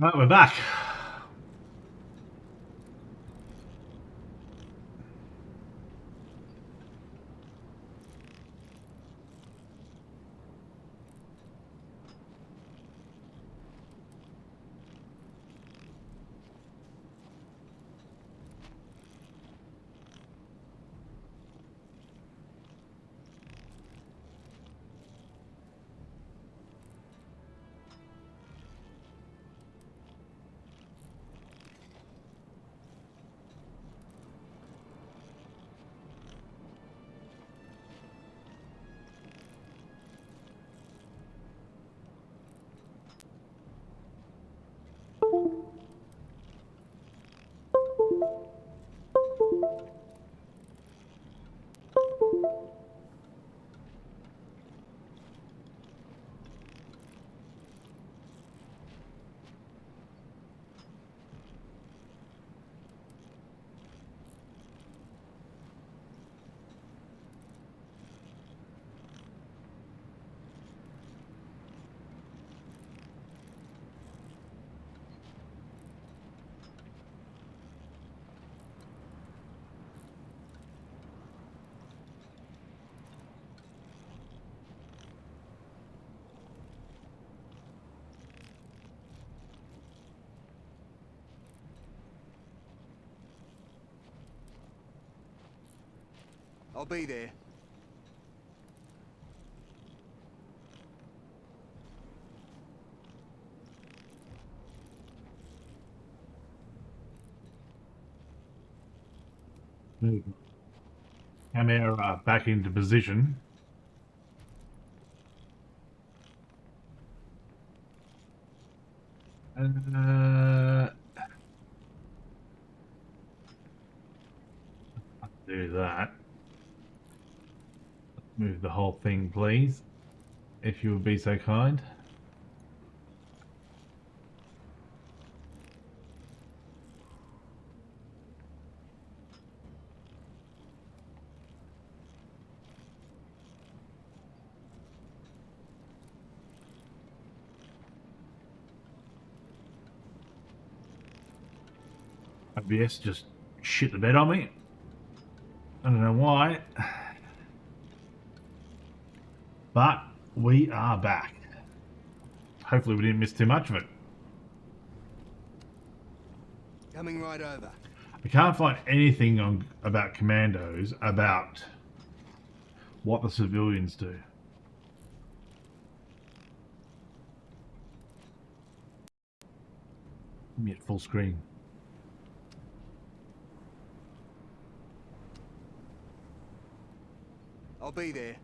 Right, we're back. I'll be there. Camera back into position. Do that. Move the whole thing, please, if you would be so kind. OBS just shit the bed on me. I don't know why. But we are back. Hopefully we didn't miss too much of it. Coming right over. I can't find anything about Commandos, about what the civilians do. Let me at full screen. I'll be there.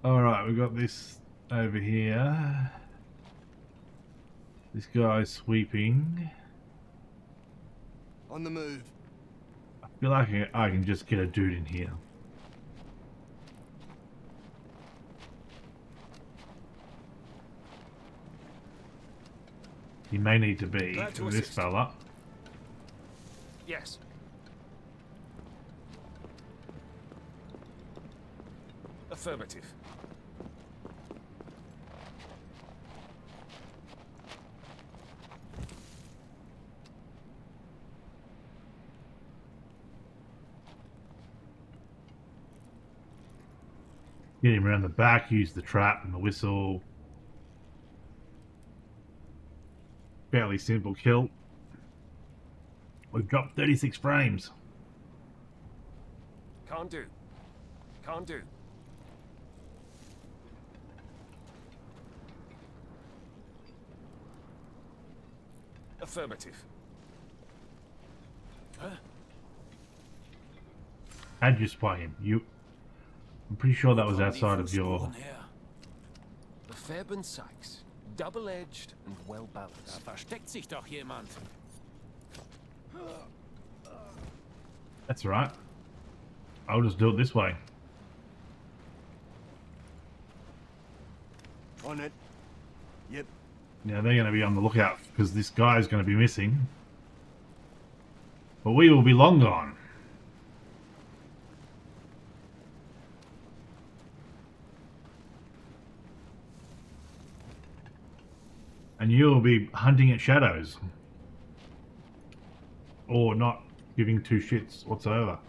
Alright, we've got this over here. This guy's sweeping. On the move. I feel like I can just get a dude in here. He may need to be this fella. Yes. Affirmative. Get him around the back, use the trap and the whistle. Fairly simple kill. We've dropped 36 frames. Can't do. Can't do. Affirmative. Huh? How'd you spy him? I'm pretty sure that was outside of your... The Fairbairn Sykes. Double-edged and well-balanced. Da versteckt sich doch jemand. That's right. I'll just do it this way. On it. Yep. Now they're going to be on the lookout because this guy is going to be missing. But we will be long gone. And And you'll be hunting at shadows. Or not giving two shits whatsoever.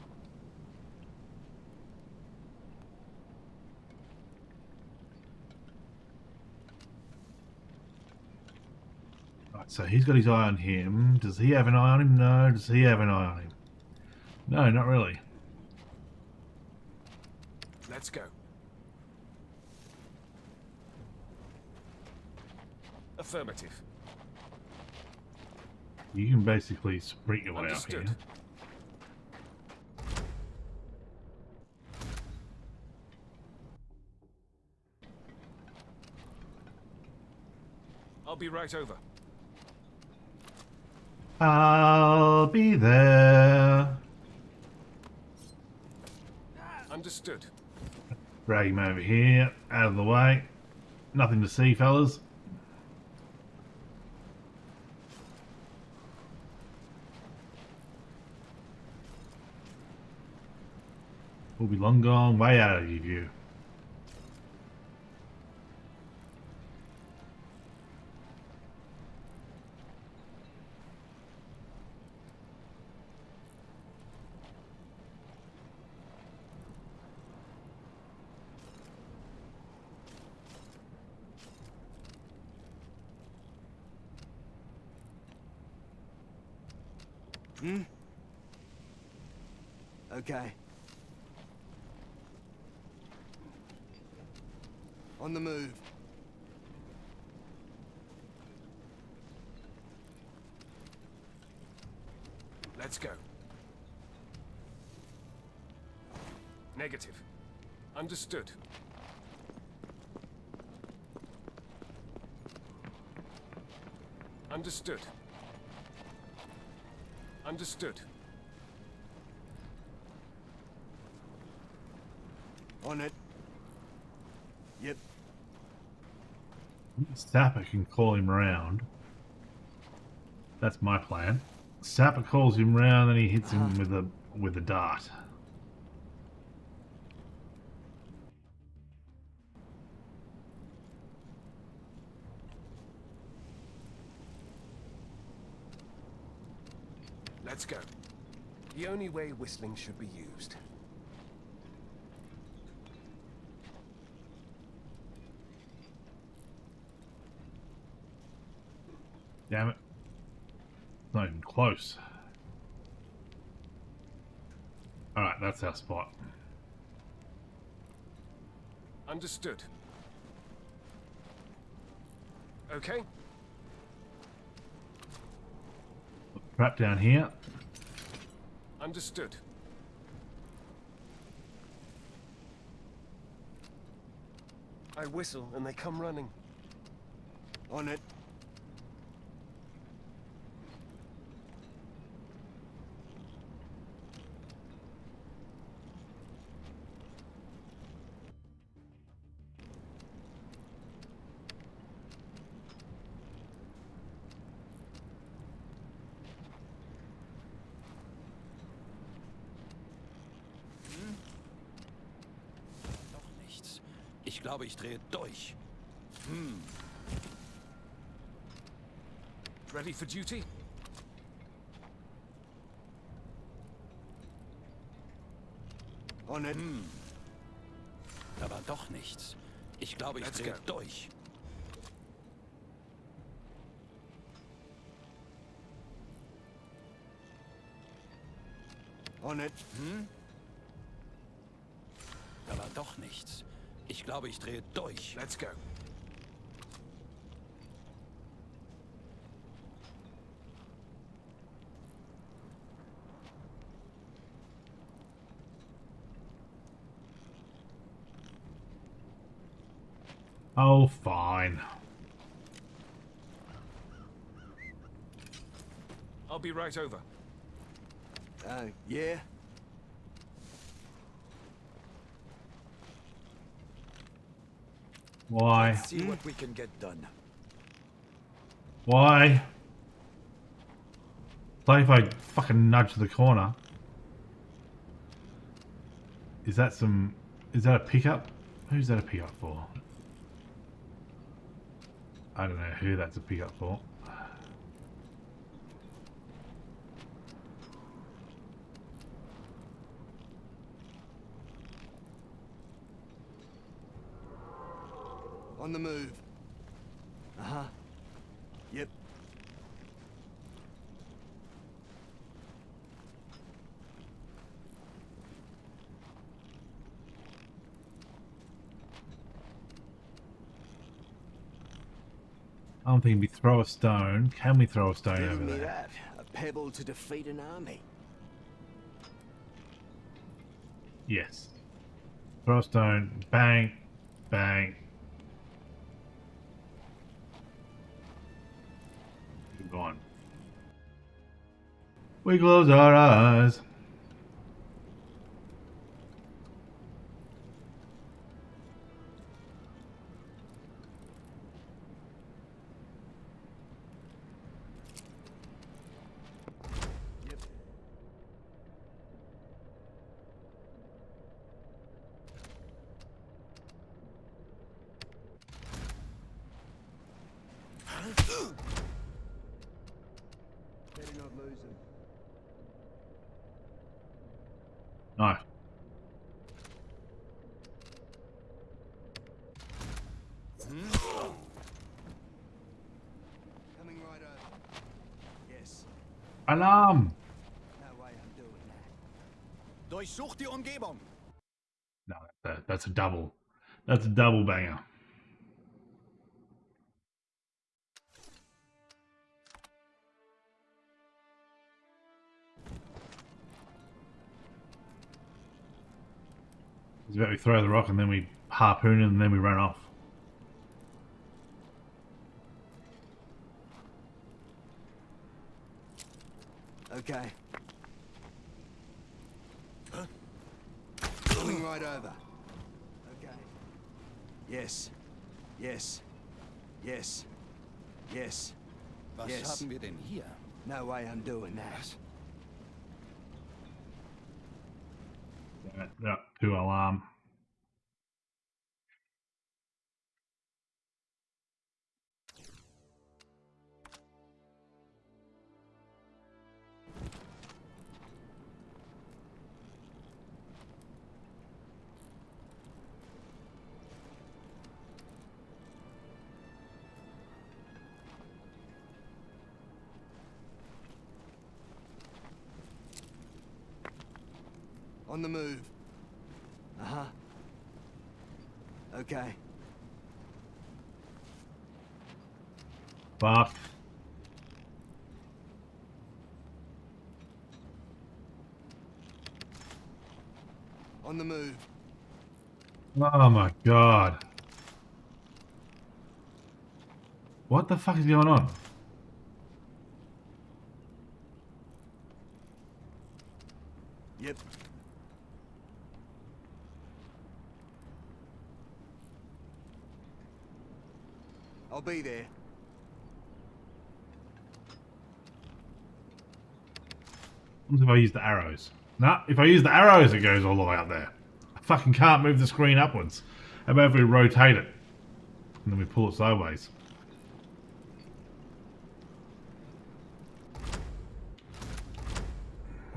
Right, so he's got his eye on him. Does he have an eye on him? No. Does he have an eye on him? No, not really. Let's go. Affirmative. You can basically sprint your way up Understood. here. I'll be right over. I'll be there. Understood. Drag him over here, out of the way. Nothing to see, fellas. We'll be long gone, way out of your view. Hmm? Okay. On the move. Let's go. Negative. Understood. Understood. Understood. On it. Yep. Sapper can call him round. That's my plan. Sapper calls him round and he hits him with a dart. Let's go. The only way whistling should be used. Damn it. Not even close. Alright, that's our spot. Understood. Okay. Trap down here. Understood. I whistle and they come running. On it. Doch nichts. Ich glaube, ich drehe durch. Ready for duty? On it. Da war doch nichts. Ich glaube, ich Let's drehe go. durch. On it. Da war doch nichts. Ich glaube, ich drehe durch. Let's go. Oh, fine. I'll be right over. Yeah. Why? See what we can get done. Why? Like if I fucking nudge the corner. Is that a pickup? Who's that a pickup for? I don't know who that's a pickup for. On the move. Uh-huh. Yep. I'm thinking we throw a stone. Can we throw a stone Give over me there? that. A pebble to defeat an army. Yes. Throw a stone. Bang. Bang. Go on. We close our eyes. Yep. Better not lose him. No. Coming right over. Yes. Alarm! No way I'm doing that. Durchsucht die Umgebung. No, that's a double. That's a double banger. It's about we throw the rock and then we harpoon it and then we run off. Okay. Coming right over. Okay. Yes. Yes. Yes. Yes. Was Yes. haben wir denn hier? No way I'm doing that. Yeah, to alarm. On the move. Uh-huh. Okay. Fuck. On the move. Oh my god. What the fuck is going on? Yep. I'll be there. What if I use the arrows? Nah, if I use the arrows, it goes all the way up there. I fucking can't move the screen upwards. How about if we rotate it? And then we pull it sideways.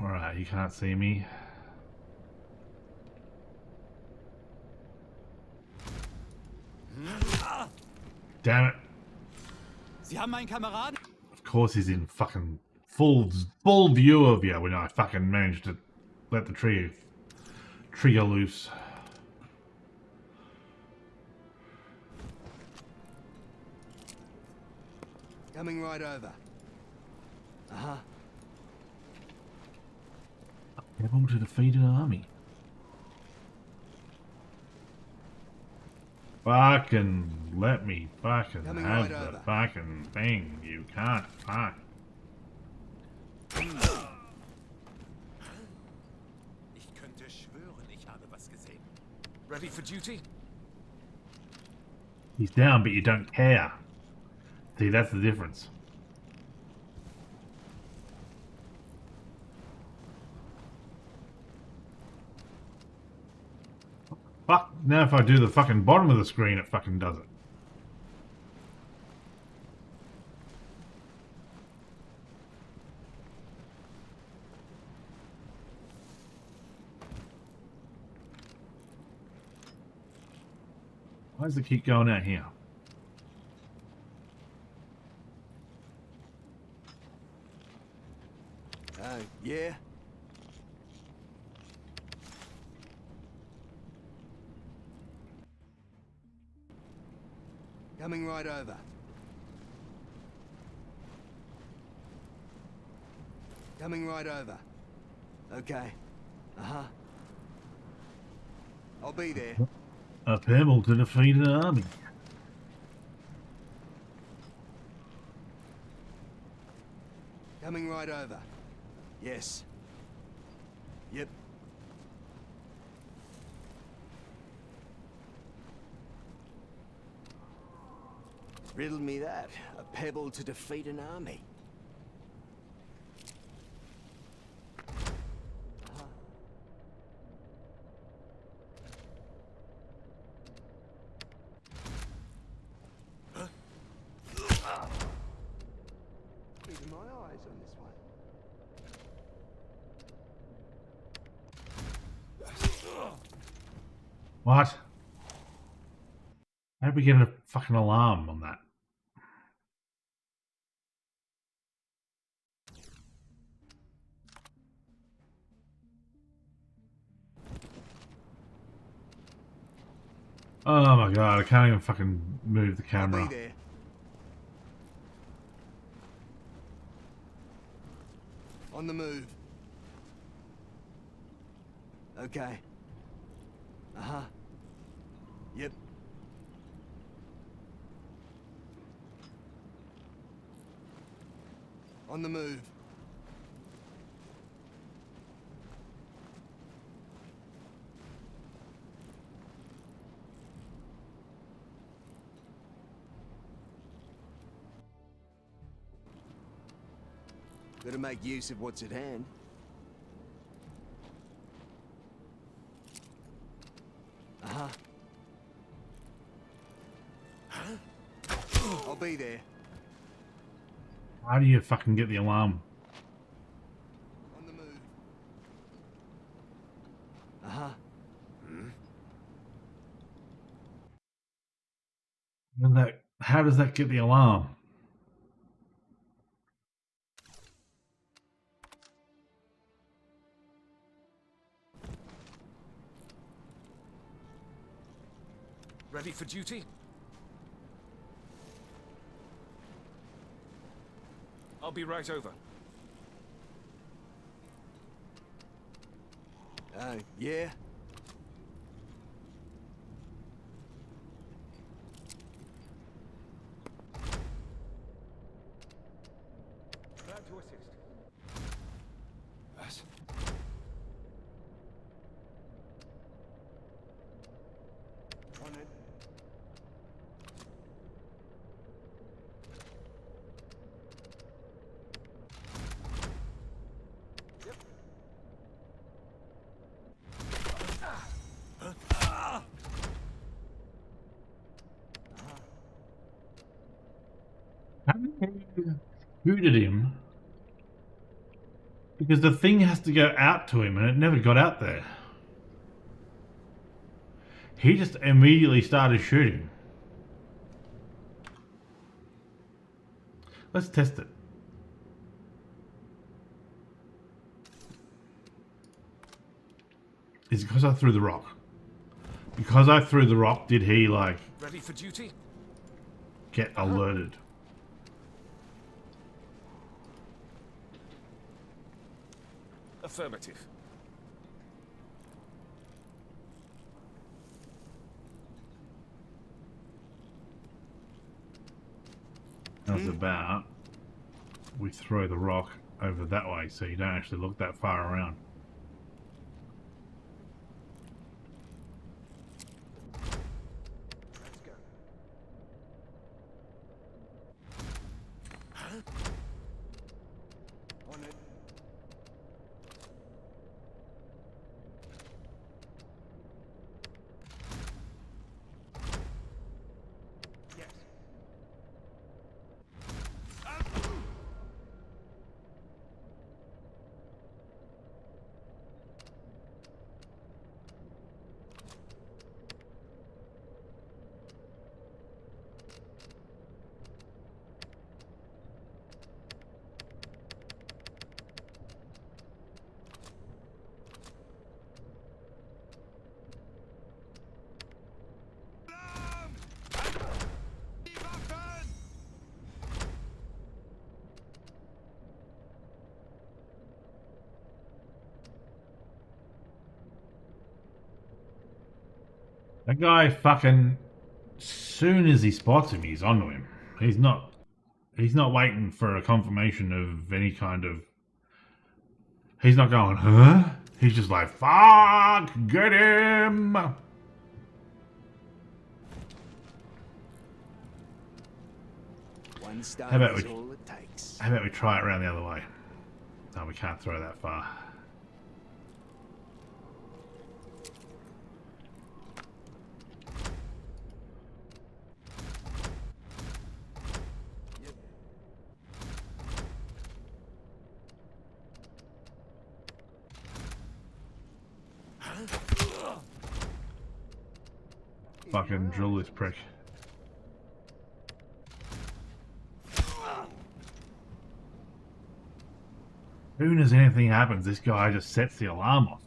Alright, you can't see me. Damn it. Sie haben meinen Kameraden. Of course he's in fucking full view of you when I fucking managed to let the trigger loose. Coming right over. Uh-huh. Able to defeat an army. Fucking let me fucking Coming have right the over. fucking thing. You can't fuck. Ich könnte schwören, ich habe was gesehen. Ready for duty? He's down, but you don't care. See, that's the difference. Fuck, now if I do the fucking bottom of the screen, it fucking does it. Why does it keep going out here? Oh, yeah? Coming right over. Coming right over. Okay. Uh-huh. I'll be there. A pebble to defeat an army. Coming right over. Yes. Yep. Riddle me that. A pebble to defeat an army. Keeping my eyes on this one. What? How'd we get a fucking alarm on that? Oh my god, I can't even fucking move the I'll camera. be there. On the move. Okay. Uh-huh. Yep. On the move. Gotta make use of what's at hand. Uh-huh. I'll be there. How do you fucking get the alarm? On the move. Uh-huh. How does that get the alarm? Ready for duty? I'll be right over. Oh, yeah? Glad to assist. Was? On it. How did you shoot at him? Because the thing has to go out to him and it never got out there. He just immediately started shooting. Let's test it. Is it because I threw the rock? Because I threw the rock, did he like Ready for duty? get alerted? Affirmative. How's about we throw the rock over that way so you don't actually look that far around? Let's go. On it. Yes. That guy fucking, soon as he spots him, he's onto him. He's not waiting for a confirmation of any kind of, he's not going, huh? He's just like, fuck, get him! One stone How about is we- all it takes. How about we try it around the other way? No, we can't throw that far. Fucking drill this prick. As soon as anything happens, this guy just sets the alarm off.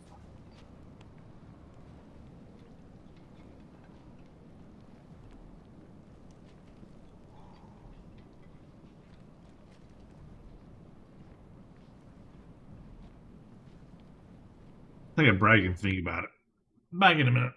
Take a break and think about it. Back in a minute.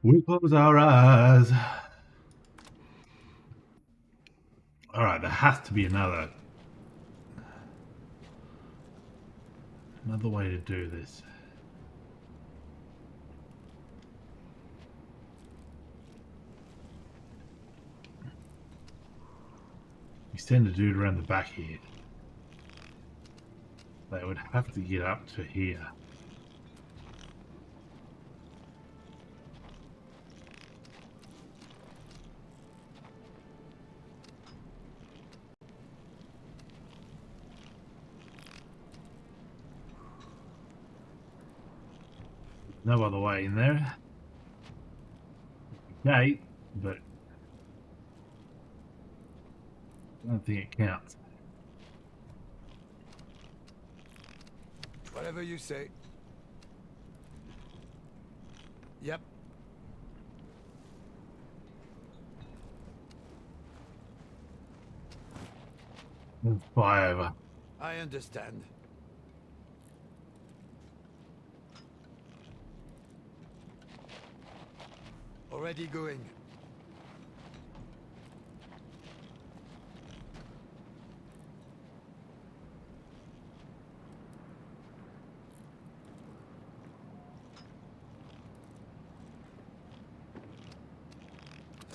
We close our eyes. Alright, there has to be another way to do this. We send a dude around the back here. They would have to get up to here. No other way in there. Gate, but I don't think it counts. Whatever you say. Yep. Fly over. I understand. Already going.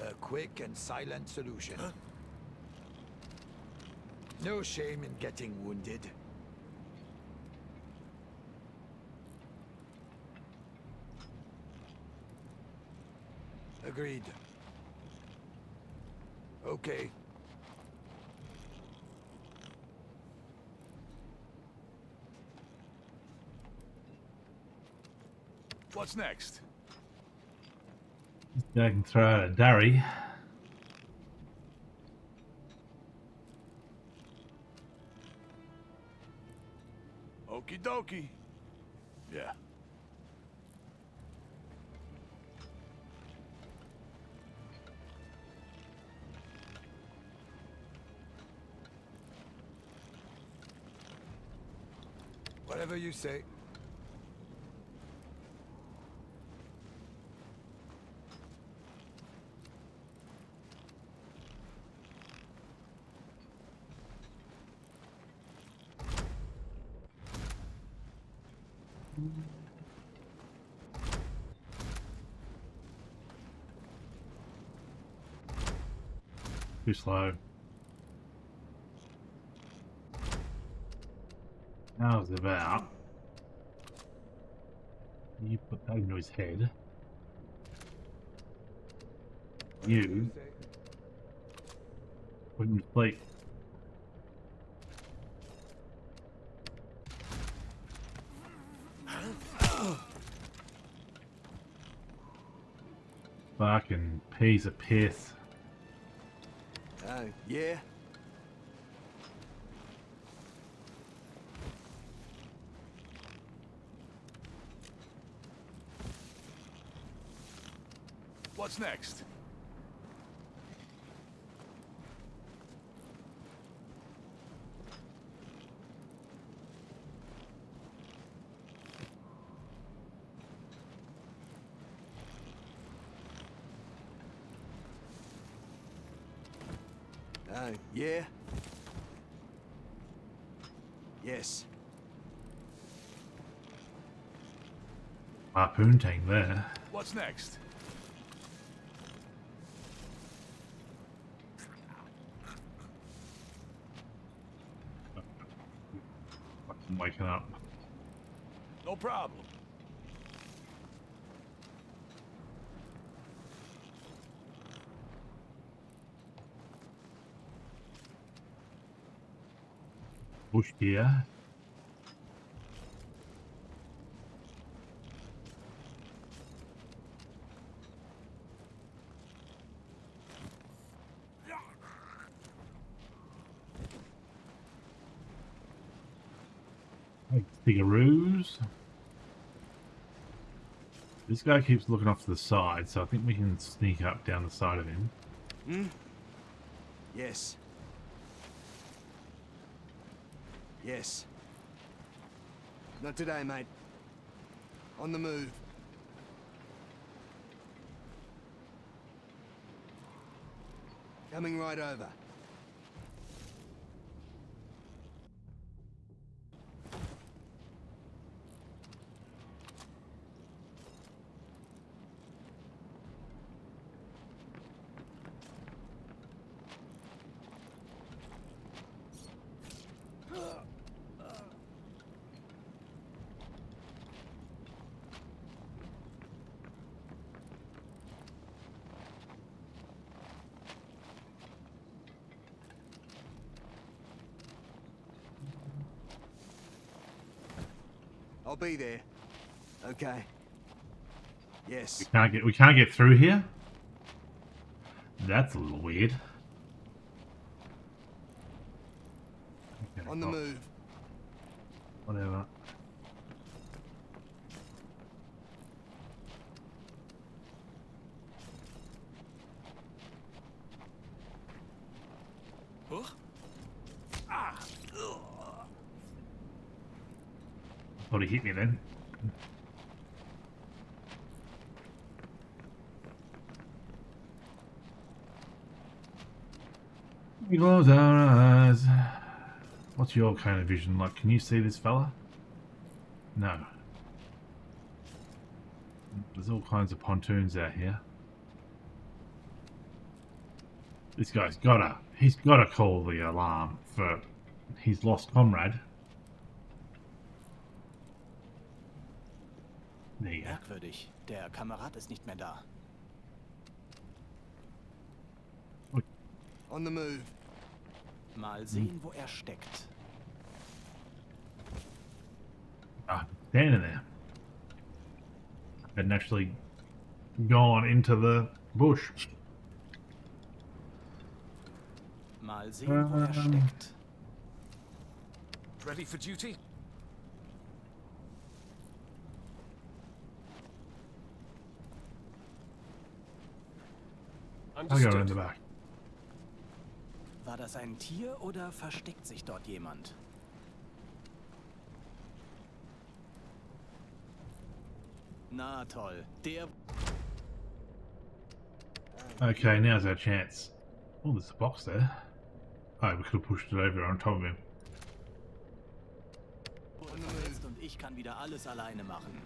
A quick and silent solution. Huh? No shame in getting wounded. Agreed. Okay. What's next? This guy can throw out a durry. Okie dokie. Yeah. Whatever you say. Too slow. How's about you put that into his head? You put him to sleep. Fucking piece of piss. Oh, yeah? What's next? Oh, yeah? Yes. Harpoon tank there. What's next? Fucking waking up. No problem. Bush here. Stigaroos. This guy keeps looking off to the side, so I think we can sneak up down the side of him. Hmm? Yes. Yes. Not today, mate. On the move. Coming right over. I'll be there. Okay. Yes. We can't get through here? That's a little weird. Okay, On the well, move. whatever. Huch. Thought he hit me then. We close our eyes. What's your kind of vision like? Can you see this fella? No. There's all kinds of pontoons out here. This guy's he's gotta call the alarm for his lost comrade. There you go. Merkwürdig. Der Kamerad ist nicht mehr da. On the move. Mal sehen, wo er steckt. Ah, standing there. Hadn't actually gone into the bush. Mal sehen, wo er steckt. Ready for duty? I'll go around the back. War das ein Tier oder versteckt sich dort jemand? Na toll, der... Okay, now's our chance. Oh, there's a box there. Oh, we could have pushed it over on top of him. wurde verletzt und ich kann wieder alles alleine machen.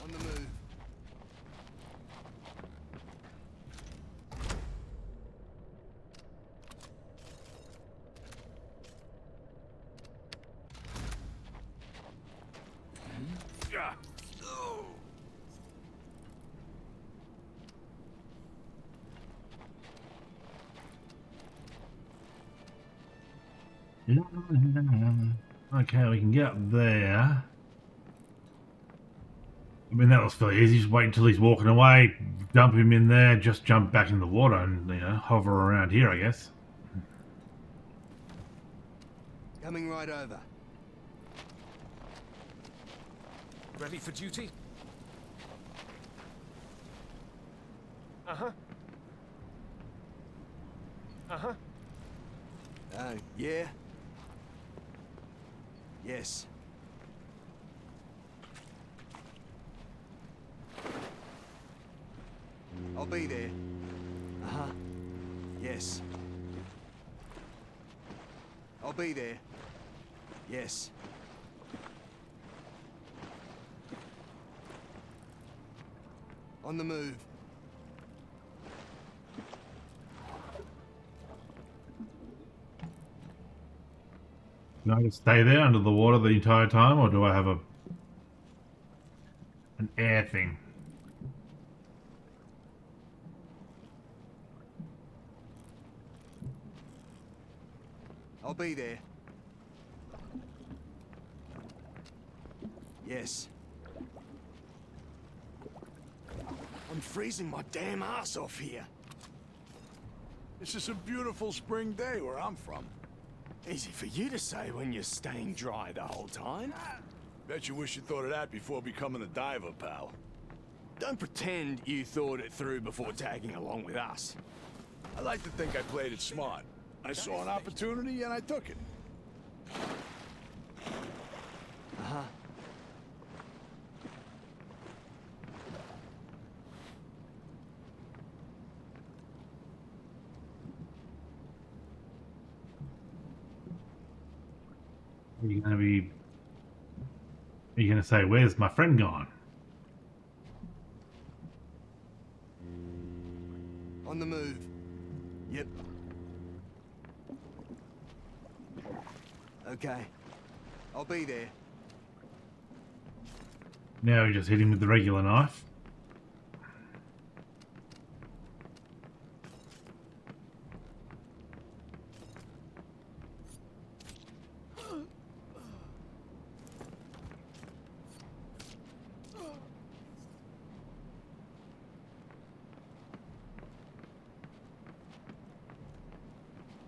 On the move. Okay, we can get up there. I mean, that was fairly easy. Just wait until he's walking away, dump him in there, just jump back in the water and, you know, hover around here, I guess. Coming right over. Ready for duty? Uh-huh. Uh-huh. Yeah? Yes. I'll be there. Uh-huh. Yes. I'll be there. Yes. On the move. Can I just stay there under the water the entire time, or do I have an air thing? I'll be there. Yes. I'm freezing my damn ass off here. This is a beautiful spring day where I'm from. Easy for you to say when you're staying dry the whole time. Bet you wish you thought of that before becoming a diver, pal. Don't pretend you thought it through before tagging along with us. I like to think I played it smart. I saw an opportunity and I took it. Uh-huh. Are you gonna be? Are you gonna say, "Where's my friend gone?" On the move. Yep. Okay. I'll be there. Now we just hit him with the regular knife.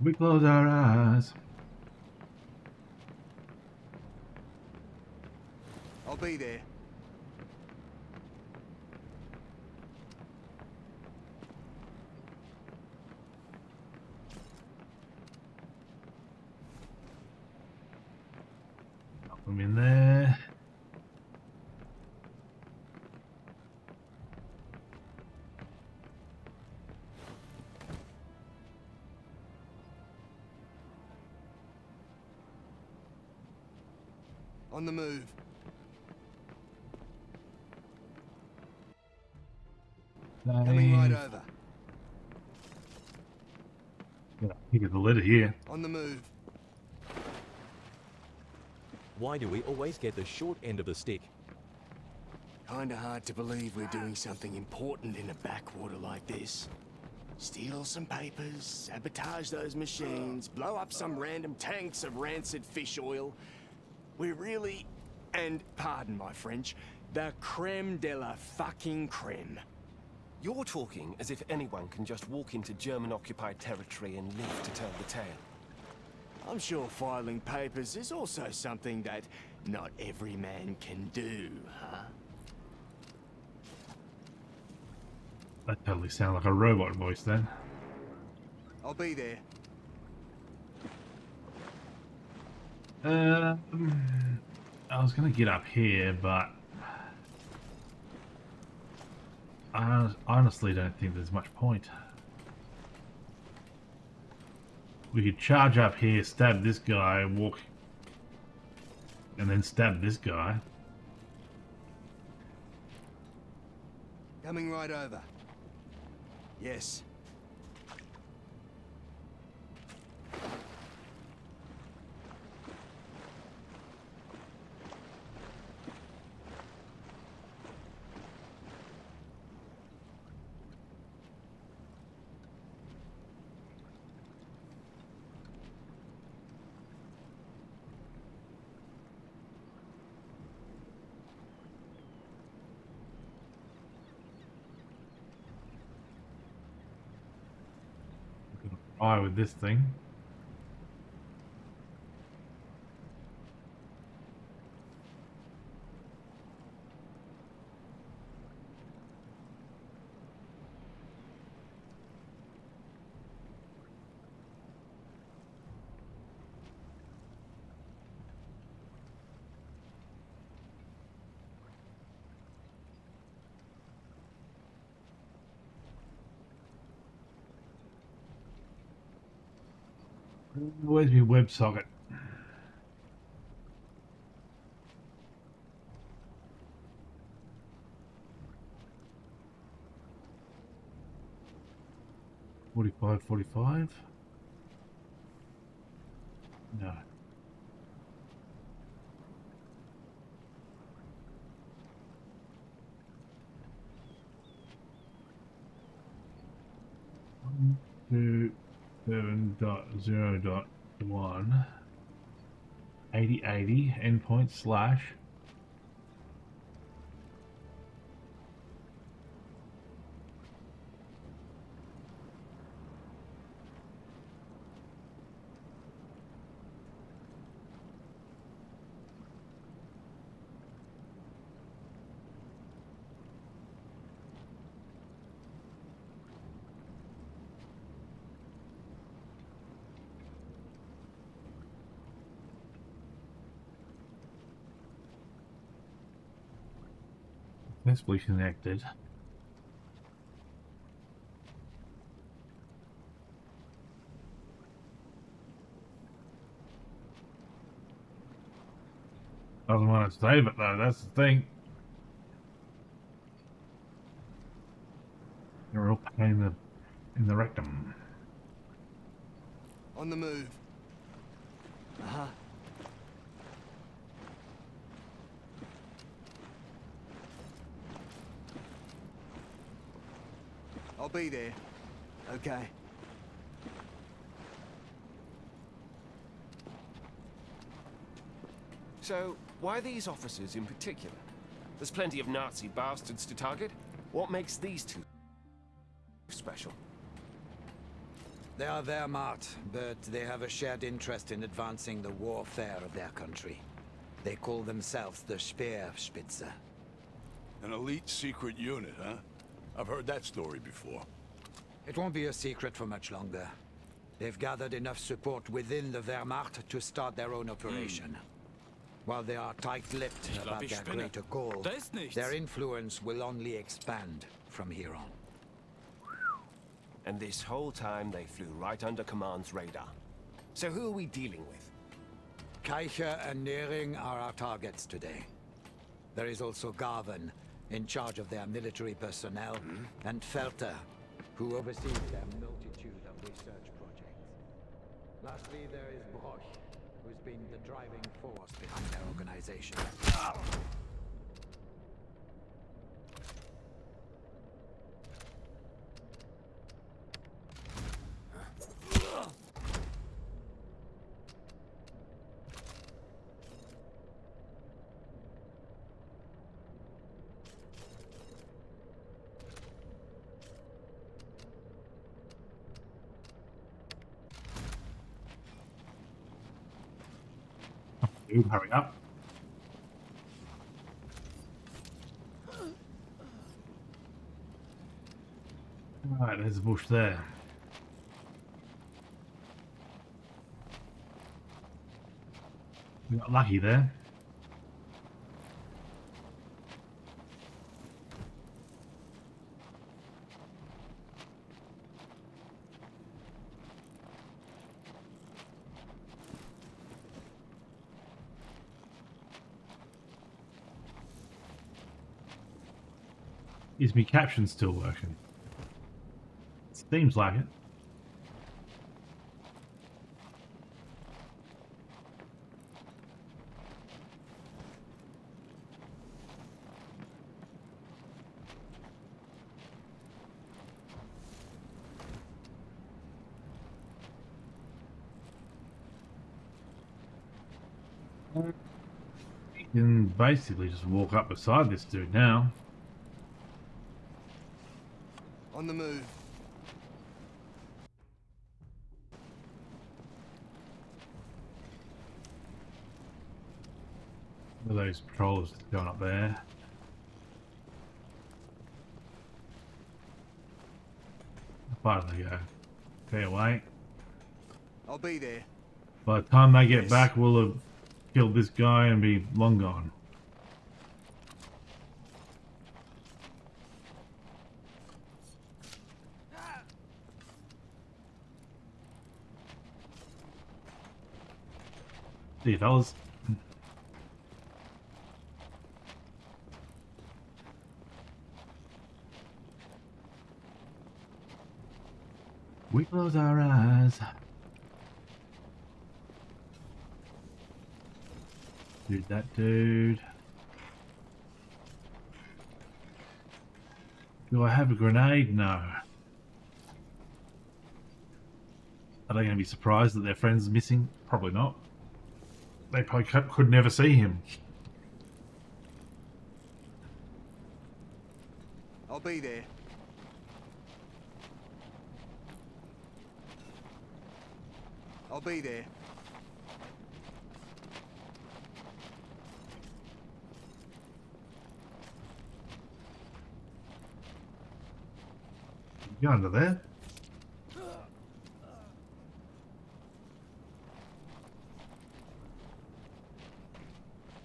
We close our eyes. I'll be there. Put him in there. On the move. Coming right over. Yeah, you get the letter here. On the move. Why do we always get the short end of the stick? Kinda hard to believe we're doing something important in a backwater like this. Steal some papers, sabotage those machines, blow up some random tanks of rancid fish oil. We're really, and pardon my French, the creme de la fucking creme. You're talking as if anyone can just walk into German-occupied territory and live to tell the tale. I'm sure filing papers is also something that not every man can do, huh? That totally sounds like a robot voice then. I'll be there. I was gonna get up here, but I honestly don't think there's much point. We could charge up here, stab this guy, walk, and then stab this guy. Coming right over. Yes. Try with this thing. Where's my WebSocket? $45.45? No. One, 2, 7.0.1 8080 endpoint slash Successfully connected. Doesn't want to save it though, that's the thing. You're all pain in the rectum. On the move. Uh-huh. I'll be there. Okay. So, why these officers in particular? There's plenty of Nazi bastards to target. What makes these two special? They are Wehrmacht, but they have a shared interest in advancing the warfare of their country. They call themselves the Speerspitze. An elite secret unit, huh? I've heard that story before. It won't be a secret for much longer. They've gathered enough support within the Wehrmacht to start their own operation. While they are tight-lipped about their greater goal, their influence will only expand from here on. And this whole time they flew right under Command's radar. So who are we dealing with? Keicher and Nering are our targets today. There is also Garvin, in charge of their military personnel, and Felter, who oversees their multitude of research projects. Lastly, there is Broch, who's been the driving force behind their organization. Dude, hurry up. Alright, there's a bush there. We got lucky there. Is my caption still working? Seems like it. You can basically just walk up beside this dude now. On the move. Look at those patrollers going up there. How far do they go? Fair way. I'll be there. By the time they get back, we'll have killed this guy and be long gone. See you, fellas. We close our eyes. Dude, that dude. Do I have a grenade? No. Are they going to be surprised that their friend's missing? Probably not. They probably could never see him. I'll be there. I'll be there. You under there?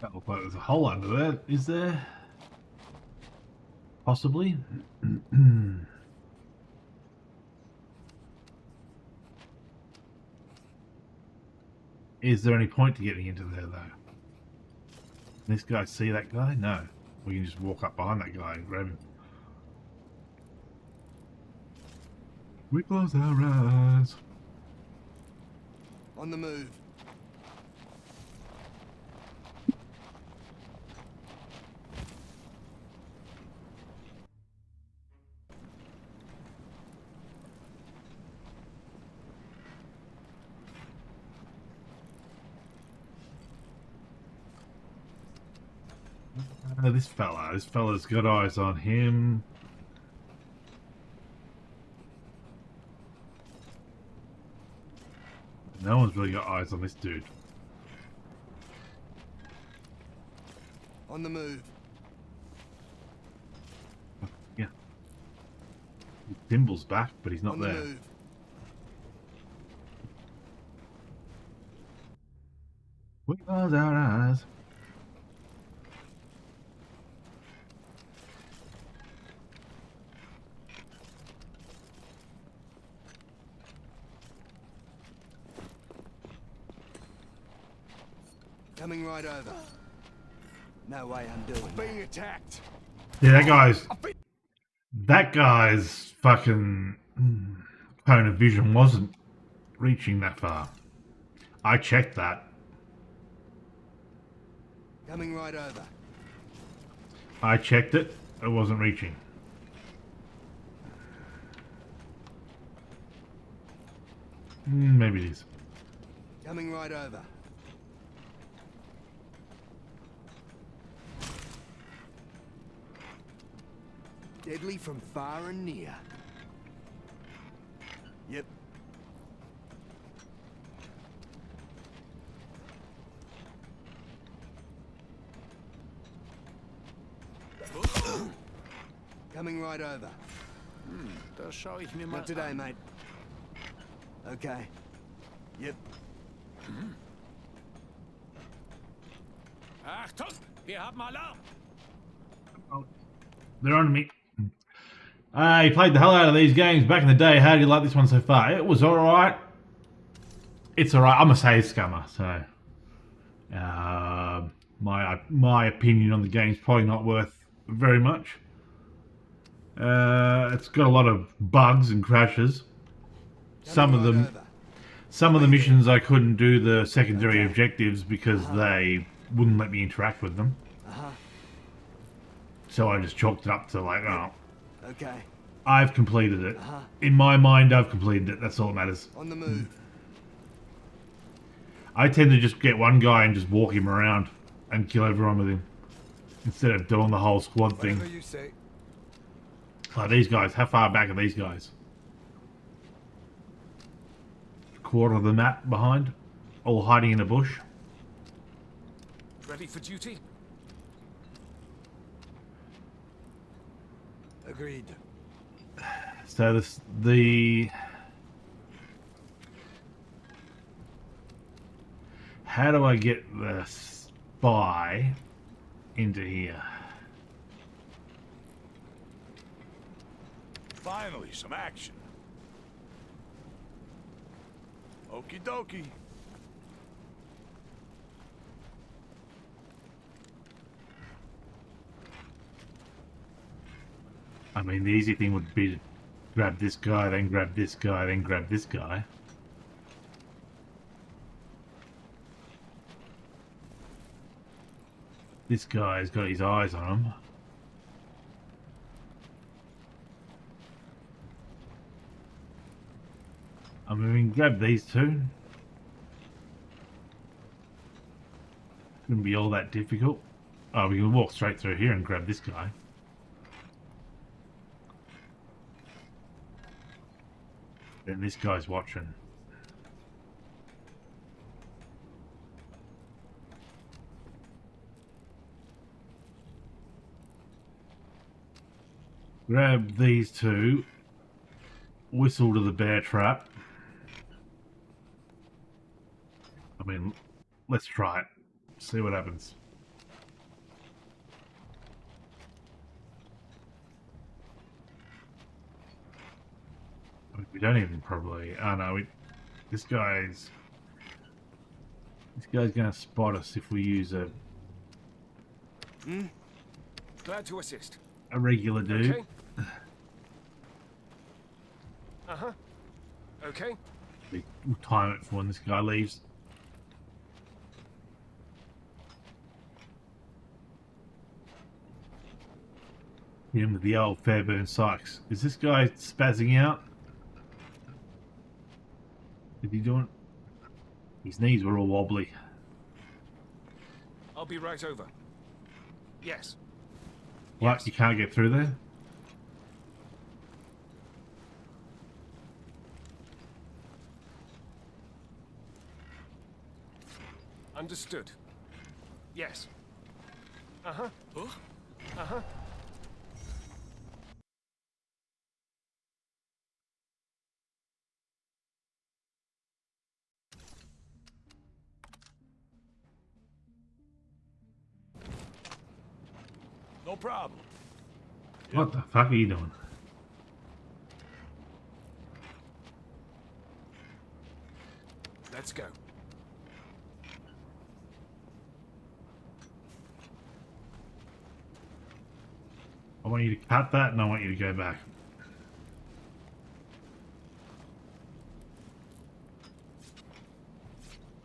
That looks like there's a hole under there. Is there? Possibly. Is there any point to getting into there, though? This guy see that guy? No. We can just walk up behind that guy and grab him. We close our eyes. On the move. This fella's got eyes on him. No one's really got eyes on this dude. On the move. Yeah. Thimble's back, but he's not On the there. move. We close our eyes. Coming right over. No way I'm doing that. Being attacked. Yeah, that guy's fucking cone of vision wasn't reaching that far. I checked that. Coming right over. I checked it. It wasn't reaching. Maybe it is. Coming right over. Deadly from far and near. Yep. Coming right over. Das schaue ich mir mal Not today, an. mate. Okay. Yep. Achtung! Wir haben Alarm! They're on me. I played the hell out of these games back in the day. How do you like this one so far? It was alright. It's alright. I'm a save scummer, so my opinion on the game's probably not worth very much. It's got a lot of bugs and crashes. Some of the missions I couldn't do the secondary objectives because they wouldn't let me interact with them. So I just chalked it up to like, oh, Okay. I've completed it. In my mind, I've completed it. That's all that matters. On the move. I tend to just get one guy and just walk him around and kill everyone with him instead of doing the whole squad thing. Whatever you say. Like these guys, how far back are these guys? Quarter of the map behind, all hiding in a bush. Ready for duty? Agreed. So how do I get the spy into here? Finally, some action. Okie dokie. I mean, the easy thing would be to grab this guy, then grab this guy, then grab this guy. This guy's got his eyes on him. I mean, we can grab these two. Shouldn't be all that difficult. Oh, we can walk straight through here and grab this guy. Then this guy's watching. Grab these two. Whistle to the bear trap. I mean, let's try it. See what happens. We don't even probably. Oh no, this guy's gonna spot us if we use a Glad to assist. regular dude. Okay. Uh-huh. Okay. We'll time it for when this guy leaves. Him with the old Fairburn Sykes. Is this guy spazzing out? Is he doing? His knees were all wobbly. I'll be right over. Yes. What? Yes. You can't get through there? Understood. Yes. Uh-huh. Uh-huh. No problem. What the fuck are you doing? Let's go. I want you to cut that and I want you to go back.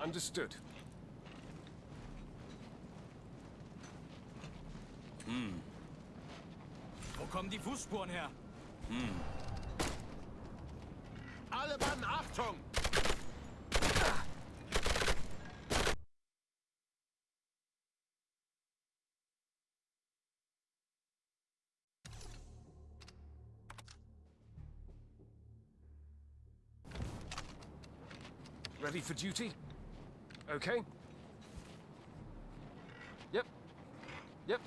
Understood. Wo kommen die Fußspuren her? Alle Mann, Achtung! Ready for duty? Okay. Yep. Yep.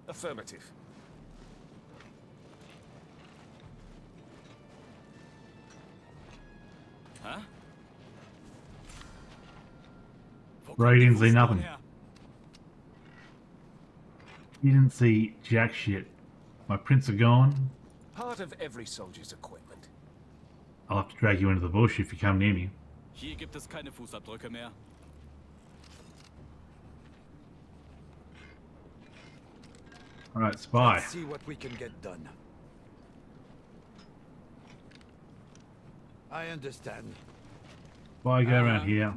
Affirmative. Hä? Bro, you didn't see nothing. her? You didn't see jack shit. My prints are gone. Part of every soldier's equipment. I'll have to drag you into the bush if you come near me. Hier gibt es keine Fußabdrücke mehr. Alright, spy. Let's see what we can get done. I understand. Spy, go around here.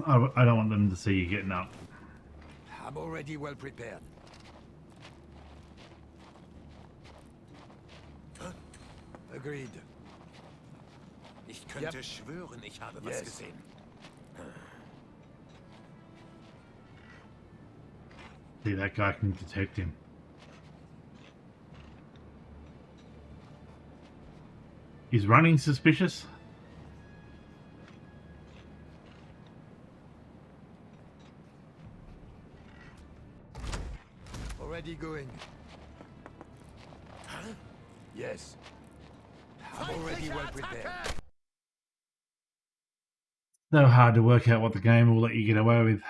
I don't want them to see you getting up. I'm already well prepared. Agreed. Ich könnte schwören, ich habe was Yes. gesehen. See, that guy can detect him. Is running suspicious? Already going. Yes. I'm already well prepared. So hard to work out what the game will let you get away with.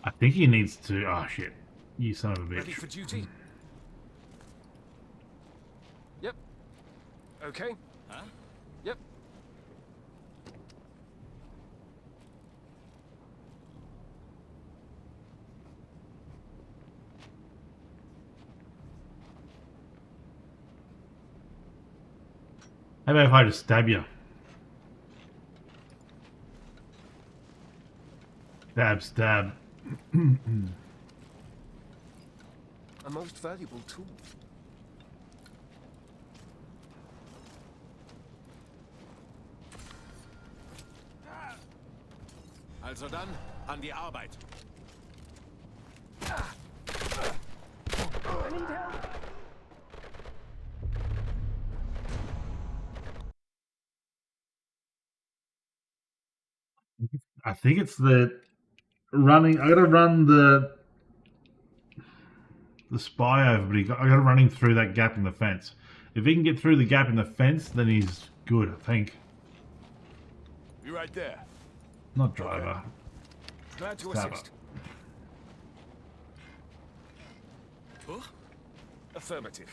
I think he needs to. Oh shit! You son of a Ready bitch. for duty? Yep. Okay. Hä? Yep. How about if I just stab you? Stab, stab. A most valuable tool. Also dann, an die Arbeit. I think it's the running. I gotta run the the spy over, but I got to run him through that gap in the fence. If he can get through the gap in the fence, then he's good, I think. Be right there. Not driver. Glad to Stabber. assist. Huh? Affirmative.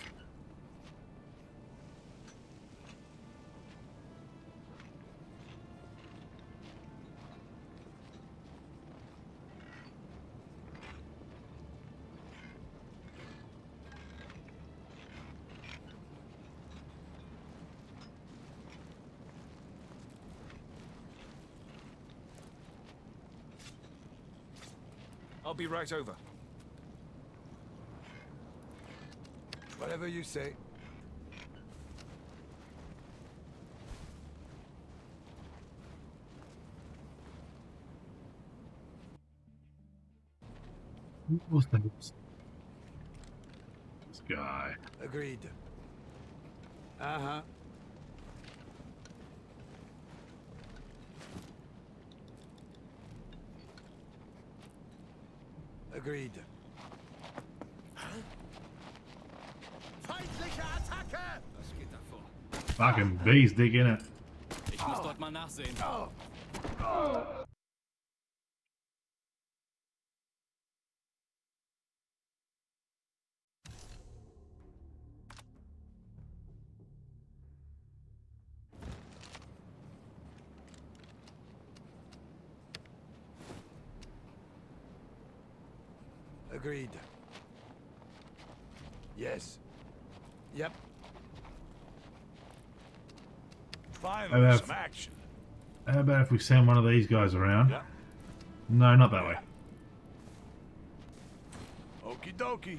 I'll be right over. Whatever you say. What's the this guy? Agreed. Uh-huh. Agreed. Feindliche Attacke! Was geht da vor? Fucking bee's dick in it. Ich muss dort mal nachsehen. Agreed. Yes. Yep. Finally, have- some action. How about if we send one of these guys around? Yeah. No, not that way. Okie dokie.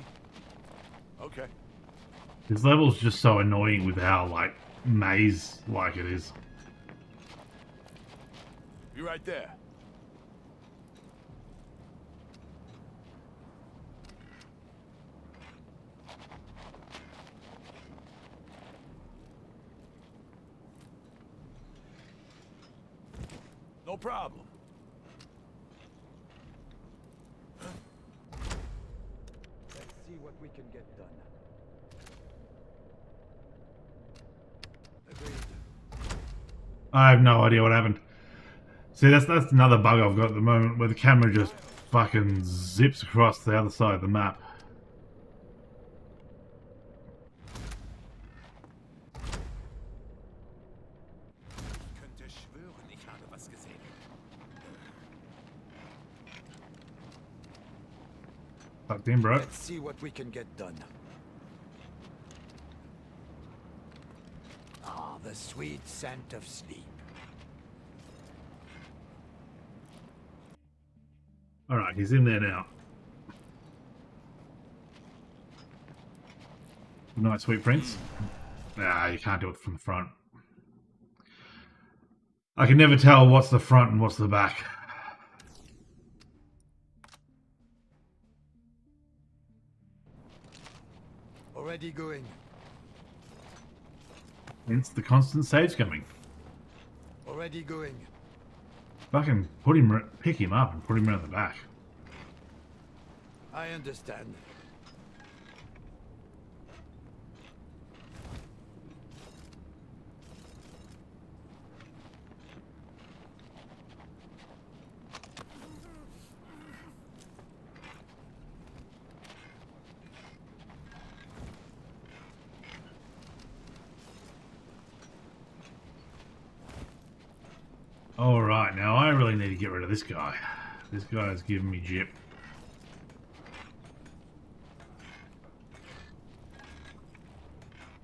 Okay. This level's just so annoying with how, like, maze-like it is. Be right there. No problem. Let's see what we can get done. Agreed. I have no idea what happened. See, that's another bug I've got at the moment, where the camera just fucking zips across the other side of the map. Ich könnte schwören, ich habe was gesehen. Fucked in, bro. Let's see what we can get done. Ah, the sweet scent of sleep. Alright, he's in there now. Good night, sweet prince. Ah, you can't do it from the front. I can never tell what's the front and what's the back. Already going. Hence the constant saves coming. Already going. Fucking pick him up and put him around the back. I understand. Alright, now I really need to get rid of this guy. This guy's giving me jip.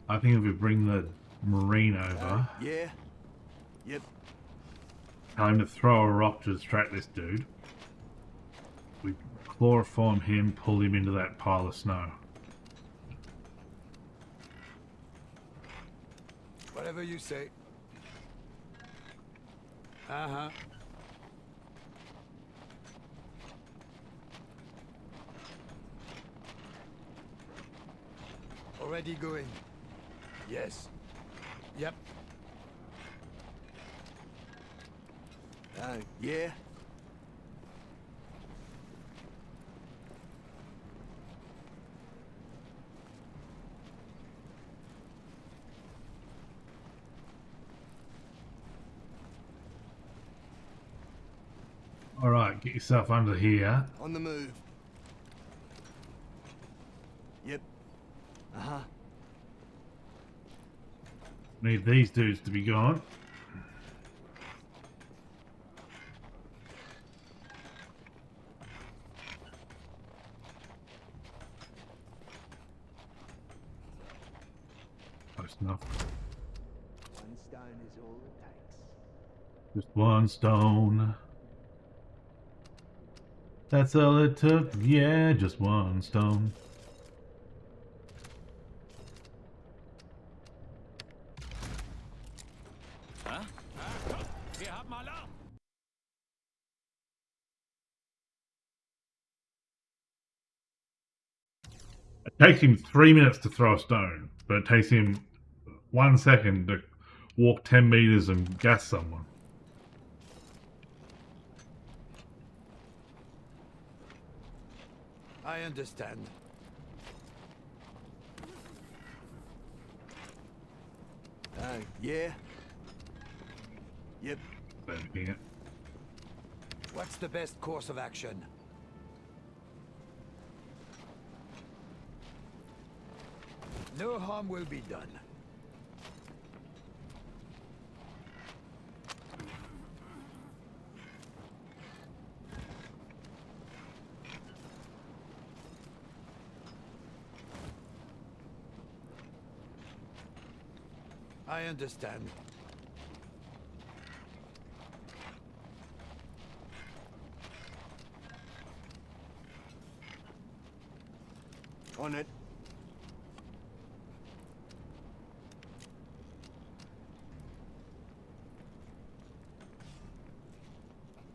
I think if we bring the Marine over, Yeah? Yep. tell him to throw a rock to distract this dude. We chloroform him, pull him into that pile of snow. Whatever you say. Uh-huh. Already going. Yes. Yep. Yeah? Alright, get yourself under here. On the move. Yep. Uh-huh. Need these dudes to be gone. Close enough. One stone is all it takes. Just one stone. That's all it took. Yeah, just one stone. It takes him 3 minutes to throw a stone, but it takes him 1 second to walk 10 meters and gas someone. I understand. Yeah? Yep. Yeah. What's the best course of action? No harm will be done. I understand. On it.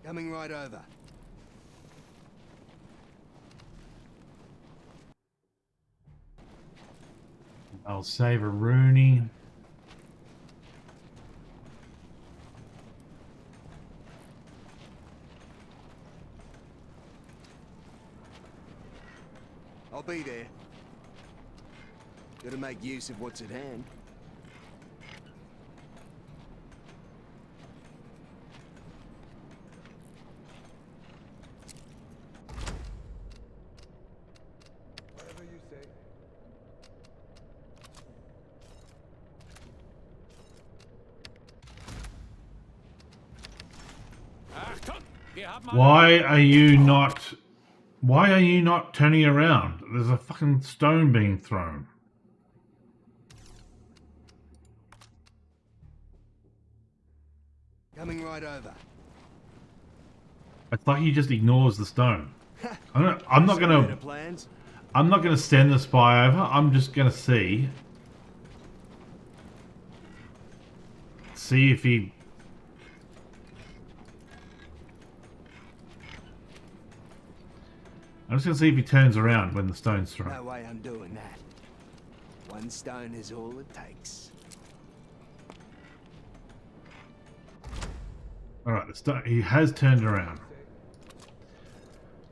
Coming right over. I'll save a Rooney. I'll be there. Gotta make use of what's at hand. Whatever you say. Why are you not... Why are you not turning around? There's a fucking stone being thrown. Coming right over. It's like he just ignores the stone. I'm not Better gonna plans? send the spy over. I'm just gonna see if he... I'm just gonna see if he turns around when the stone's thrown. No way I'm doing that. One stone is all it takes. Alright, he has turned around.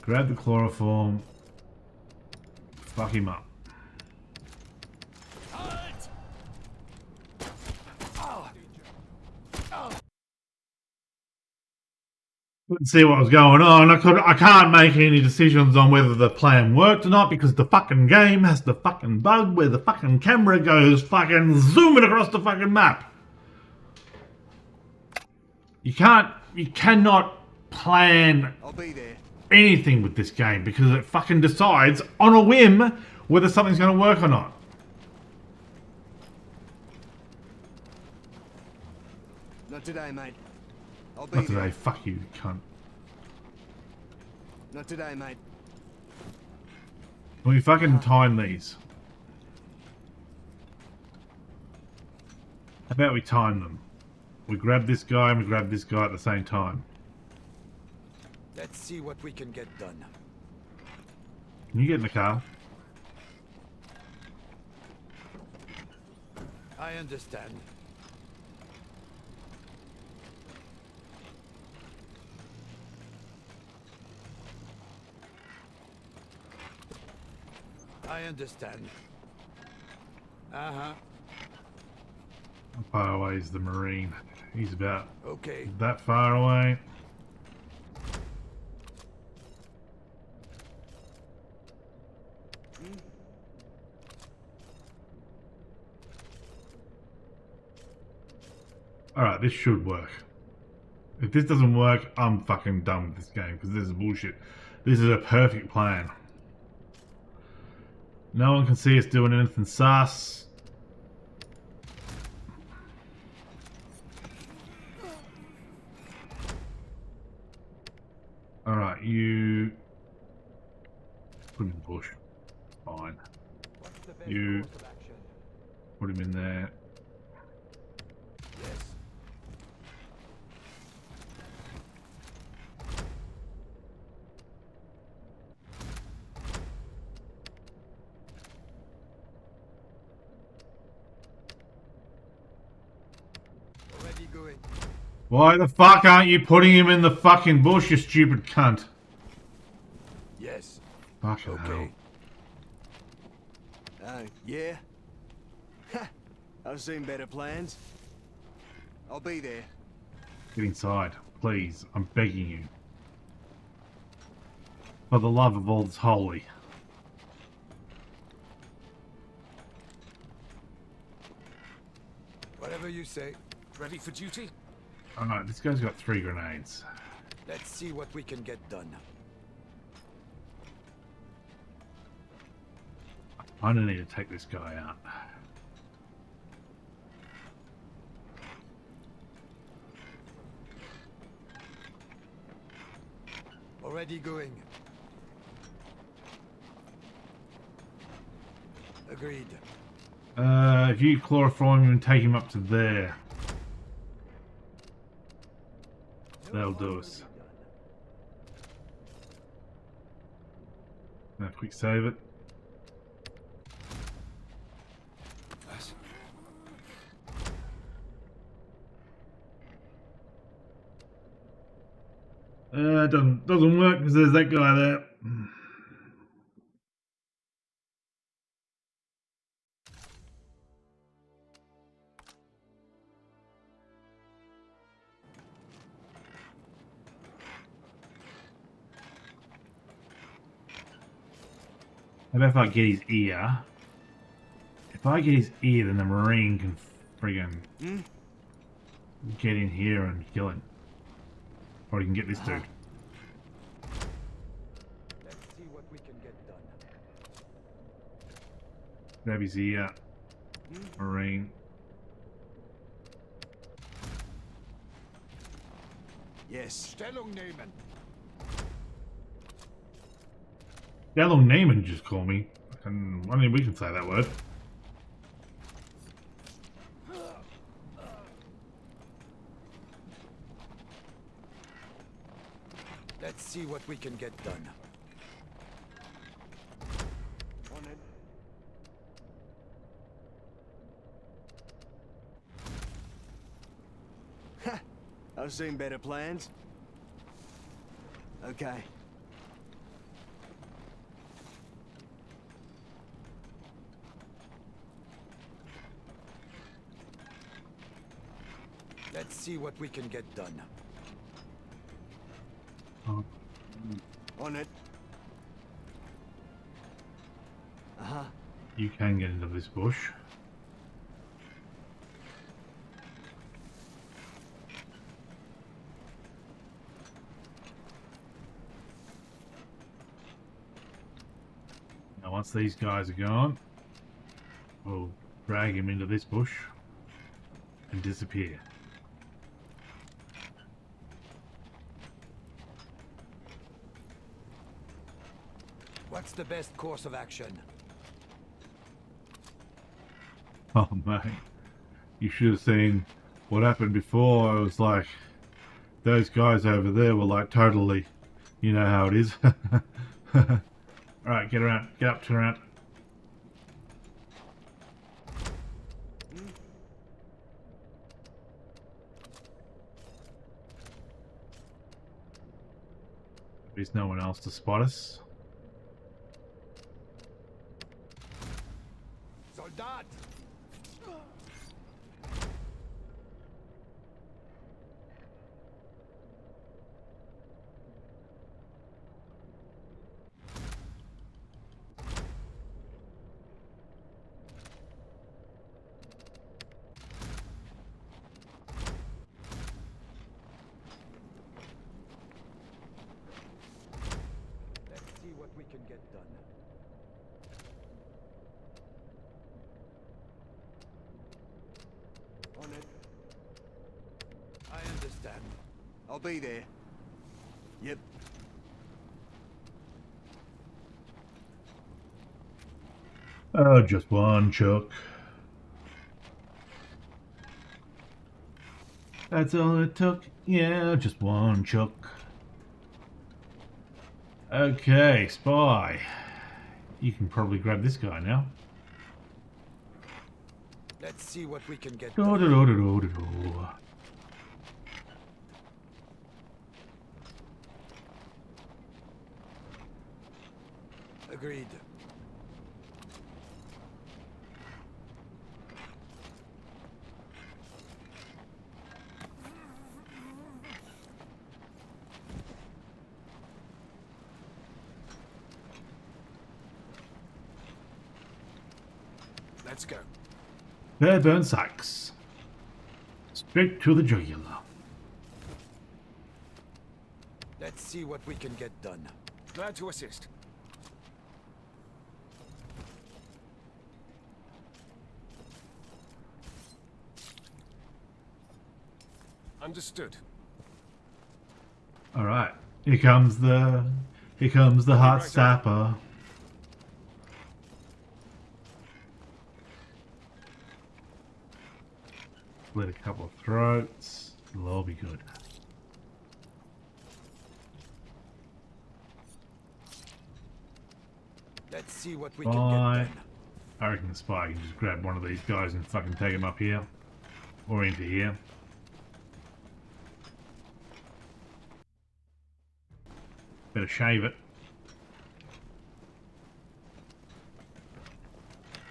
Grab the chloroform. Fuck him up. Couldn't see what was going on. I can't make any decisions on whether the plan worked or not because the fucking game has the fucking bug where the fucking camera goes fucking zooming across the fucking map. You cannot plan I'll be there. anything with this game because it fucking decides on a whim whether something's going to work or not. Not today, mate. I'll be Not there. today, fuck you, cunt. Not today, mate. Can we fucking time these? How about we time them? We grab this guy and we grab this guy at the same time. Let's see what we can get done. Can you get in the car? I understand. I understand. Uh-huh. How far away is the Marine? He's about Okay. that far away. Alright, this should work. If this doesn't work, I'm fucking done with this game because this is bullshit. This is a perfect plan. No one can see us doing anything sus. Alright, you put him in the bush. Fine. You put him in there. Why the fuck aren't you putting him in the fucking bush, you stupid cunt? Yes. Fucking hell. Yeah? I've seen better plans. I'll be there. Get inside, please. I'm begging you. For the love of all that's holy. Whatever you say. Ready for duty? Alright, this guy's got 3 grenades. Let's see what we can get done. I don't need to take this guy out. Already going. Agreed. If you chloroform him and take him up to there. That'll do us. Now quick save it. Doesn't work because there's that guy there. How about if I get his ear? If I get his ear, then the Marine can friggin' get in here and kill him. Or he can get this dude. Let's see what we can get done. Grab his ear. Marine. Yes. Stellung nehmen. Yellow Naaman just call me. And I mean, we can say that word. Let's see what we can get done. On it. Ha! I've seen better plans. Okay. Let's see what we can get done. Oh. On it. Uh-huh. You can get into this bush. Now once these guys are gone, we'll drag him into this bush and disappear. What's the best course of action? Oh mate, you should have seen what happened before. It was like those guys over there were like totally, you know how it is. Alright, get around, get up to around. There's no one else to spot us. Soldat! we can get done. On it. I understand. I'll be there. Yep. Oh, just one chuck. That's all it took. Yeah, just one chuck. Okay, spy. You can probably grab this guy now. Let's see what we can get Do, done. do, do, do, do, do. Agreed. Let's go. Fairburn Sykes. Straight to the jugular. Let's see what we can get done. Glad to assist. Understood. All right. Here comes the hot Right, stopper. Split a couple of throats. It'll all be good. Let's see what we can Spy. get done. I reckon the spy can just grab one of these guys and fucking take him up here. Or into here. Better shave it.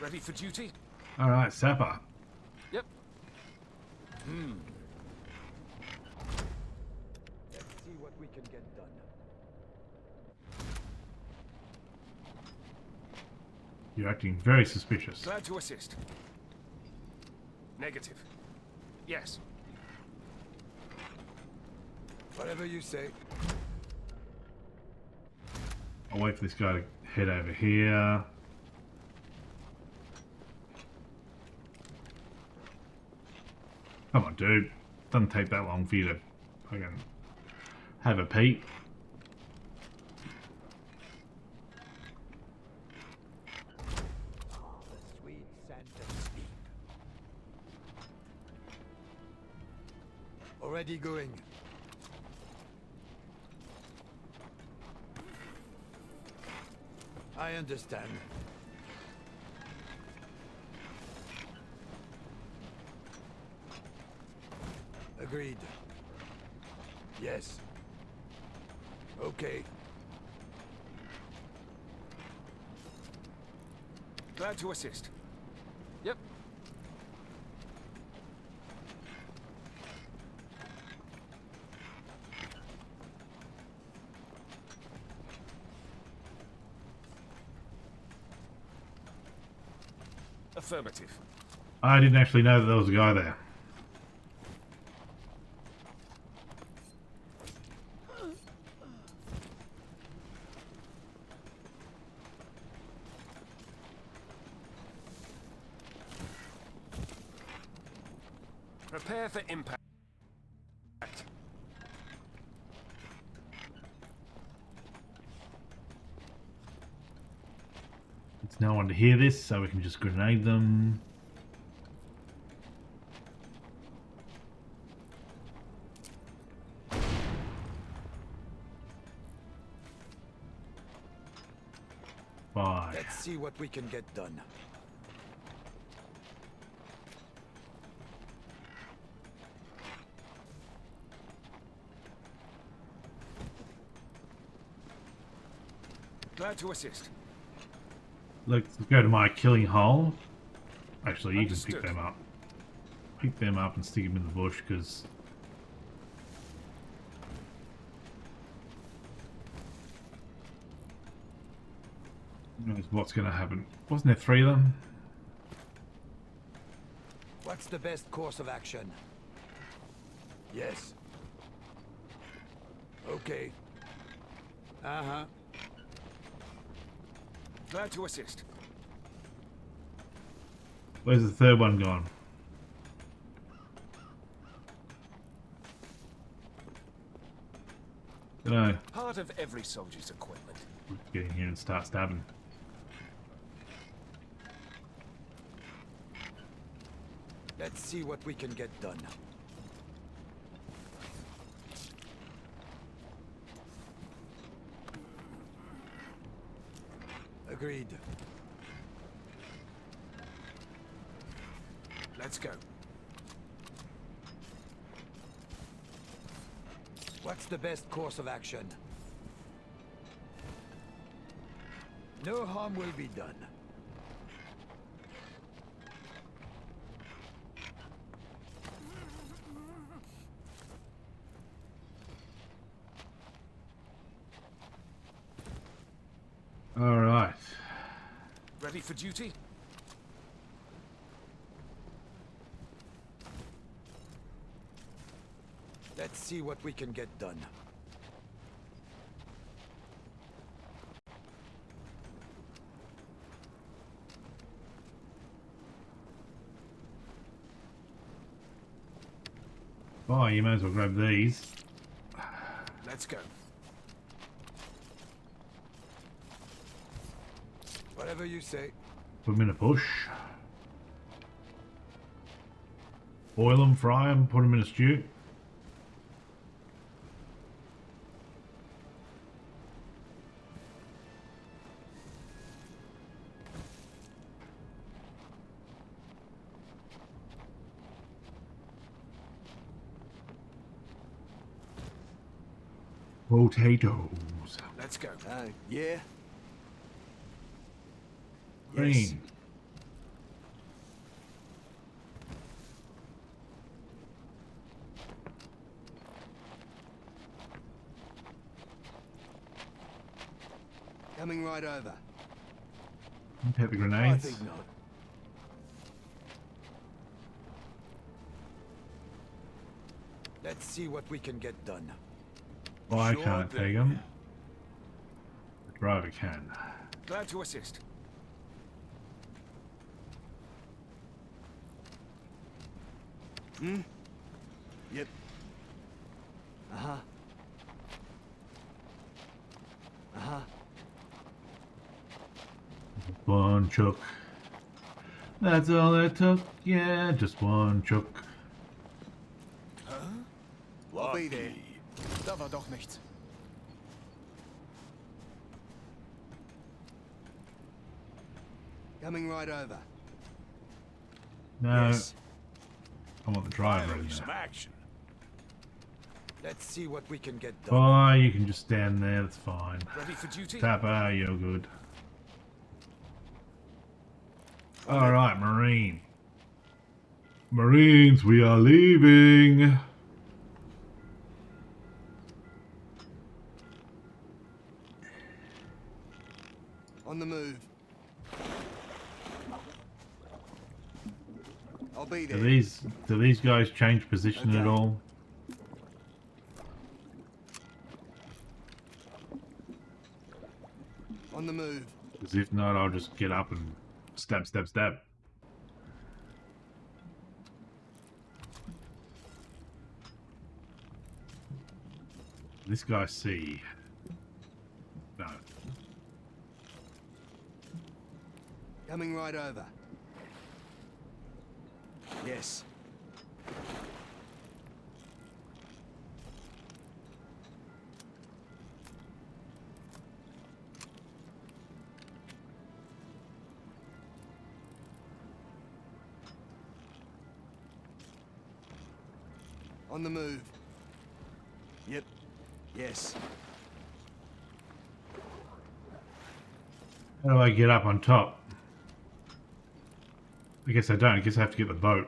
Ready for duty? Alright, Sapper. Yep. Let's see what we can get done. You're acting very suspicious. Glad to assist. Negative. Yes. Whatever you say. I'll wait for this guy to head over here. Come on, dude. Doesn't take that long for you to fucking have a peek. The sweet scent of sleep. Already going. I understand. Agreed. Yes. Okay. Glad to assist. Yep. Affirmative. I didn't actually know that there was a guy there. Prepare for impact. It's no one to hear this, so we can just grenade them. Bye. Let's see what we can get done. Glad to assist. Let's go to my killing hole. Actually, you can Understood. pick them up. Pick them up and stick them in the bush, because who knows what's going to happen. Wasn't there 3 of them? What's the best course of action? Yes. Okay. Uh-huh. Glad to assist. Where's the third one gone? Dunno. Part of every soldier's equipment. Get in here and start stabbing. Let's see what we can get done. Agreed. Let's go. What's the best course of action? No harm will be done. All right. Ready for duty? Let's see what we can get done. Oh, you may as well grab these. Let's go. Whatever you say. Put them in a push. Boil them, fry them, put them in a stew. Potatoes. Let's go. Yeah? Green. Coming right over. Take the I grenades. think not. Let's see what we can get done. Well, I Sure can't thing. take them. The driver can. Glad to assist. Yep. Uh-huh. Uh-huh. One chuck. That's all it took. Yeah, just one chuck. I'll be there. Da war doch nichts. Coming right over. No, Yes. I want the driver in Finally, there. some action. Let's see what we can get done. Bye, you can just stand there, that's fine. Ready for duty? Tapper, you're good. Alright, Marine. Marines, we are leaving. On the move. I'll be there. Do these guys change position at Okay. all? On the move. Because if not, I'll just get up and stab, stab, stab. This guy C. No. Coming right over. Yes. On the move. Yep. Yes. How do I get up on top? I guess I don't. I guess I have to get the boat.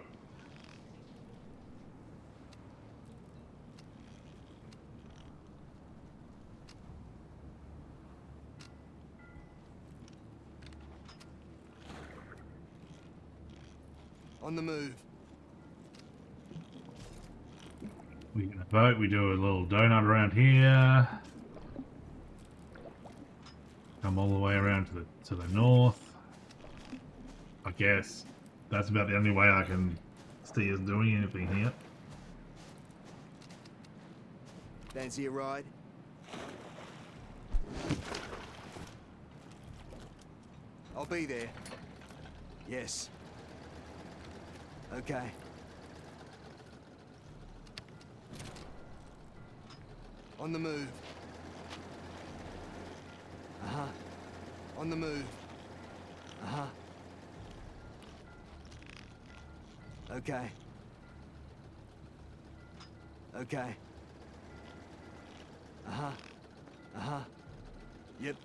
On the move. We get a boat. We do a little donut around here. Come all the way around to the north. I guess that's about the only way I can see us doing anything here. Fancy a ride? I'll be there. Yes. Okay. On the move. Uh-huh. On the move. Uh-huh. Okay. Okay. Uh-huh. Uh-huh. Yep.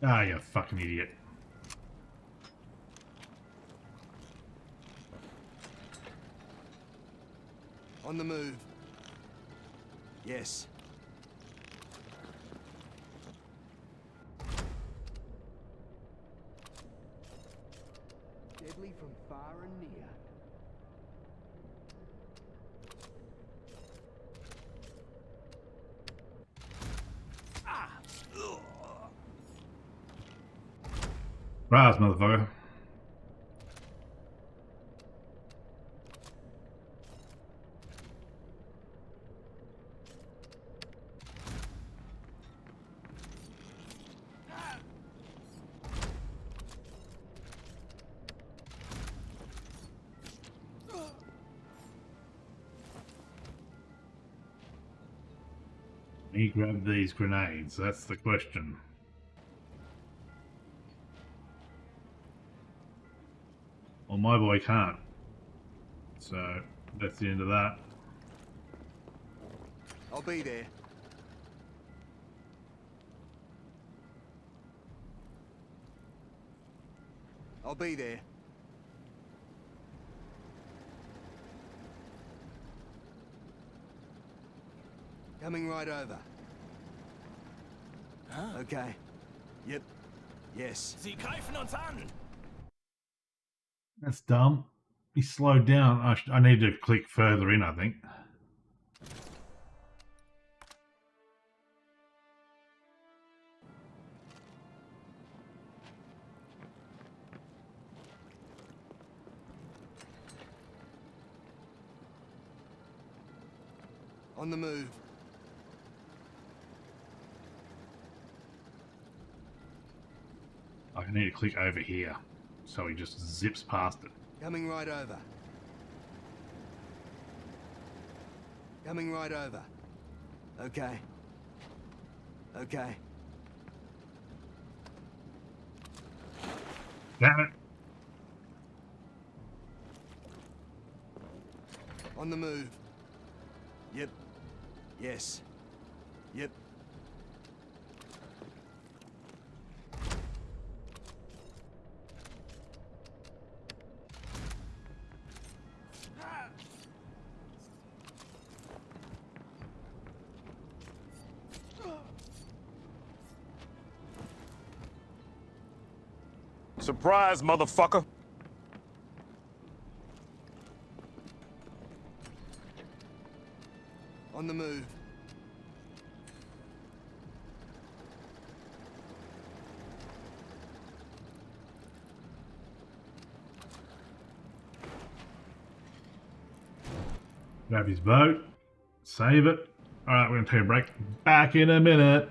Ah, you fucking idiot. On the move. Yes. Deadly from far and near. Rise, motherfucker. He grabbed these grenades, that's the question. Well, my boy can't. So, that's the end of that. I'll be there. I'll be there. Coming right over. Huh? Okay. Yep. Yes. Sie greifen uns an! That's dumb. He slowed down. I need to click further in, I think. On the move. I need to click over here. So he just zips past it. Coming right over. Coming right over. Okay. Okay. Damn it. On the move. Yep. Yes. Yep. Surprise, motherfucker! On the move. Grab his boat. Save it. Alright, we're going to take a break. Back in a minute.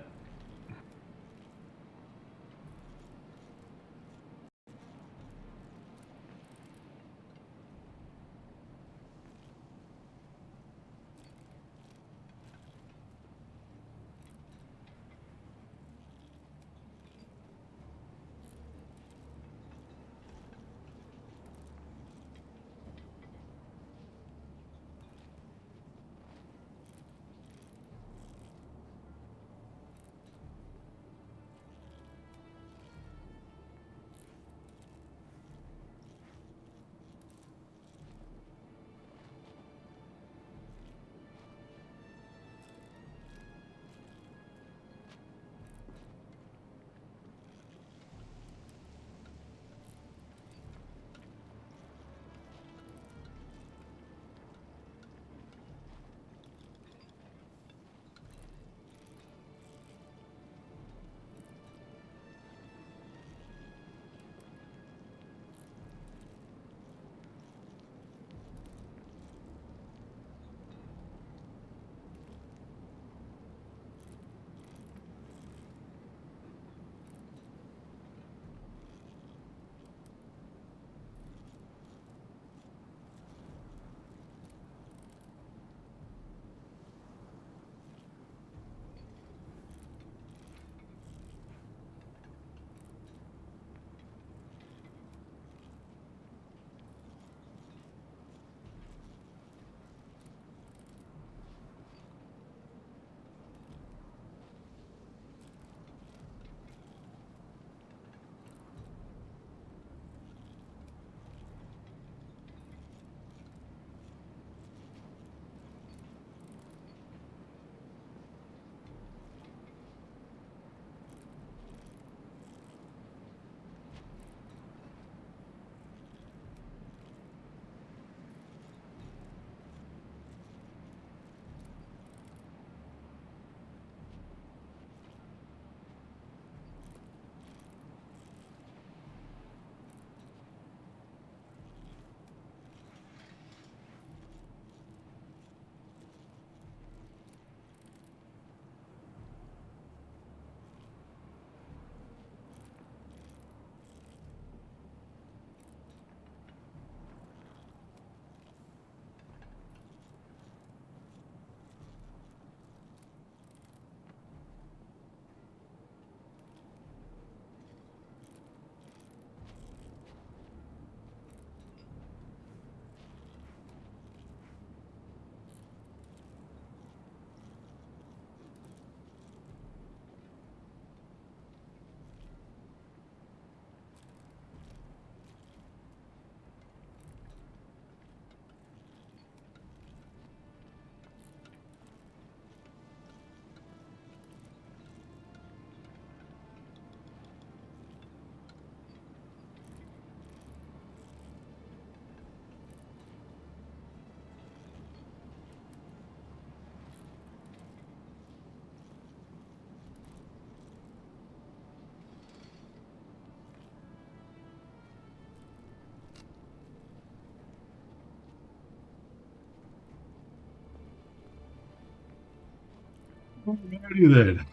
Alrighty then.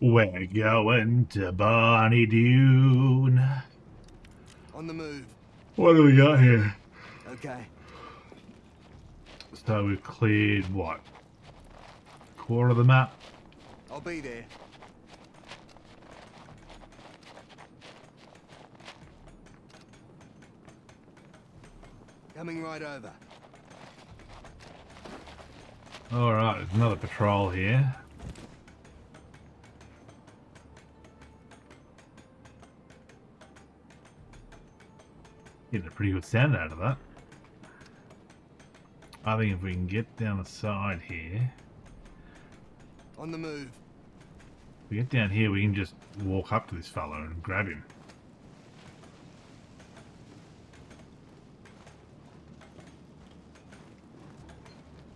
We're going to Barney Dune. On the move. What do we got here? Okay. So we've cleared what? Quarter of the map? I'll be there. Coming right over. Alright, there's another patrol here. Getting a pretty good sound out of that. I think if we can get down the side here. On the move. If we get down here, we can just walk up to this fellow and grab him.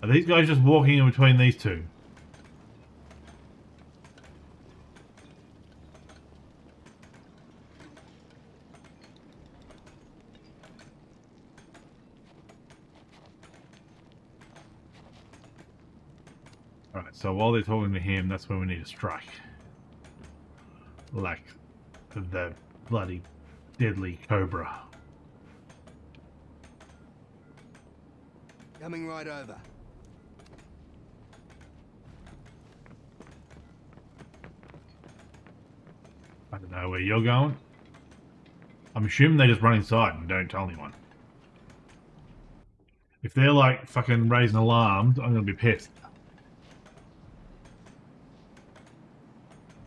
Are these guys just walking in between these two? Alright, so while they're talking to him, that's where we need to strike. Like the bloody deadly cobra. Coming right over. I don't know where you're going. I'm assuming they just run inside and don't tell anyone. If they're like fucking raising alarms, I'm gonna be pissed.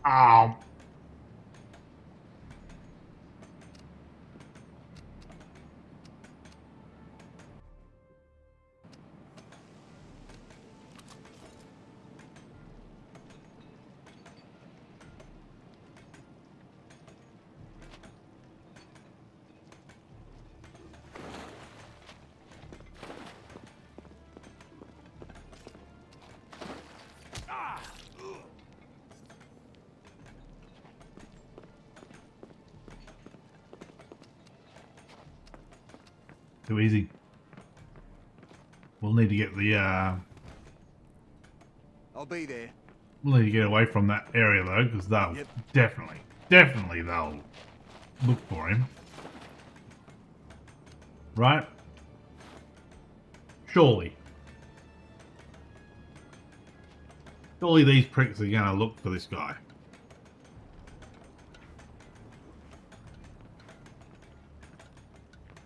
Ow. Too easy. We'll need to get the I'll be there. we'll need to get away from that area though, because they'll definitely they'll look for him. Right? Surely. Surely these pricks are gonna look for this guy.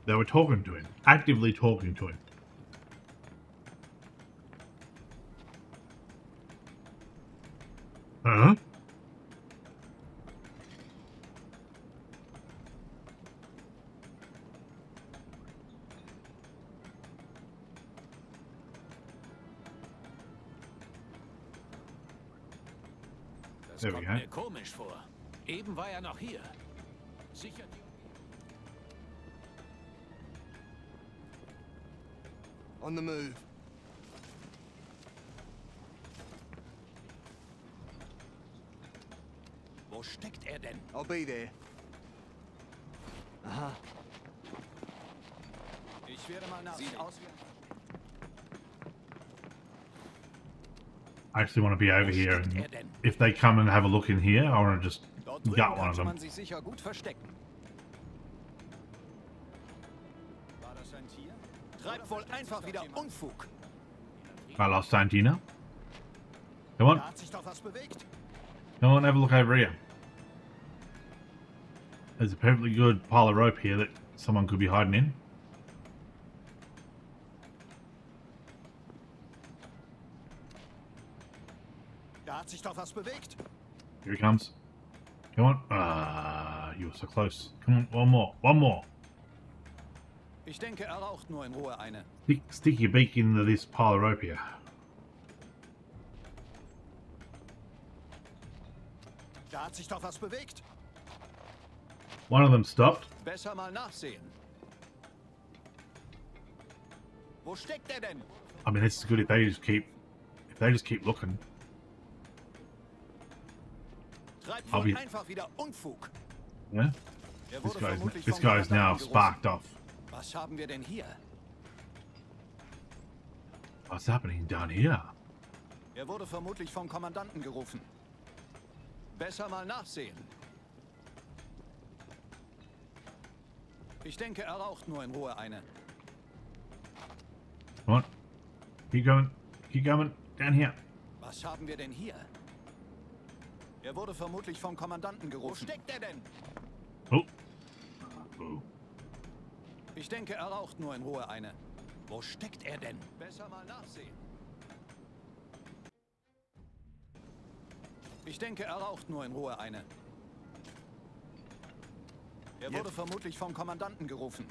They were talking to him, actively talking to him. Huh? Das There we kommt go. mir komisch vor. Eben war er noch hier. Sicher. On the move. Wo steckt er denn? I'll be there. Aha. Ich werde mal nachsehen. Sieht aus wie I actually want to be over here, and if they come and have a look in here, I want to just Dort gut drüben one of könnte them. man sich sicher gut verstecken. War das ein Tier? Treibt wohl einfach wieder Unfug. I lost Santina. Come on. Da hat sich doch was bewegt. Come on, have a look over here. There's a perfectly good pile of rope here that someone could be hiding in. Da hat sich doch was bewegt. Here he comes. Come on. Ah, you were so close. Come on, one more. One more. Ich denke, er raucht nur in Ruhe eine. Stick your beak into this pile of rope here. Da hat sich doch was bewegt. One of them stopped. Besser mal nachsehen. Wo steckt er denn? I mean, this is good if they just keep looking. Treibt I'll wohl be- einfach wieder Unfug. Yeah. Er This wurde guy's vermutlich this vom guy's now Kommandanten gerufen. sparked off. Was haben wir denn hier? What's happening down here? Er wurde vermutlich vom Kommandanten gerufen. Besser mal nachsehen. Ich denke, er raucht nur in Ruhe eine. Come on. Keep going. Keep going. Down here. Was haben wir denn hier? Er wurde vermutlich vom Kommandanten gerufen. Wo steckt er denn? Oh. Oh. Ich denke, er raucht nur in Ruhe eine. Wo steckt er denn? Besser mal nachsehen. Ich denke, er raucht nur in Ruhe eine. Er wurde vermutlich vom Kommandanten gerufen.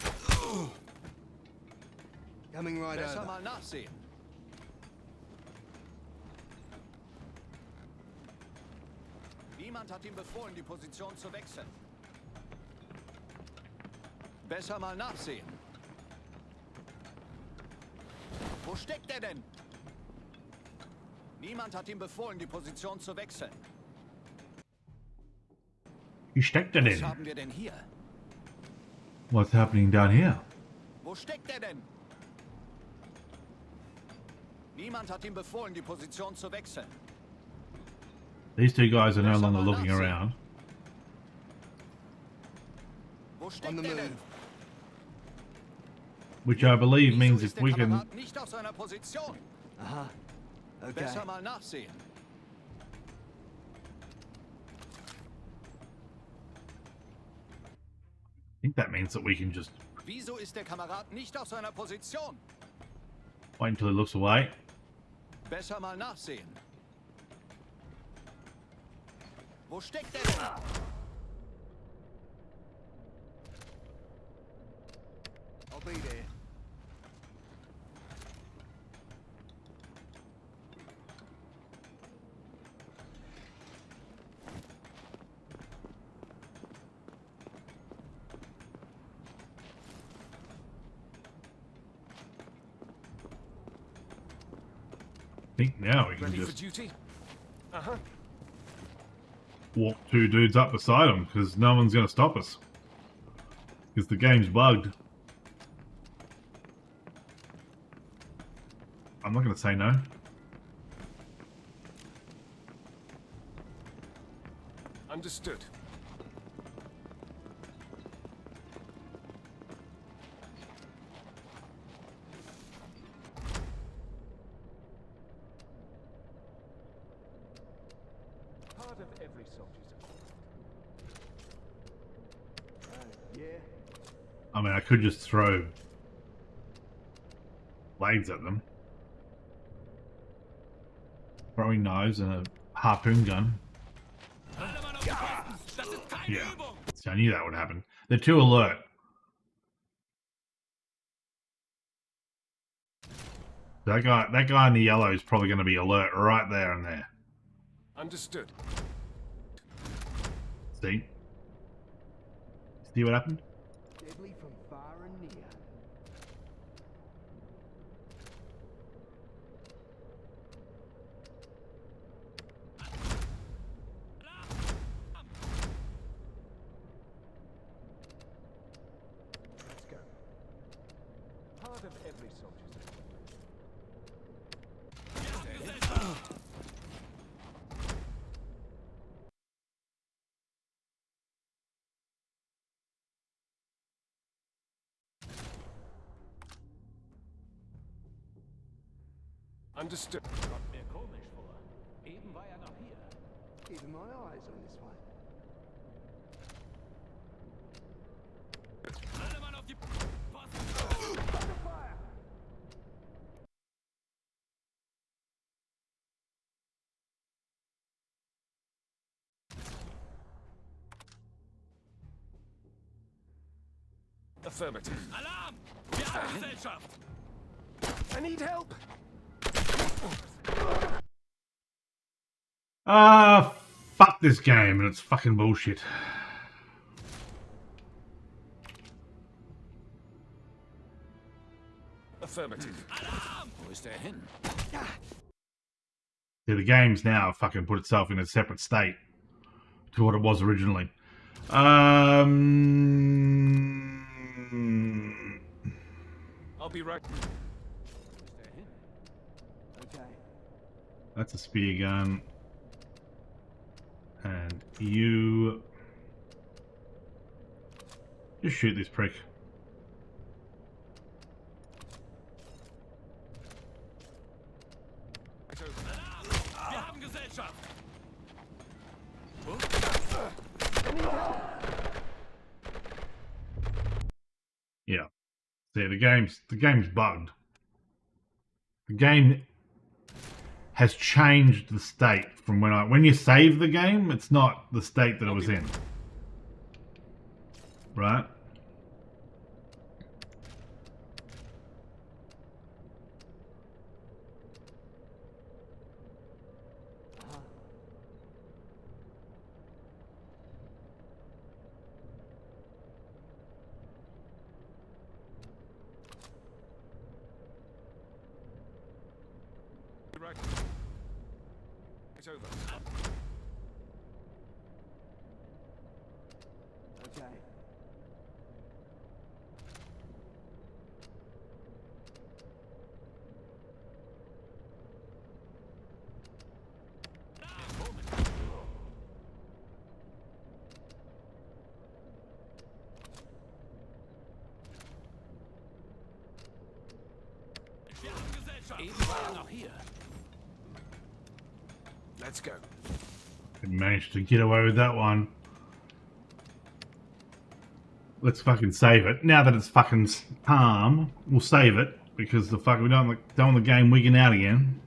Coming right Besser over. mal nachsehen. Niemand hat ihm befohlen, die Position zu wechseln. Besser mal nachsehen. Wo steckt er denn? Niemand hat ihm befohlen, die Position zu wechseln. Wie steckt er Was denn? haben wir denn hier? What's happening down here? Wo steckt er denn? Niemand hat ihm befohlen, die Position zu wechseln. These two guys are no longer looking around. Wo On steckt the er denn? move. Which I believe Wieso means ist if der we can... Kamerad nicht auf seiner Position? Aha. Okay. Besser mal nachsehen. I think that means that we can just Wieso ist der Kamerad nicht auf seiner Position? wait until he looks away. Besser mal nachsehen. Wo steckt er denn? I'll be there. I think now we can Ready for just duty? Uh-huh. walk two dudes up beside them because no one's going to stop us. Because the game's bugged. I'm not going to say no. Understood. Part of every soldier's I mean, I could just throw blades at them. Throwing knives and a harpoon gun. Yeah, see, I knew that would happen. They're too alert. That guy in the yellow is probably going to be alert right there and there. Understood. See? See what happened? Deadly from far and near. Let's go. Part of every soldier's Understood. Kommt mir komisch vor. Eben open my eyes on this one. Affirmative. Alarm! Wir haben Gesellschaft! I need help! Fuck this game and it's fucking bullshit. Affirmative. Alarm! Wo ist er hin? Yeah, the game's now fucking put itself in a separate state to what it was originally. I'll be right. Okay. That's a spear gun. And you just shoot this prick. Alarm! Wir haben Gesellschaft! Yeah. See, the game's bugged. The game has changed the state from when you save the game, it's not the state that it was in. Right? Right. It's over. Okay. Wir haben Gesellschaft! Eben war er noch hier. Let's go. I managed to get away with that one. Let's fucking save it. Now that it's fucking calm, we'll save it because the fuck we don't want the game wigging out again.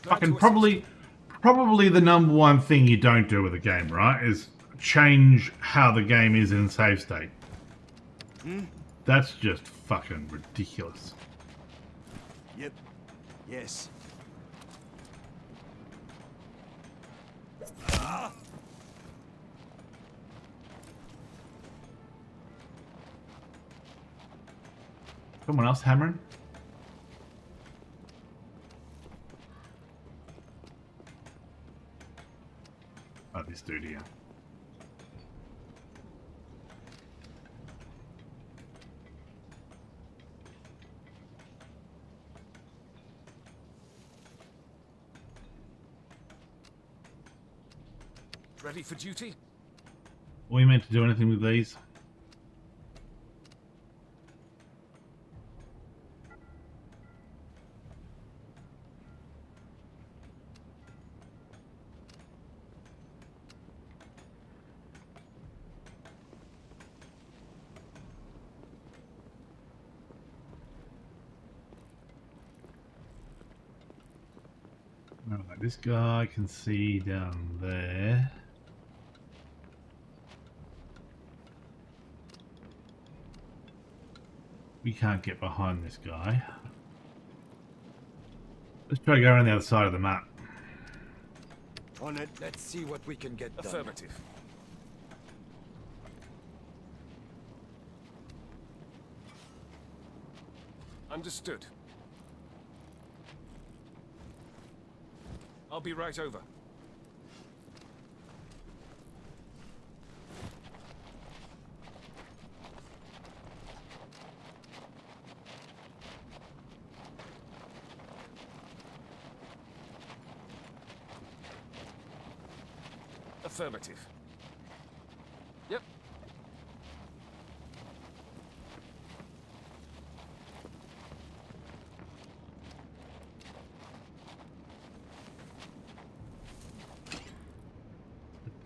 Fucking probably the number one thing you don't do with a game, right, is change how the game is in save state. That's just fucking ridiculous. Yep. Yes. Someone else hammering? Oh, this dude here. Ready for duty? Are we meant to do anything with these? Alright, this guy I can see down there. We can't get behind this guy. Let's try to go around the other side of the map. On it. Let's see what we can get done. Affirmative. Understood. I'll be right over. Affirmative. Yep.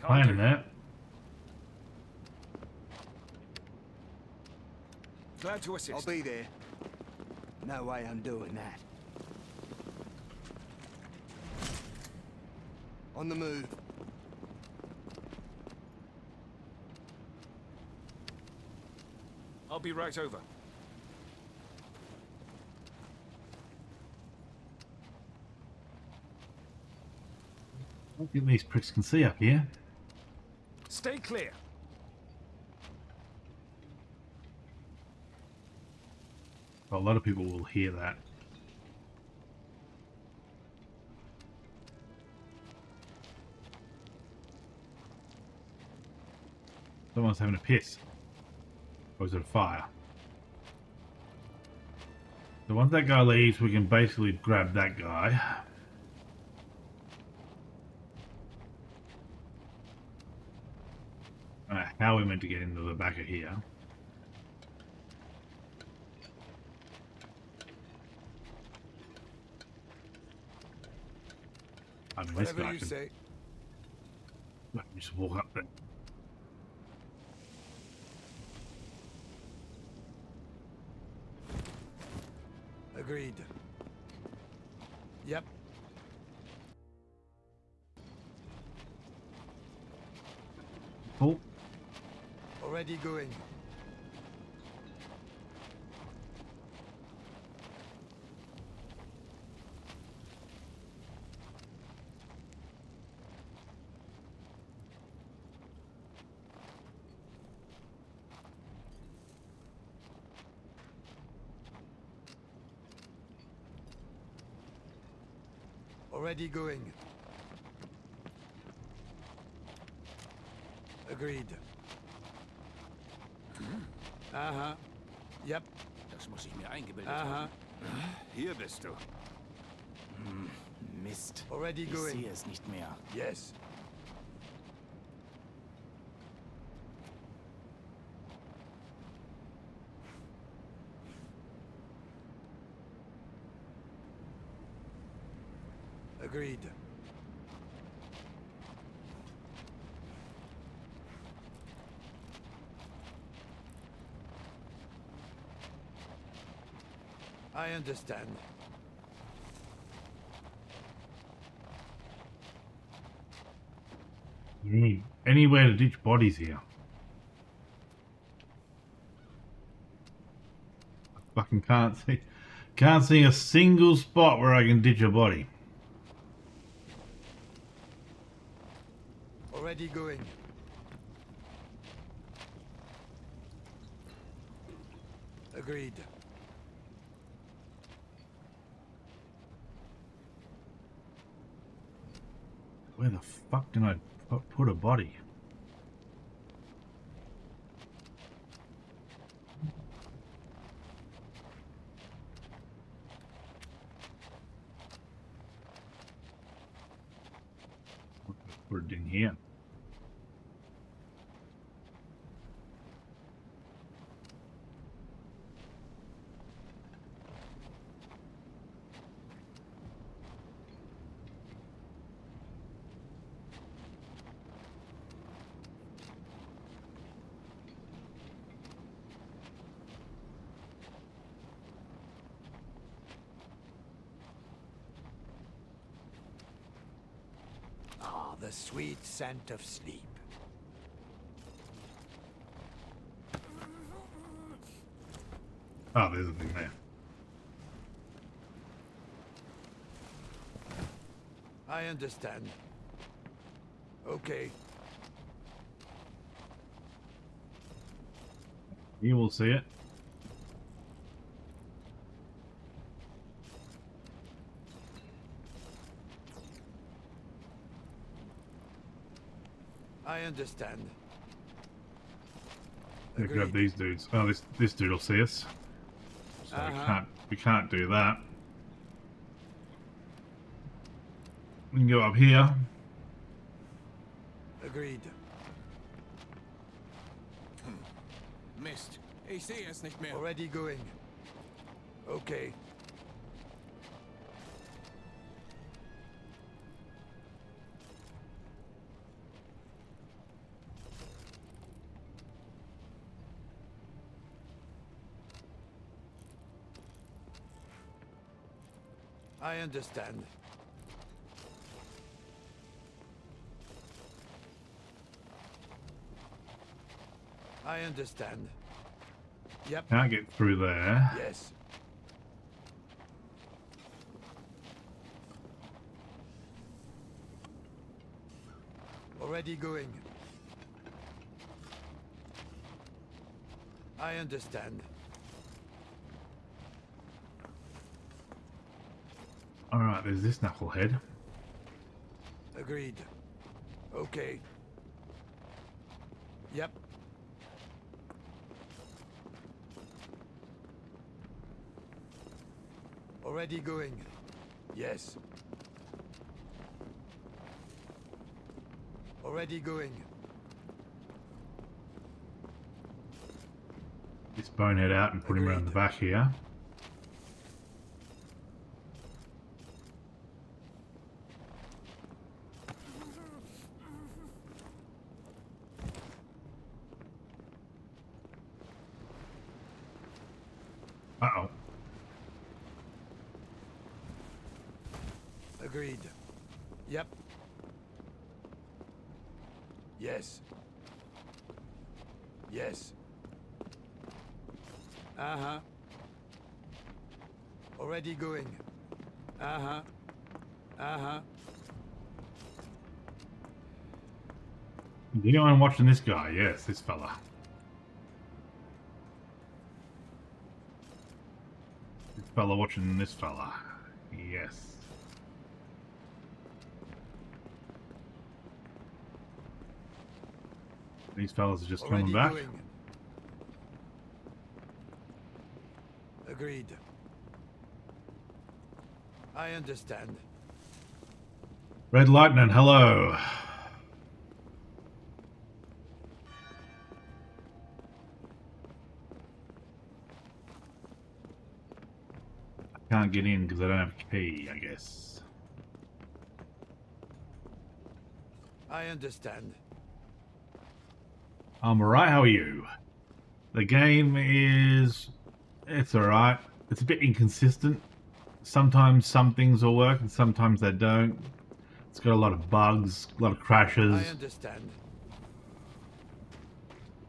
planning that. Glad to assist. I'll be there. No way I'm doing that. On the move. I'll be right over. I don't think these pricks can see up here. Stay clear. A lot of people will hear that. Someone's having a piss. Or is it a fire? So once that guy leaves, we can basically grab that guy. How are we meant to get into the back of here? I mean, this Whatever guy you can say. let me just walk up there. Agreed. Yep. Oh, Already going. Already going. Agreed. Aha. Yep. Das muss ich mir eingebildet Aha. haben. Hier bist du. Mist. Already Ich going. sehe es nicht mehr. Yes. Agreed. I understand. you need anywhere to ditch bodies here. I fucking can't see a single spot where I can ditch a body. Already going. Agreed. Where the fuck did I put a body? Put it in here. Ah, the sweet scent of sleep. Oh, there's a thing there. I understand. Okay. You will see it. I understand. We grab these dudes. Oh, this dude will see us. So we can't do that. We can go up here. Agreed. Mist. Ich sehe es nicht mehr. Already going. Okay. I understand. I understand. Yep. Can't get through there. Yes. Already going. I understand. Alright, there's this knucklehead. Agreed. Okay. Yep. Already going. Yes. Already going. This bonehead out and put him around the back here. Uh-oh. Agreed. Yep. Yes. Yes. Uh-huh. Already going. Uh-huh. Uh-huh. Is anyone watching this guy? Yes, this fella. This fella watching this fella. Yes. These fellas are just coming back. Going. Agreed. I understand. Red Lightning, hello. I can't get in because I don't have a key, I guess. I understand. I'm alright, how are you? The game is... it's alright. It's a bit inconsistent. Sometimes some things will work and sometimes they don't. It's got a lot of bugs, a lot of crashes. I understand.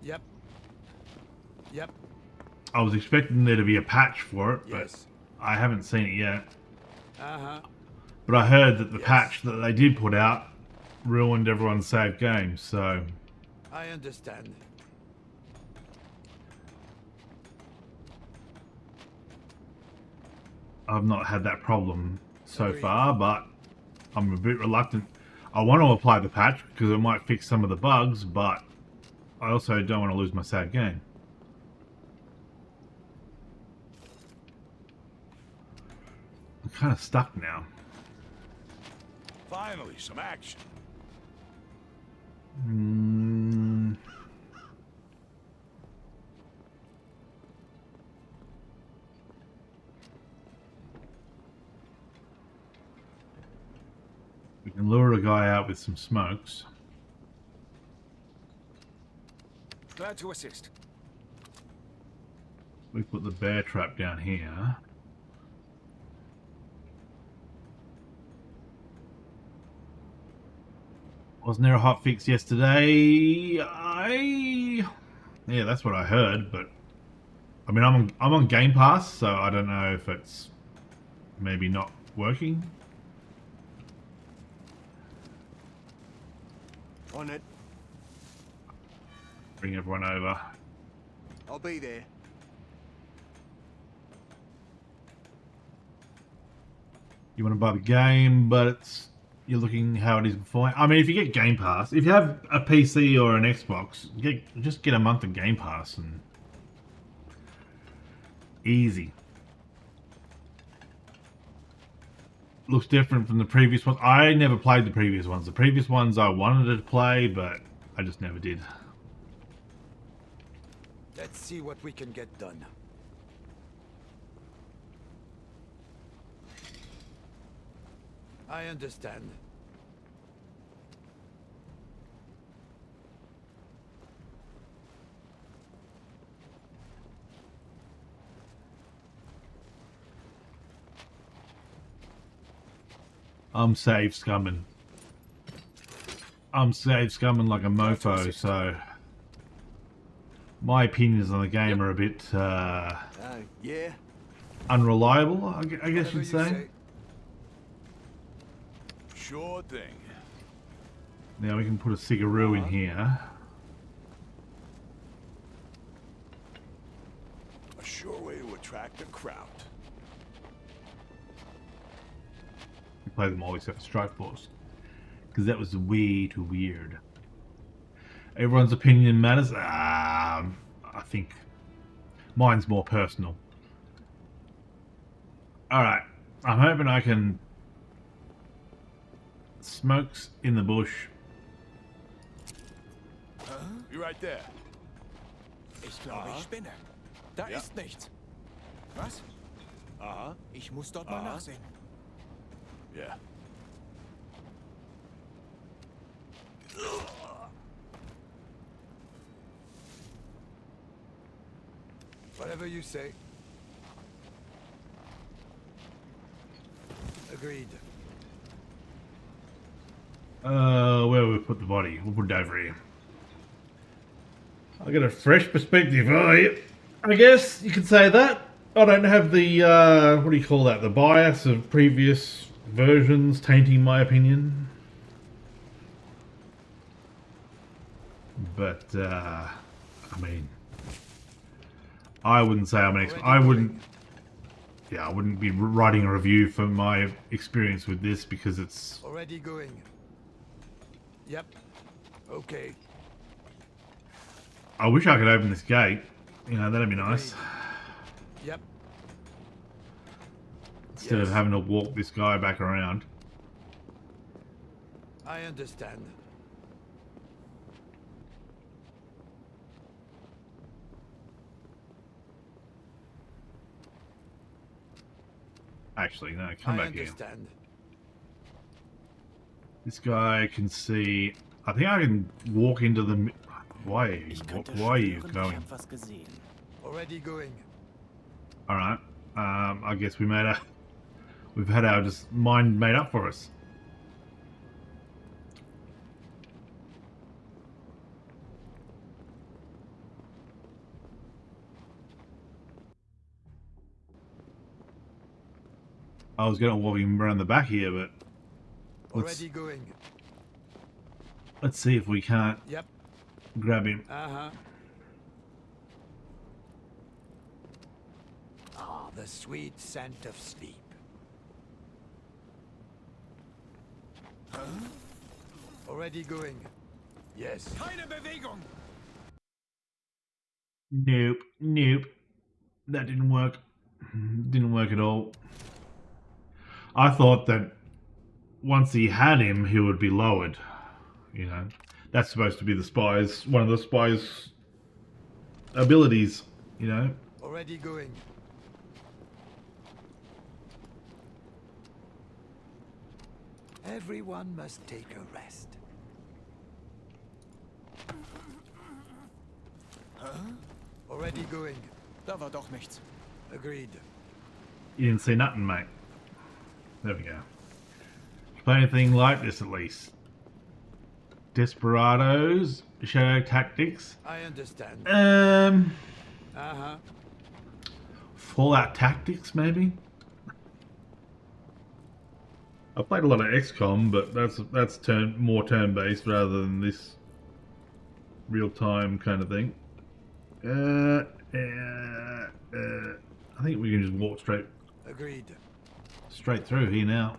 Yep. Yep. I was expecting there to be a patch for it, Yes. but I haven't seen it yet. Uh-huh. But I heard that the Yes. patch that they did put out ruined everyone's saved games, so... I understand. I've not had that problem so Agreed. far, but I'm a bit reluctant. I want to apply the patch because it might fix some of the bugs, but I also don't want to lose my saved game. I'm kind of stuck now. Finally, some action. We can lure a guy out with some smokes. Glad to assist. We put the bear trap down here. Wasn't there a hot fix yesterday? Yeah, that's what I heard, but I mean, I'm on Gamepass, so I don't know if it's maybe not working. On it. Bring everyone over. I'll be there. You want to buy the game, but it's you're looking how it is before. I mean, if you get Game Pass, if you have a PC or an Xbox, just get a month of Game Pass and easy. Looks different from the previous ones. I never played the previous ones. The previous ones I wanted to play, but I just never did. Let's see what we can get done. I understand. I'm save scumming. I'm save scumming like a mofo, so my opinions on the game are a bit Yeah. unreliable, I guess Whatever you'd say. Sure thing. Now we can put a cigaroo in here. A sure way to attract a crowd. We play them all except for Strike Force, because that was way too weird. Everyone's opinion matters. I think mine's more personal. Alright, I'm hoping I can... Smokes in the bush. Be right there. Ich glaube, ich spinne. Da Ja. ist nichts. Was? Uh-huh. Ich muss dort mal nachsehen. Yeah. Whatever you say. Agreed. Where will we put the body? We'll put it over here. I got a fresh perspective. Oh, yeah. I guess you could say that. I don't have the, what do you call that? The bias of previous versions tainting my opinion. But, I mean, I wouldn't say I'm an expert. I wouldn't be writing a review for my experience with this because it's... Already going. Yep. Okay. I wish I could open this gate. You know, that'd be nice. Yep. Instead of having to walk this guy back around. I understand. Actually, no, come back here. Understand. This guy can see... I think I can walk into the... Why are you going? Already going. Alright. I guess we made a... We've had our just mind made up for us. I was going to walk him around the back here, but... Already going. Let's see if we can't Yep. grab him. Uh-huh. Ah, the sweet scent of sleep. Already going. Yes. Keine Bewegung! Nope, nope. That didn't work. Didn't work at all. I thought that once he had him, he would be lowered. You know, that's supposed to be the spy's, one of the spy's abilities, you know. Already going. Everyone must take a rest. Already going. Da war doch nichts. Agreed. You didn't see nothing, mate. There we go. Play anything like this at least. Desperados, Shadow Tactics. I understand. Uh-huh. Fallout Tactics, maybe. I played a lot of XCOM, but that's more turn-based rather than this real-time kind of thing. I think we can just walk Agreed. straight through here now.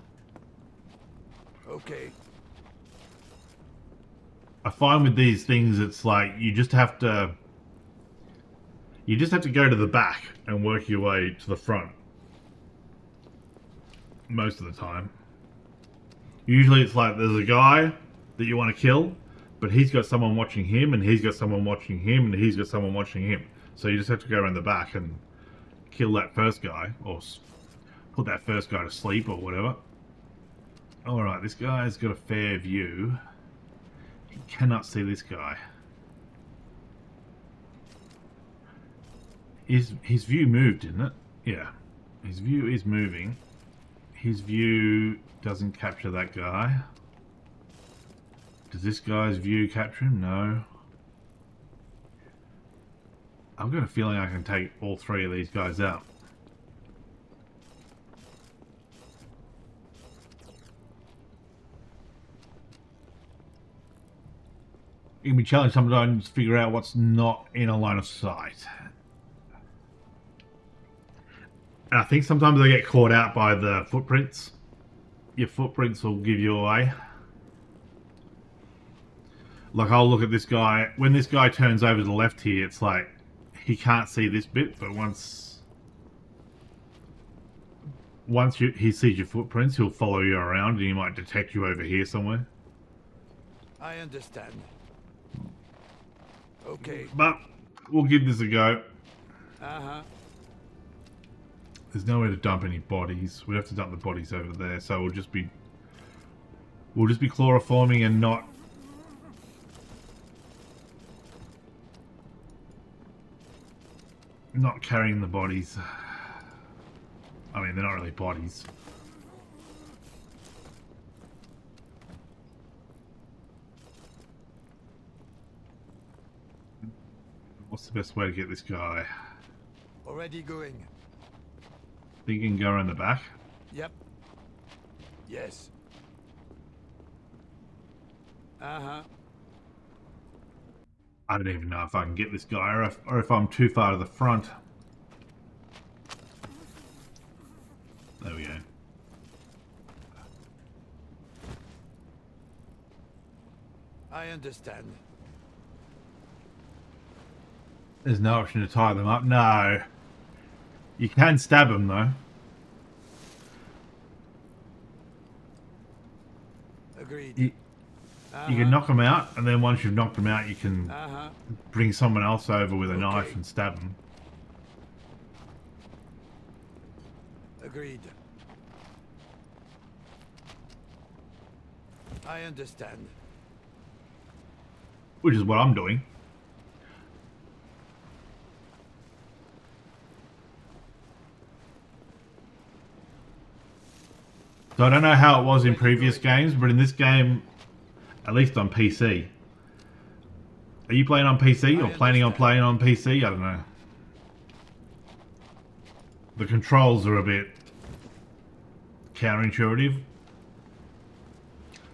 Okay. I find with these things, it's like you just have to go to the back and work your way to the front. Most of the time. Usually it's like there's a guy that you want to kill, but he's got someone watching him, and he's got someone watching him, and he's got someone watching him. So you just have to go around the back and kill that first guy, or put that first guy to sleep, or whatever. Alright, this guy's got a fair view. He cannot see this guy. His view moved, didn't it? Yeah. His view is moving. His view doesn't capture that guy. Does this guy's view capture him? No. I've got a feeling I can take all three of these guys out. You can be challenged sometimes to figure out what's not in a line of sight. And I think sometimes they get caught out by the footprints. Your footprints will give you away. Like, I'll look at this guy. When this guy turns over to the left here, it's like he can't see this bit, but once he sees your footprints, he'll follow you around and he might detect you over here somewhere. I understand. Okay. But we'll give this a go. Uh-huh. There's nowhere to dump any bodies. We have to dump the bodies over there, so we'll just be chloroforming and not carrying the bodies. I mean, they're not really bodies. What's the best way to get this guy? Already going. Think you can go around the back? Yep. Yes. Uh-huh. I don't even know if I can get this guy or if I'm too far to the front. There we go. I understand. There's no option to tie them up. No. You can stab them though. Agreed. You can knock them out, and then once you've knocked them out, you can bring someone else over with a knife and stab them. Agreed. I understand. Which is what I'm doing. So I don't know how it was in previous games, but in this game, at least on PC. Are you playing on PC or planning on playing on PC? I don't know. The controls are a bit counterintuitive.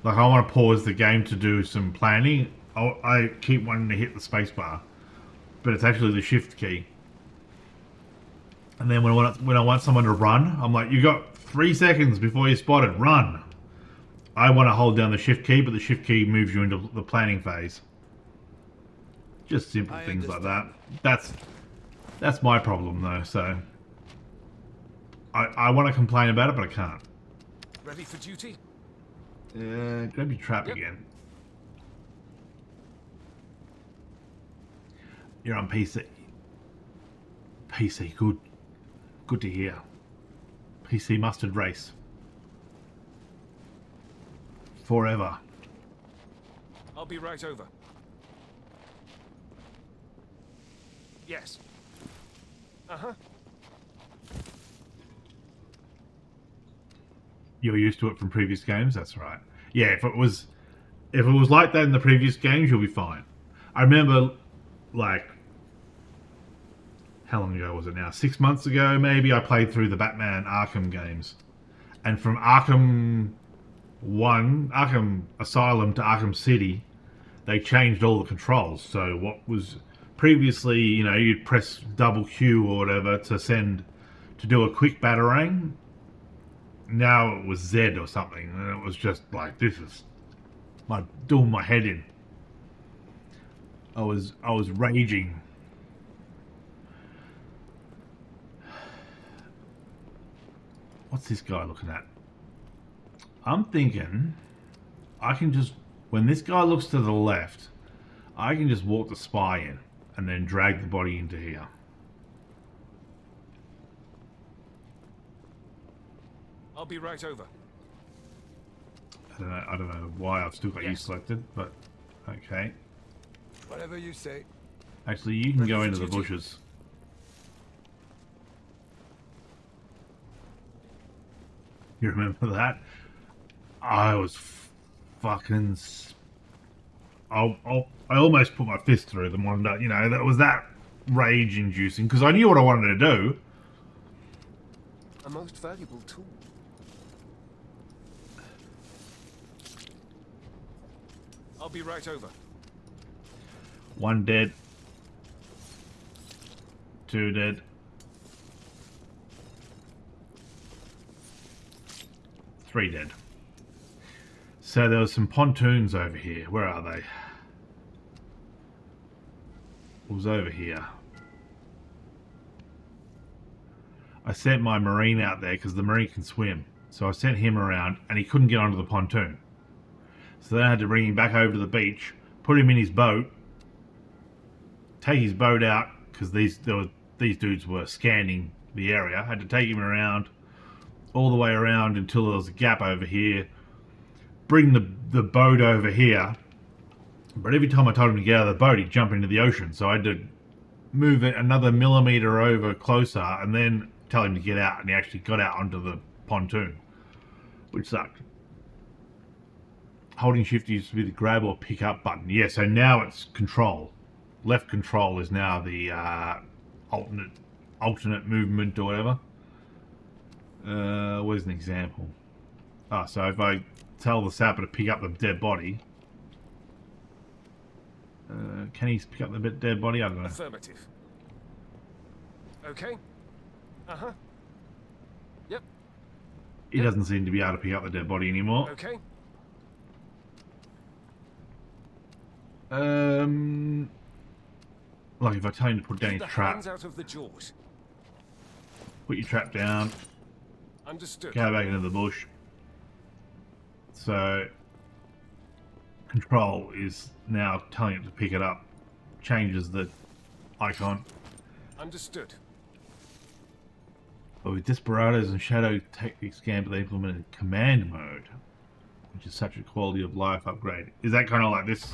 Like, I want to pause the game to do some planning. I keep wanting to hit the spacebar, but it's actually the shift key. And then when I want someone to run, I'm like, you got 3 seconds before you're spotted, run. I want to hold down the shift key, but the shift key moves you into the planning phase. Just simple things like that. That's my problem though, so I want to complain about it, but I can't. Ready for duty? Grab your trap again. You're on PC. PC, good. Good to hear. PC mustard race. Forever. I'll be right over. Yes. Uh-huh. You're used to it from previous games, that's right. Yeah, if it was like that in the previous games, you'll be fine. I remember, like, how long ago was it now? 6 months ago, maybe, I played through the Batman Arkham games. And from Arkham Asylum to Arkham City, they changed all the controls. So what was previously, you know, you'd press double Q or whatever to do a quick batarang. Now it was Z or something, and it was just like, this is doing my head in. I was raging. What's this guy looking at? I'm thinking I can just, when this guy looks to the left, I can just walk the spy in and then drag the body into here. I'll be right over. I don't know why I've still got you selected, but okay. Whatever you say. Actually, you can go into the bushes. You remember that? I was fucking. I almost put my fist through them one day. You know, that was that rage-inducing because I knew what I wanted to do. A most valuable tool. I'll be right over. 1 dead. 2 dead. 3 dead. So there was some pontoons over here. Where are they? It was over here. I sent my marine out there because the marine can swim. So I sent him around and he couldn't get onto the pontoon. So then I had to bring him back over to the beach, put him in his boat, take his boat out because these dudes were scanning the area. I had to take him around, all the way around until there was a gap over here, bring the boat over here. But every time I told him to get out of the boat, he'd jump into the ocean. So I had to move it another millimeter over closer and then tell him to get out. And he actually got out onto the pontoon, which sucked. Holding shift used to be the grab or pick up button. Yeah, so now it's control. Left control is now the alternate movement or whatever. Where's an example? Ah, so if I tell the sapper to pick up the dead body, can he pick up the dead body? I don't know. Affirmative. Okay. Uh-huh. Yep. He doesn't seem to be able to pick up the dead body anymore. Okay. Like if I tell him to put down Keep his the trap, hands out of the jaws. put your trap down, Understood. go back into the bush. So control is now telling it to pick it up, changes the icon. Understood. But with Desperados and Shadow Tactics game, they implemented command mode, which is such a quality of life upgrade. Is that kind of like this?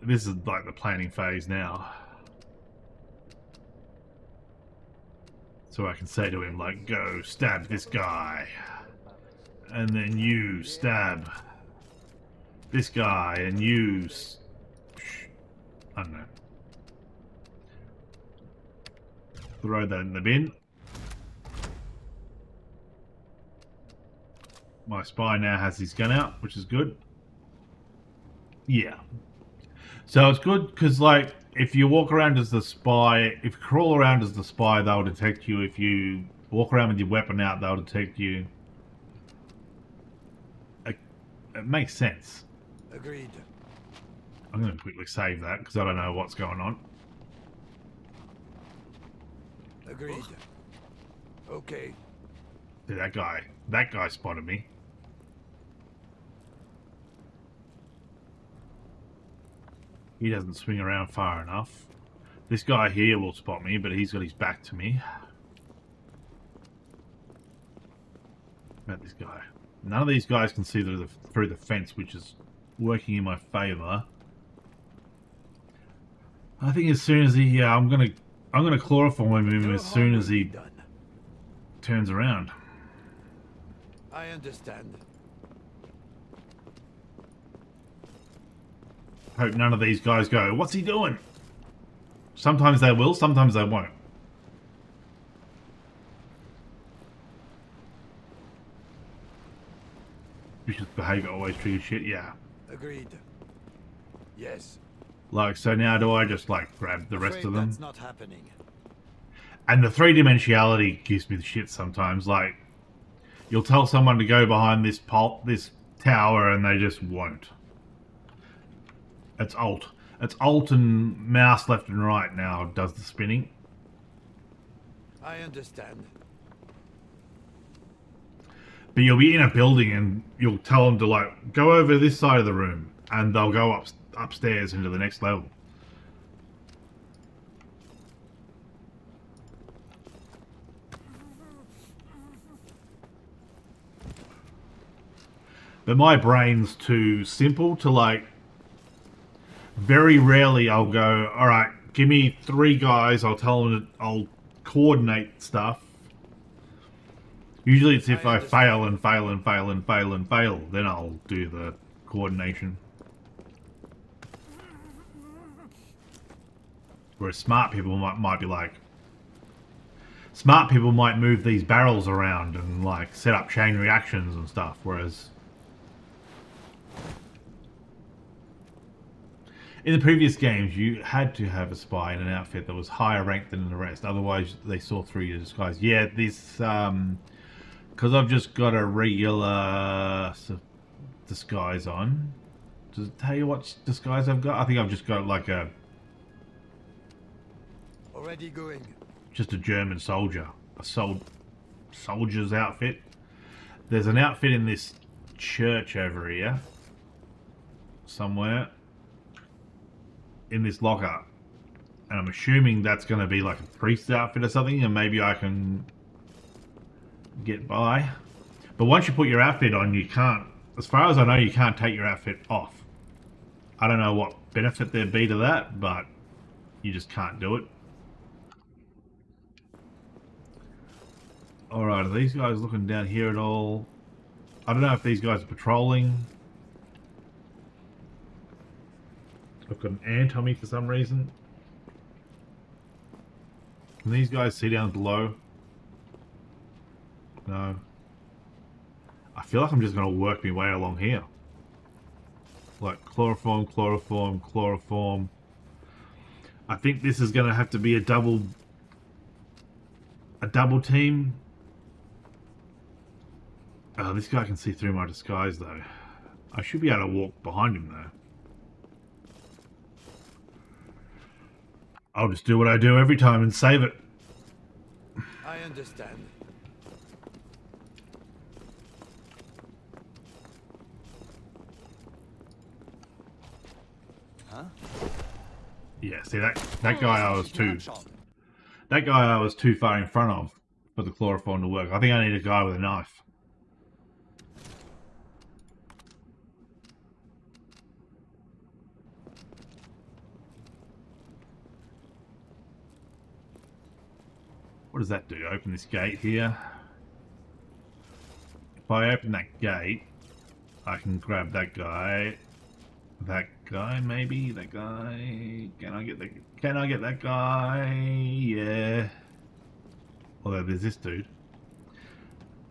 This is like the planning phase now. So I can say to him, like, go stab this guy. And then you stab this guy, and you... I don't know. Throw that in the bin. My spy now has his gun out, which is good. Yeah. So it's good because, like, if you walk around as the spy, if you crawl around as the spy, they'll detect you. If you walk around with your weapon out, they'll detect you. It makes sense. Agreed. I'm going to quickly save that because I don't know what's going on. Agreed. Okay. See, that guy spotted me. He doesn't swing around far enough. This guy here will spot me, but he's got his back to me. About this guy. None of these guys can see through the fence, which is working in my favour. I think as soon as he, yeah, I'm gonna chloroform him as soon as he turns around. I understand. Hope none of these guys go, what's he doing? Sometimes they will, sometimes they won't. Vicious behaviour always triggers shit, yeah. Agreed. Yes. Like, so now do I just, like, grab the rest of them? That's not happening. And the three-dimensionality gives me the shit sometimes. Like, you'll tell someone to go behind this tower and they just won't. It's Alt. It's Alt and mouse left and right now does the spinning. I understand. But you'll be in a building and you'll tell them to, like, go over this side of the room and they'll go upstairs into the next level. But my brain's too simple to, like, very rarely I'll go, alright, give me 3 guys, I'll tell them I'll coordinate stuff. Usually it's if I fail and fail and fail and fail and fail, then I'll do the coordination. Whereas smart people might be like, smart people might move these barrels around and like set up chain reactions and stuff, whereas in the previous games you had to have a spy in an outfit that was higher ranked than the rest, otherwise they saw through your disguise. Yeah, this because I've just got a regular disguise on. Does it tell you what disguise I've got? I think I've just got like a Already going. just a German soldier, a soldier's outfit. There's an outfit in this church over here, somewhere, in this locker, and I'm assuming that's going to be like a priest's outfit or something, and maybe I can get by. But once you put your outfit on, you can't, as far as I know, you can't take your outfit off. I don't know what benefit there'd be to that, but you just can't do it. Alright, are these guys looking down here at all? I don't know if these guys are patrolling. I've got an ant on me for some reason. Can these guys see down below? No. I feel like I'm just going to work my way along here. Like chloroform, chloroform, chloroform. I think this is going to have to be a double team. Oh, this guy can see through my disguise though. I should be able to walk behind him though. I'll just do what I do every time and save it. I understand. Huh? Yeah, see that guy I was too far in front of for the chloroform to work. I think I need a guy with a knife. What does that do? Open this gate here. If I open that gate, I can grab that guy. That guy, maybe? That guy? Can I get that guy? Yeah. Although there's this dude.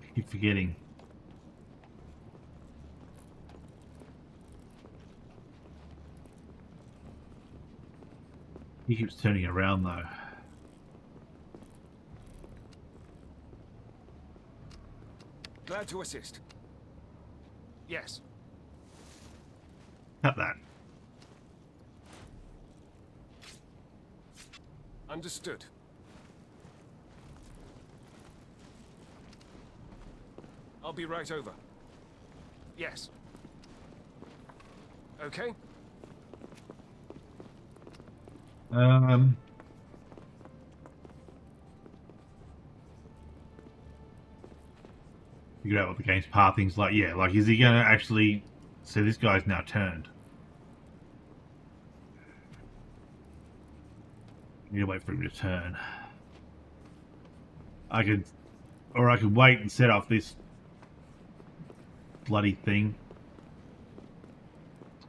I keep forgetting. He keeps turning around though. Glad to assist. Yes. Cut that. Understood. I'll be right over. Yes. Okay. Figure out what the game's pathing's like. Yeah, like is he gonna actually see this guy's now turned? You wait for him to turn. I could wait and set off this bloody thing.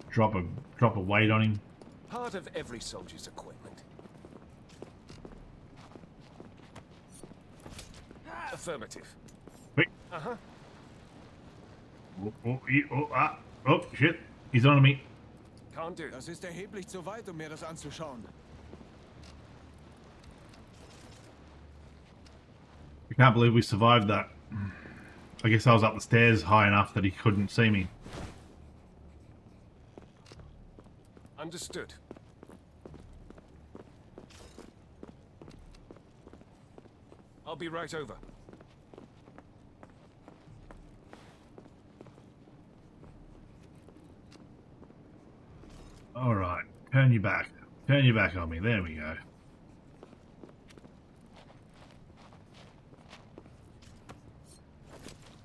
Drop a weight on him. Part of every soldier's equipment. Affirmative. Quick. Uh-huh. Oh, shit. He's on me. Can't do. Das ist erheblich zu weit, um mir das anzuschauen. I can't believe we survived that. I guess I was up the stairs high enough that he couldn't see me. Understood. I'll be right over. Alright, turn your back. Turn your back on me. There we go.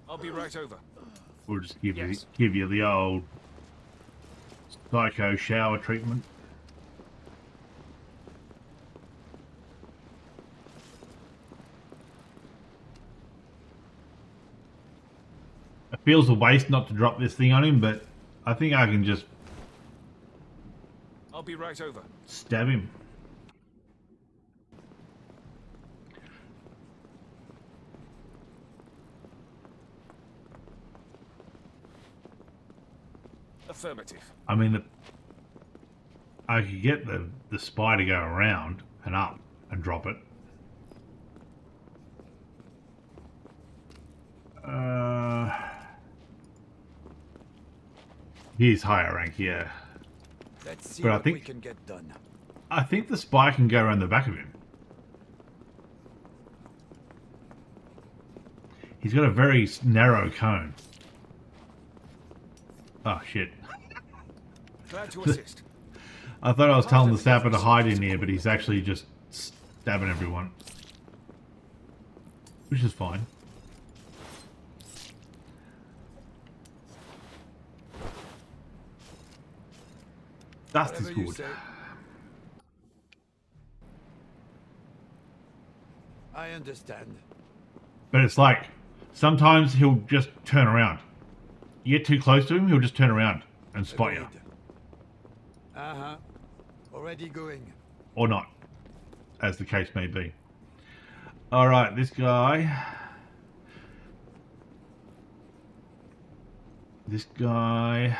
I'll be right over. We'll just give Yes. you the old psycho shower treatment. feels a waste not to drop this thing on him, but I think I can just I'll be right over. stab him. Affirmative. I mean, I could get the spy to go around and up and drop it. He's higher rank, yeah. Let's see But I what think- we can get done. I think the spy can go around the back of him. He's got a very narrow cone. Oh shit. Glad to assist. I thought I was telling the sapper to hide in here, but he's actually just stabbing everyone. Which is fine. Dust is Whatever you good. say. I understand. But it's like, sometimes he'll just turn around. You get too close to him, he'll just turn around and spot you. Agreed. Uh-huh. Already going. Or not, as the case may be. Alright, this guy. This guy.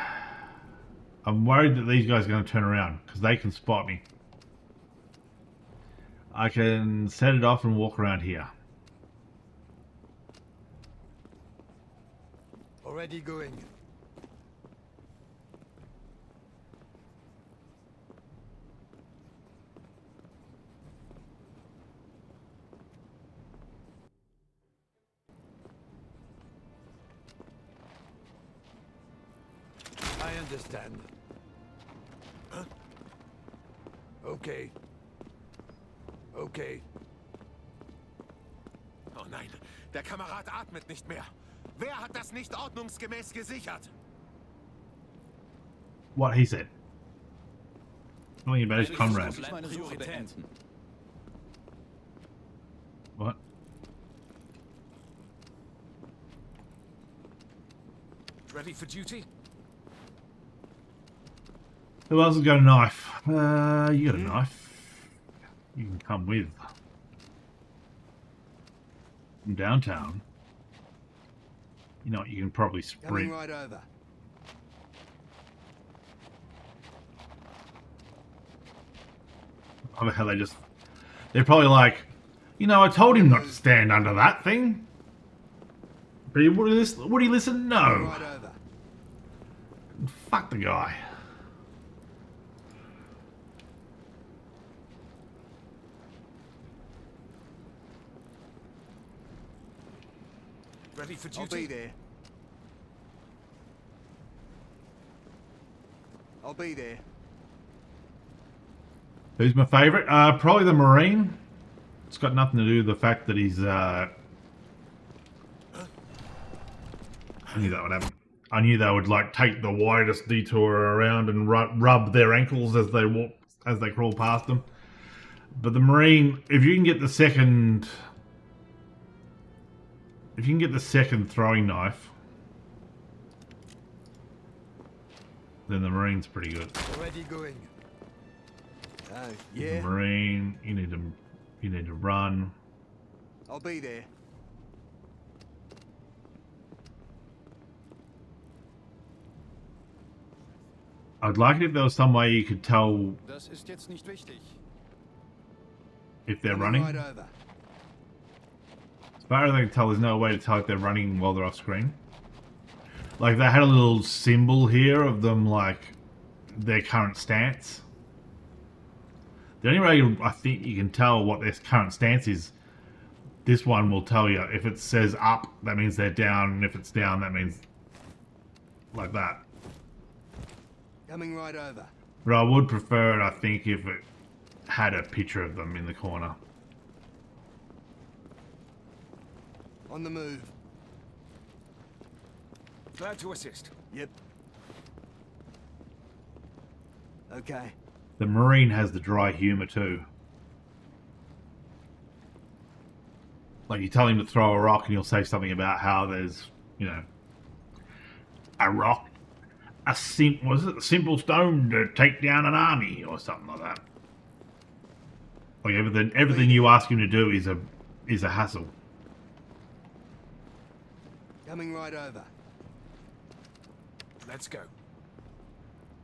I'm worried that these guys are going to turn around, because they can spot me. I can set it off and walk around here. Already going. I understand. Okay. Okay. Oh nein, der Kamerad atmet nicht mehr. Wer hat das nicht ordnungsgemäß gesichert? What he said. Something about his comrade. Muss ich meine Suche beenden. What? Ready for duty? Who else has got a knife? You got a knife. You can come with. From downtown. You know what, you can probably sprint. Coming right over. I don't know how they just... They're probably like, you know, I told him not to stand under that thing. But would he listen? No. Right over. Fuck the guy. Ready for I'll duty? be there. I'll be there. Who's my favourite? Probably the Marine. It's got nothing to do with the fact that he's... I knew that would happen. I knew they would like take the widest detour around and rub their ankles as they walk, as they crawl past them. But the Marine, if you can get the second throwing knife, then the Marine's pretty good. Already going. Oh, The yeah? Marine, you need to run. I'll be there. I'd like it if there was some way you could tell Das ist jetzt nicht wichtig. if they're Coming running. right over. As far as I can tell, there's no way to tell if they're running while they're off screen. Like, they had a little symbol here of them, like, their current stance. The only way I think you can tell what their current stance is, this one will tell you. If it says up, that means they're down, and if it's down, that means like that. Coming right over. But I would prefer it, I think, if it had a picture of them in the corner. On the move. Glad to assist. Yep. Okay. The Marine has the dry humour too. Like, you tell him to throw a rock and he'll say something about how there's, you know, a rock, was it a simple stone to take down an army or something like that. Like everything you ask him to do is a hassle. Coming right over. Let's go.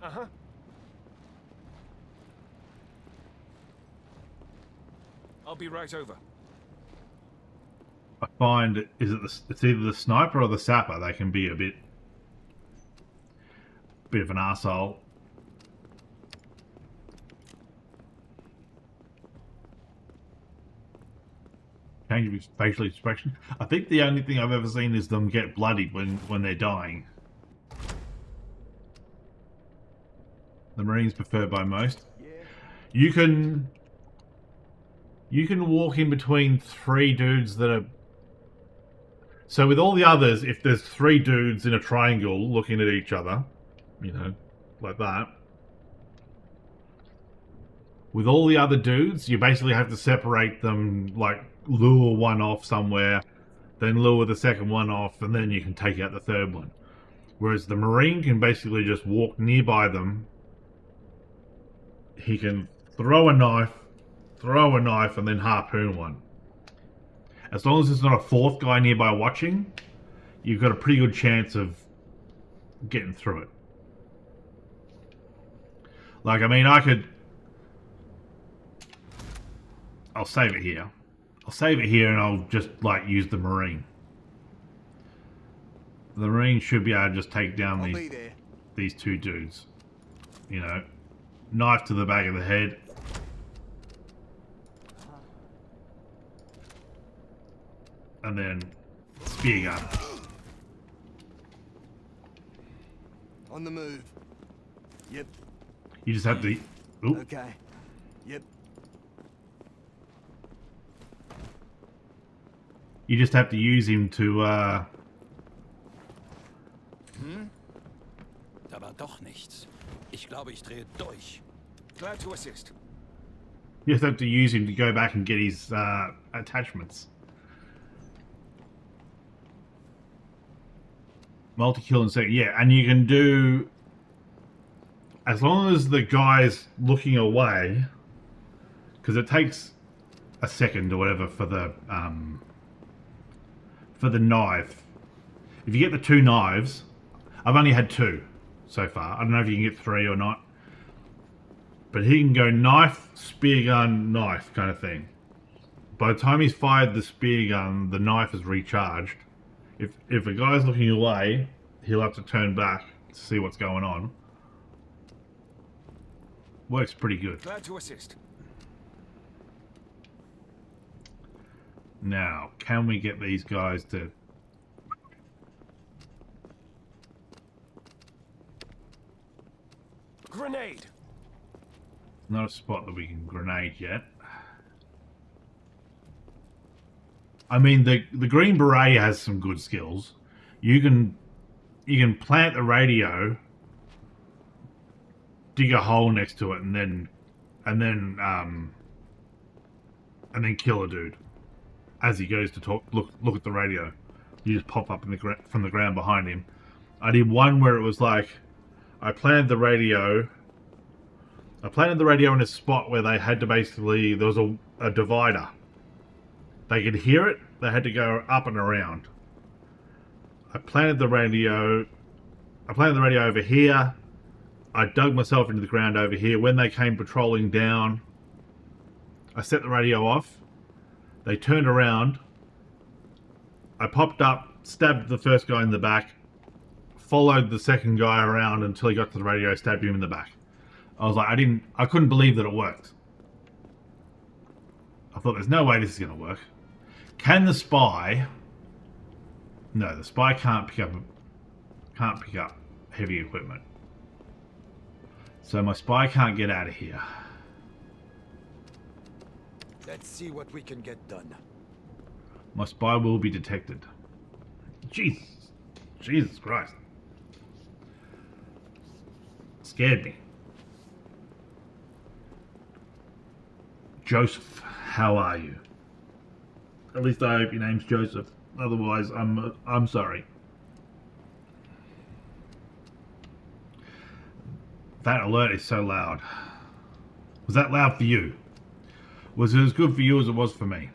Uh-huh. I'll be right over. I find it's either the sniper or the sapper. They can be a bit of an arsehole. Change of facial expression. I think the only thing I've ever seen is them get bloodied when they're dying. The Marines preferred by most. You can walk in between 3 dudes that are... So with all the others, if there's 3 dudes in a triangle looking at each other, you know, like that. With all the other dudes, you basically have to separate them, like lure one off somewhere, then lure the second one off, and then you can take out the third one. Whereas the Marine can basically just walk nearby them. He can throw a knife, and then harpoon one. As long as there's not a 4th guy nearby watching, you've got a pretty good chance of getting through it. Like, I mean, I'll save it here. I'll save it here and I'll just, like, use the Marine. The Marine should be able to just take down these 2 dudes. You know, knife to the back of the head. And then spear gun. On the move. Yep. You just have to... Ooh. Okay. Yep. You just have to use him to, Da war doch nichts. Ich glaube, ich drehe durch. Glad to assist. You just have to use him to go back and get his attachments. Multi-kill and second, yeah, and you can do... As long as the guy's looking away, because it takes a second or whatever for the knife. If you get the 2 knives, I've only had 2 so far. I don't know if you can get 3 or not. But he can go knife, spear gun, knife kind of thing. By the time he's fired the spear gun, the knife is recharged. If a guy's looking away, he'll have to turn back to see what's going on. Works pretty good. Glad to assist. Now, can we get these guys to... Grenade. Not a spot that we can grenade yet. I mean, the Green Beret has some good skills. You can plant the radio, dig a hole next to it, and then kill a dude as he goes to look at the radio. You just pop up from the ground behind him. I did one where it was like I planted the radio in a spot where they had to basically, there was a divider. They could hear it, they had to go up and around. I planted the radio over here. I dug myself into the ground over here. When they came patrolling down, I set the radio off. They turned around. I popped up, stabbed the first guy in the back, followed the second guy around until he got to the radio, stabbed him in the back. I was like, I couldn't believe that it worked. I thought, there's no way this is going to work. Can the spy... No, the spy can't pick up heavy equipment. So my spy can't get out of here. Let's see what we can get done. My spy will be detected. Jesus Christ. Scared me. Joseph, how are you? At least I hope your name's Joseph. Otherwise, I'm sorry. That alert is so loud. Was that loud for you? Was it as good for you as it was for me?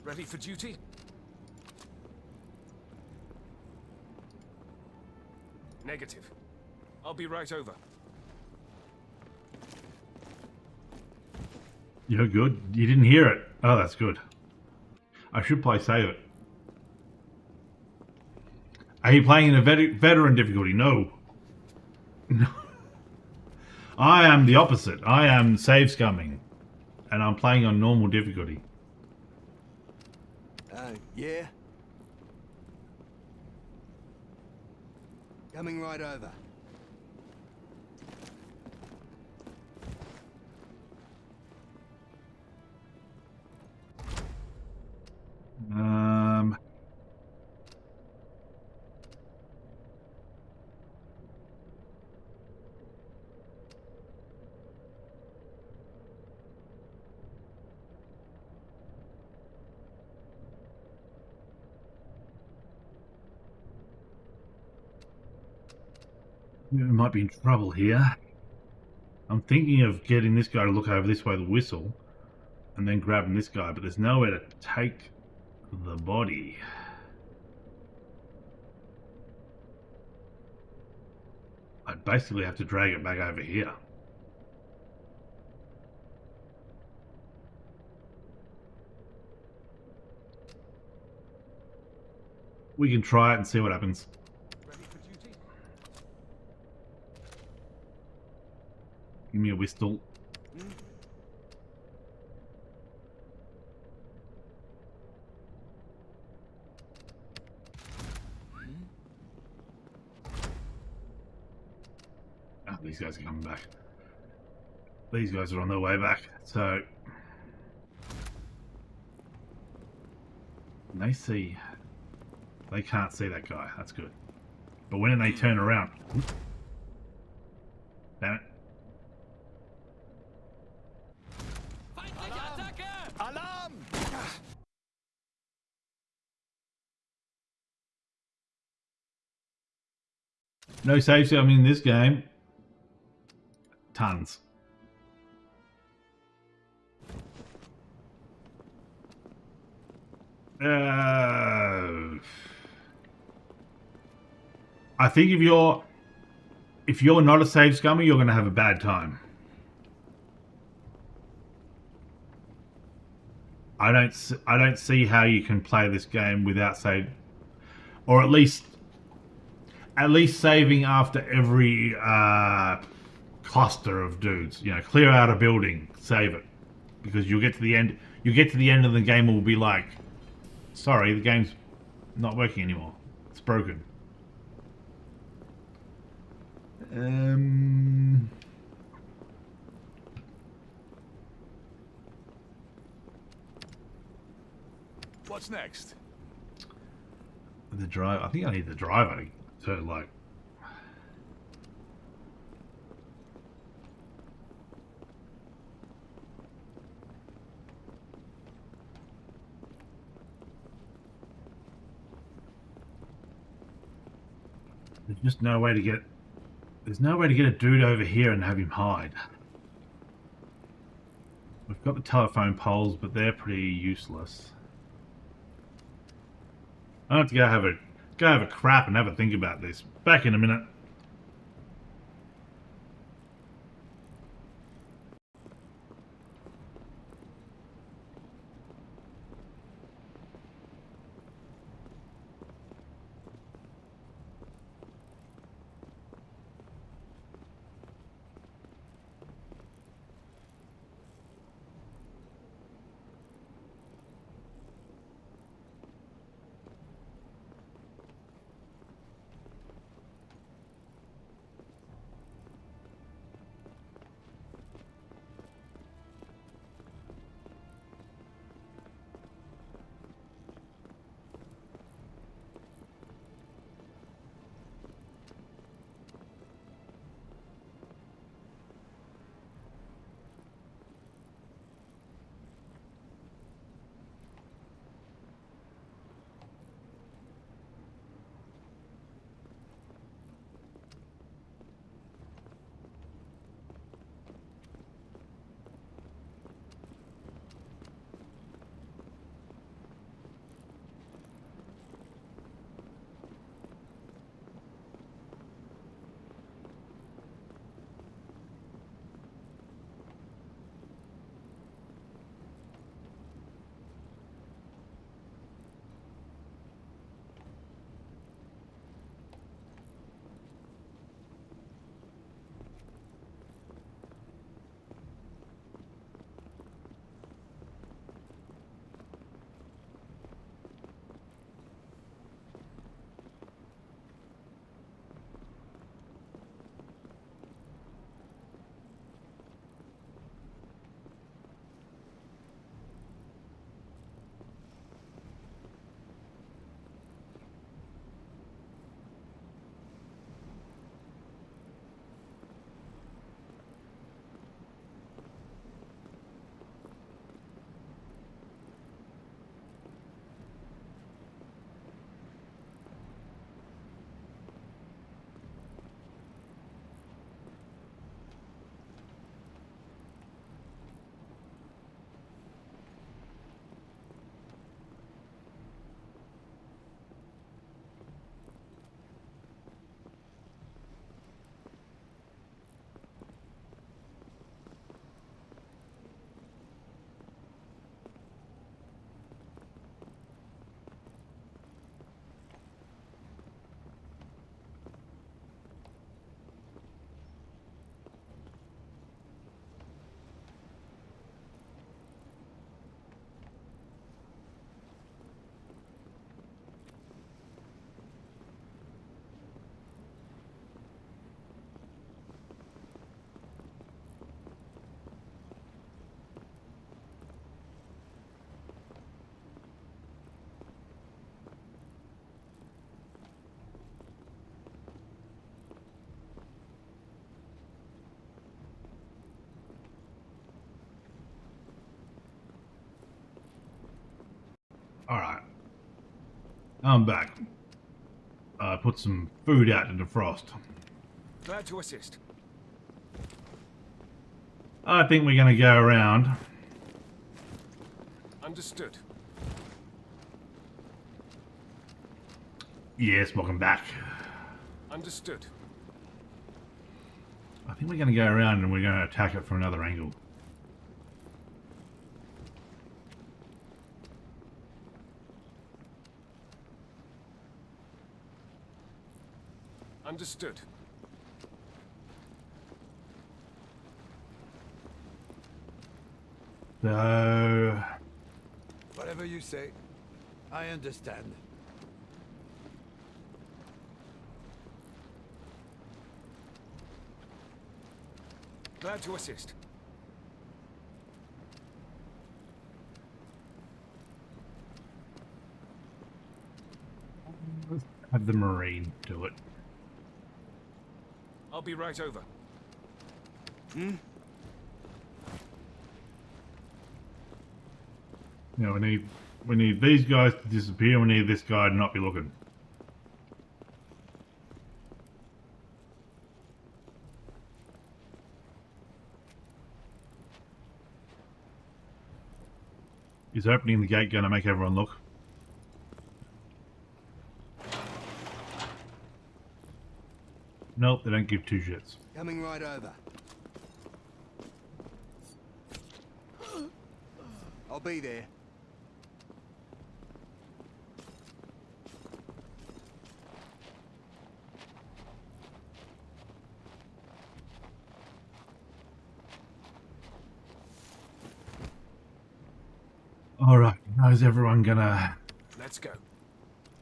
Ready for duty? Negative. I'll be right over. You're good. You didn't hear it. Oh, that's good. I should play save it. Are you playing in a veteran difficulty? No. No. I am the opposite. I am save scumming. And I'm playing on normal difficulty. Yeah? Coming right over. We might be in trouble here. I'm thinking of getting this guy to look over this way, the whistle, and then grabbing this guy, but there's nowhere to take the body. I'd basically have to drag it back over here. We can try it and see what happens. Ready for duty? Give me a whistle. Oh, these guys are coming back. These guys are on their way back. So they see. They can't see that guy. That's good. But when they turn around, damn it! Alarm! No save scumming in this game. Tons. I think if you're not a save scummer, you're going to have a bad time. I don't see how you can play this game without save, or at least saving after every cluster of dudes. You know, clear out a building, save it, because you'll get to the end. You get to the end of the game, and will be like, sorry, the game's not working anymore. It's broken. What's next? The drive. I think I need the driver to like. There's just no way to get. There's no way to get a dude over here and have him hide. We've got the telephone poles, but they're pretty useless. I have to go have a crap and have a think about this. Back in a minute. Alright. I'm back. Put some food out to defrost. Glad to assist. I think we're going to go around. Understood. Yes, welcome back. Understood. I think we're going to go around and we're going to attack it from another angle. Understood. So... Whatever you say. I understand. Glad to assist. Let's have the Marine do it. I'll be right over. Now we need these guys to disappear. We need this guy to not be looking. Is opening the gate going to make everyone look? Nope, they don't give two shits. Coming right over. I'll be there. Alright, now is everyone gonna... Let's go.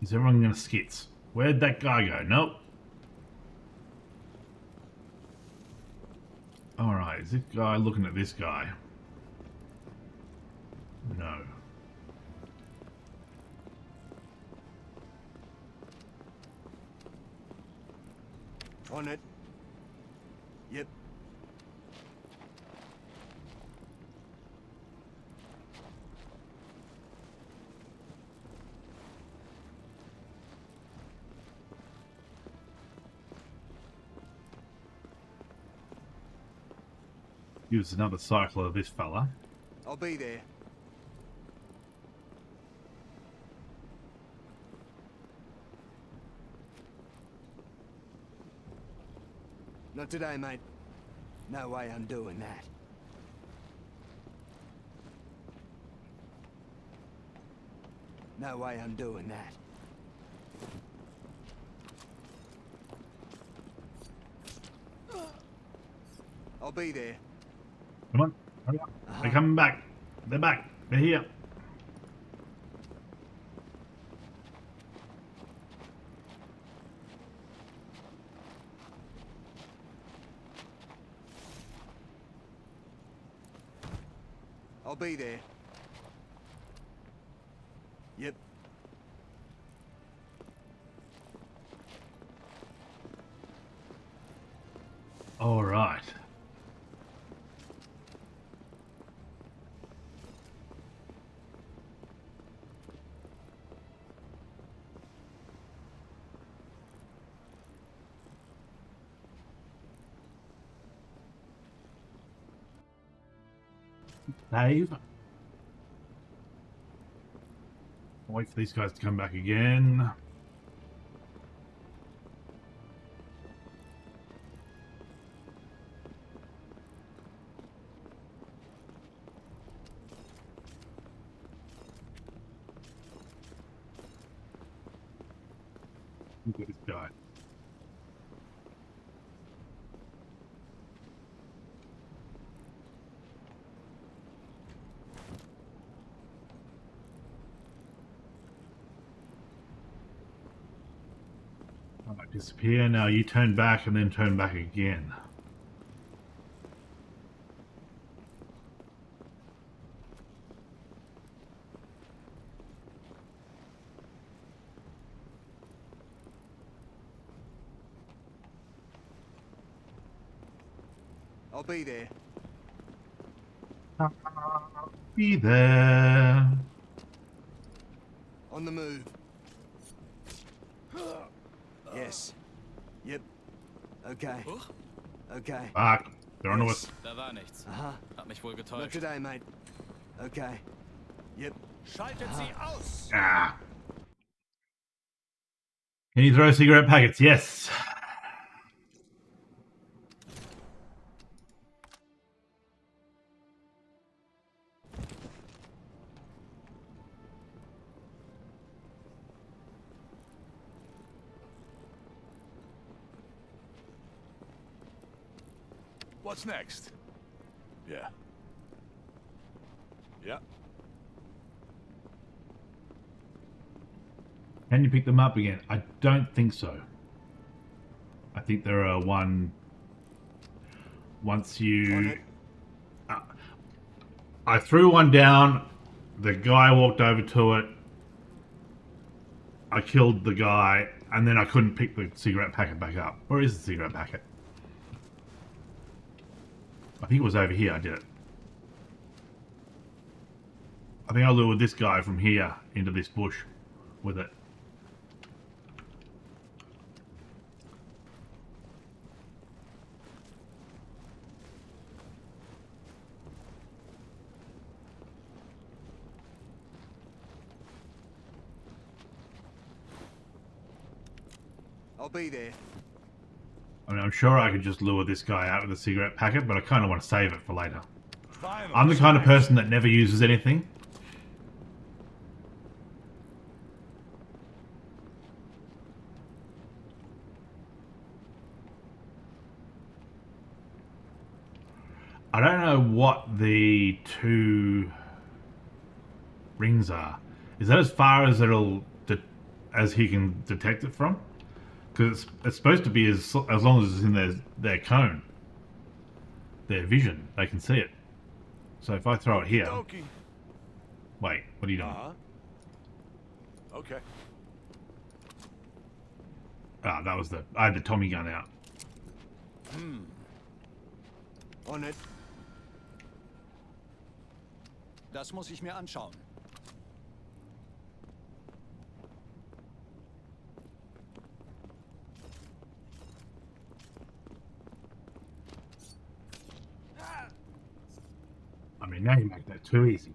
Is everyone gonna skits? Where'd that guy go? Nope. Alright, is this guy looking at this guy? No. On it. Yep. Use another cycle of this fella. I'll be there. Not today, mate. No way I'm doing that. No way I'm doing that. I'll be there. Come on, hurry up. They're coming back. They're back. They're here. I'll be there. Yep. All right. Save. Wait for these guys to come back again. Look at this guy. Alright, disappear. Now you turn back and then turn back again. I'll be there. Be there. On the move. Yes. Yep. Okay. Okay. Fuck. They're onto us. Da war nichts. Uh-huh. Hat mich wohl Not getäuscht. today, mate. Okay. Yep. Schaltet sie aus! Ah. Can you throw cigarette packets? Yes. What's next? Yeah. Yeah. Can you pick them up again? I don't think so. I think there are one... Once you... I threw one down. The guy walked over to it. I killed the guy. And then I couldn't pick the cigarette packet back up. Where is the cigarette packet? I think it was over here I did it. I think I lured this guy from here into this bush with it. I'll be there. I mean, I'm sure I could just lure this guy out with a cigarette packet, but I kind of want to save it for later. Finally, I'm the kind of person that never uses anything. I don't know what the two rings are. Is that as far as as he can detect it from? Because it's supposed to be as long as it's in their cone, their vision, they can see it. So if I throw it here, Dokie. wait, what are you doing? Okay. Ah, that was I had the Tommy gun out. On it. Das muss ich mir anschauen. I mean, now you make that too easy.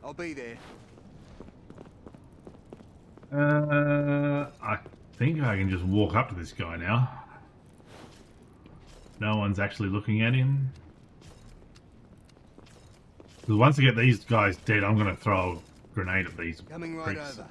I'll be there. I think I can just walk up to this guy now. No one's actually looking at him. Because once I get these guys dead, I'm going to throw a grenade at these Coming right pricks. over.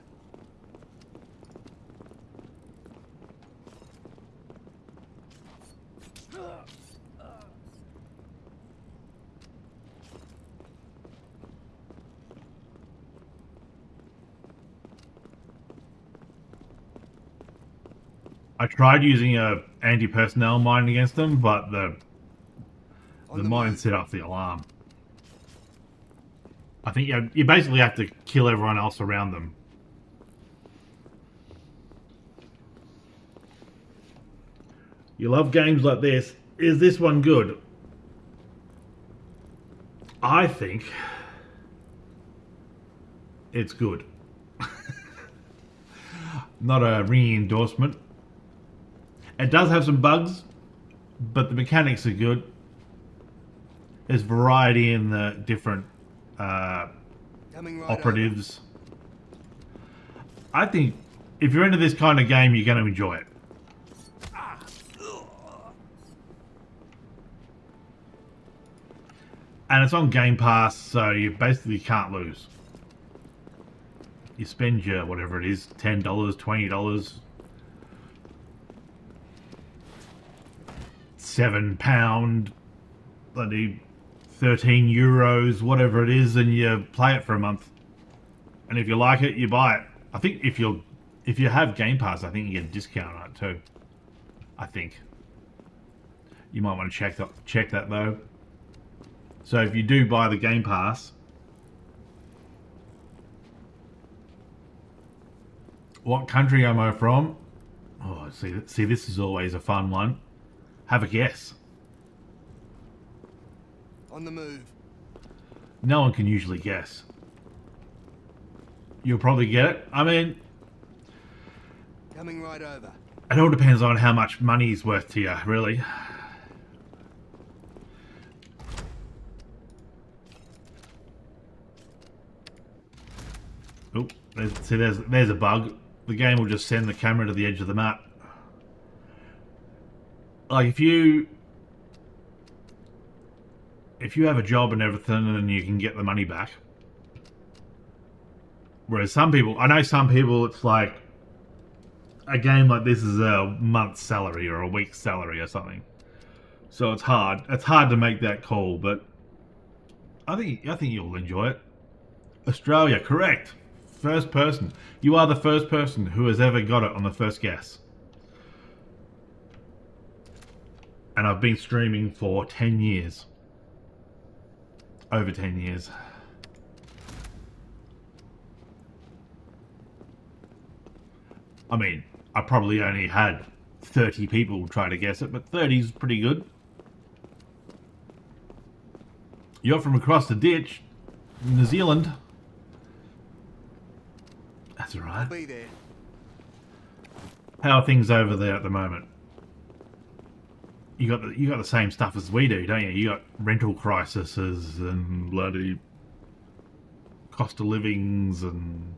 I tried using a anti-personnel mine against them, but the mine set off the alarm. I think you basically have to kill everyone else around them. You love games like this. Is this one good? I think it's good. Not a ringing endorsement. It does have some bugs, but the mechanics are good. There's variety in the different Coming right operatives. I think if you're into this kind of game, you're going to enjoy it. And it's on Gamepass, so you basically can't lose. You spend your, whatever it is, $10, $20, £7, bloody 13 euros, whatever it is, and you play it for a month. And if you like it, you buy it. I think if you have Game Pass, I think you get a discount on it too. I think. You might want to check that though. So if you do buy the Game Pass, what country am I from? Oh, see, this is always a fun one. Have a guess. On the move. No one can usually guess. You'll probably get it. I mean, Coming right over. it all depends on how much money is worth to you, really. Oh, there's a bug. The game will just send the camera to the edge of the map. Like if you have a job and everything, and you can get the money back. Whereas some people, I know some people, it's like a game like this is a month's salary or a week's salary or something. So it's hard. It's hard to make that call, but I think you'll enjoy it. Australia, correct. First person. You are the first person who has ever got it on the first guess. And I've been streaming for 10 years. Over 10 years. I mean, I probably only had 30 people try to guess it, but 30 is pretty good. You're from across the ditch, New Zealand. That's alright. I'll be there. How are things over there at the moment? You got the same stuff as we do, don't you? You got rental crises and bloody cost of livings, and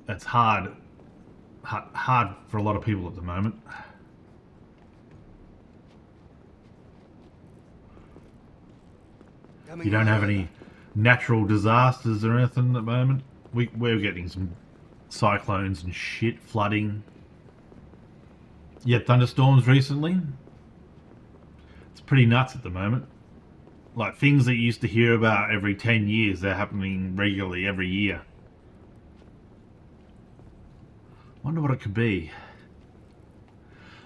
it's hard for a lot of people at the moment. Coming You don't right have over. any natural disasters or anything at the moment? We're getting some cyclones and shit, flooding. You had thunderstorms recently. It's pretty nuts at the moment. Like things that you used to hear about every 10 years, they're happening regularly every year. Wonder what it could be.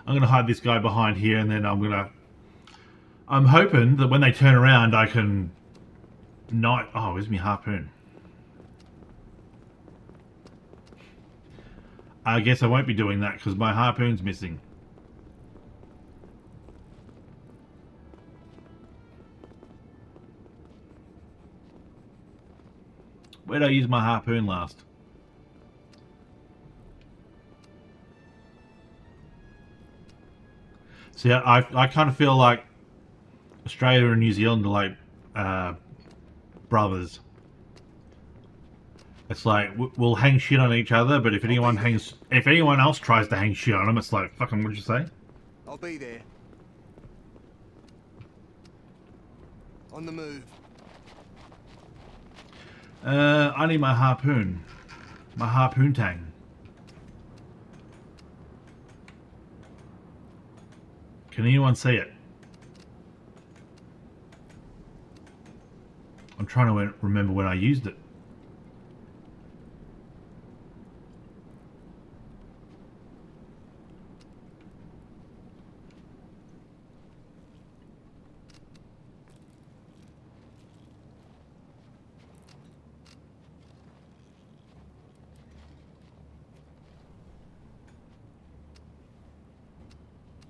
I'm going to hide this guy behind here, and then I'm hoping that when they turn around I can not... Oh, where's my harpoon? I guess I won't be doing that because my harpoon's missing. Where did I use my harpoon last? See, I kind of feel like Australia and New Zealand are like brothers. It's like we'll hang shit on each other, but if anyone else tries to hang shit on them, it's like, fucking, what'd you say? I'll be there. On the move. I need my harpoon. My harpoon tang. Can anyone see it? I'm trying to remember when I used it.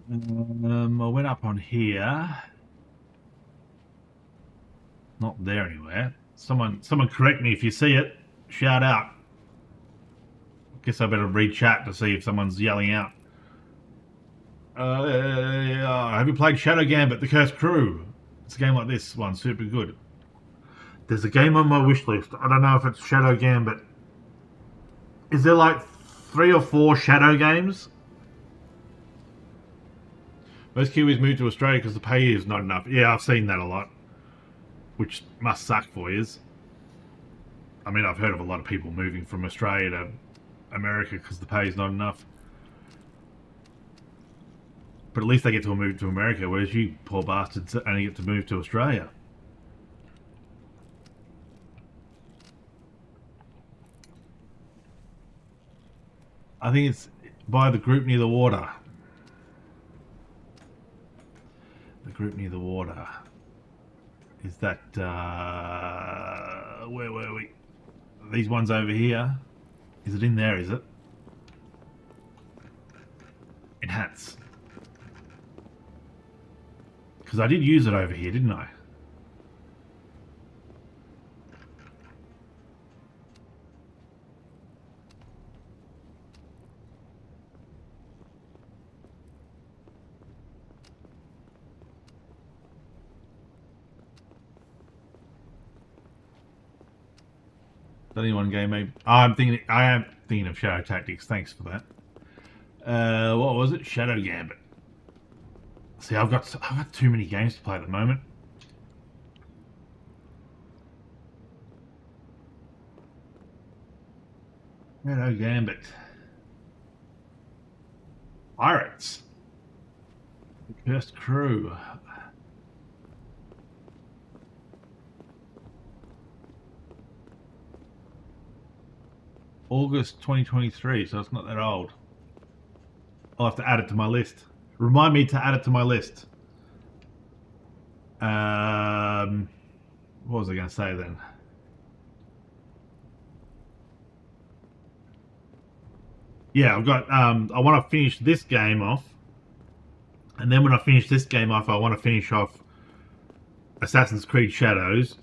I went up on here. Not there anywhere. Someone correct me if you see it. Shout out. Guess I better read chat to see if someone's yelling out. Have you played Shadow Gambit: The Cursed Crew? It's a game like this one, super good. There's a game on my wish list. I don't know if it's Shadow Gambit. Is there like 3 or 4 Shadow games? Most Kiwis move to Australia because the pay is not enough. Yeah, I've seen that a lot. Which must suck for yous. I mean, I've heard of a lot of people moving from Australia to America because the pay is not enough. But at least they get to move to America, whereas you poor bastards only get to move to Australia. I think it's by the group near the water. The group near the water. Is that, where were we? These ones over here. Is it in there, is it? Enhance. Because I did use it over here, didn't I? Anyone game maybe? I am thinking of Shadow Tactics. Thanks for that. What was it? Shadow Gambit. See, I've got too many games to play at the moment. Shadow Gambit. Pirates. The Cursed Crew. August 2023, so it's not that old. I'll have to add it to my list. Remind me to add it to my list. What was I going to say then? Yeah, I've got, I want to finish this game off. And then when I finish this game off, I want to finish off Assassin's Creed Shadows.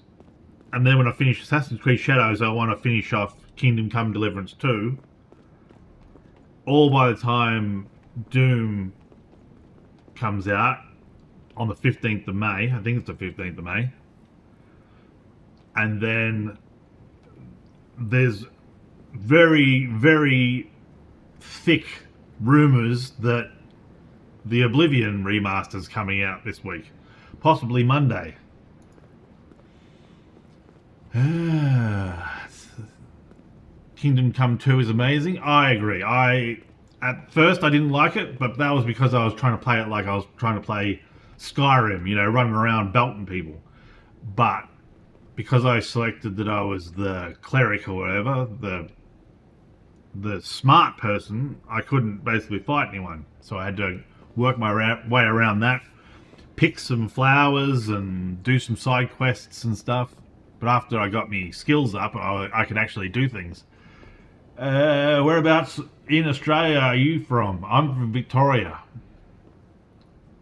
And then when I finish Assassin's Creed Shadows, I want to finish off Kingdom Come Deliverance 2. All by the time Doom comes out on the 15th of May. I think it's the 15th of May. And then there's very, very thick rumors that the Oblivion remaster's coming out this week. Possibly Monday. Kingdom Come 2 is amazing. I agree. At first I didn't like it, but that was because I was trying to play it like I was trying to play Skyrim, you know, running around belting people. But because I selected that I was the cleric or whatever, the smart person, I couldn't basically fight anyone. So I had to work my way around that, pick some flowers and do some side quests and stuff. But after I got me skills up, I could actually do things. Whereabouts in Australia are you from? I'm from Victoria,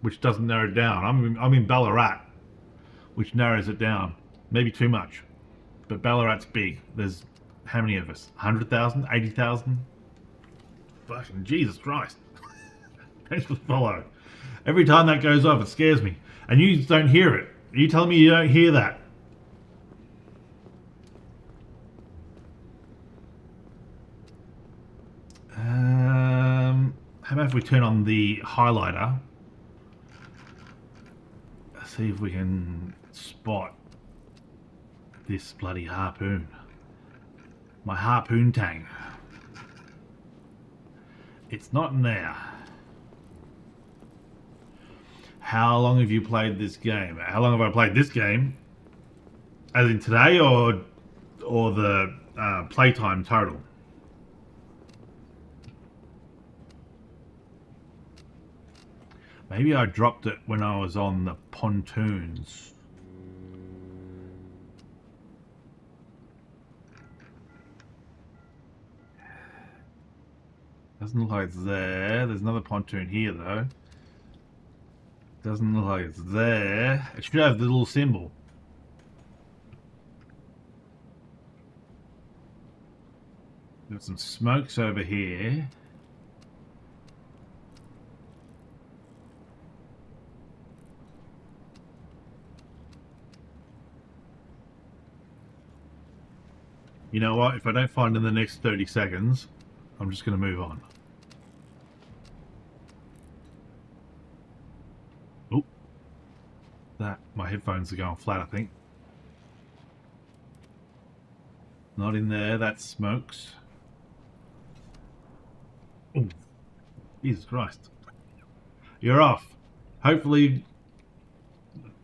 which doesn't narrow it down. I'm in Ballarat, which narrows it down. Maybe too much, but Ballarat's big. There's how many of us? 100,000? 80,000? Fucking Jesus Christ. Thanks for the follow. Every time that goes off, it scares me. And you don't hear it. Are you telling me you don't hear that? How about if we turn on the highlighter? See if we can spot this bloody harpoon. My harpoon tang. It's not in there. How long have you played this game? How long have I played this game? As in today or the playtime total? Maybe I dropped it when I was on the pontoons. Doesn't look like it's there. There's another pontoon here though. Doesn't look like it's there. It should have the little symbol. There's some smokes over here. You know what? If I don't find in the next 30 seconds, I'm just going to move on. Oh, my headphones are going flat, I think. Not in there. That's smokes. Oh, Jesus Christ! You're off. Hopefully,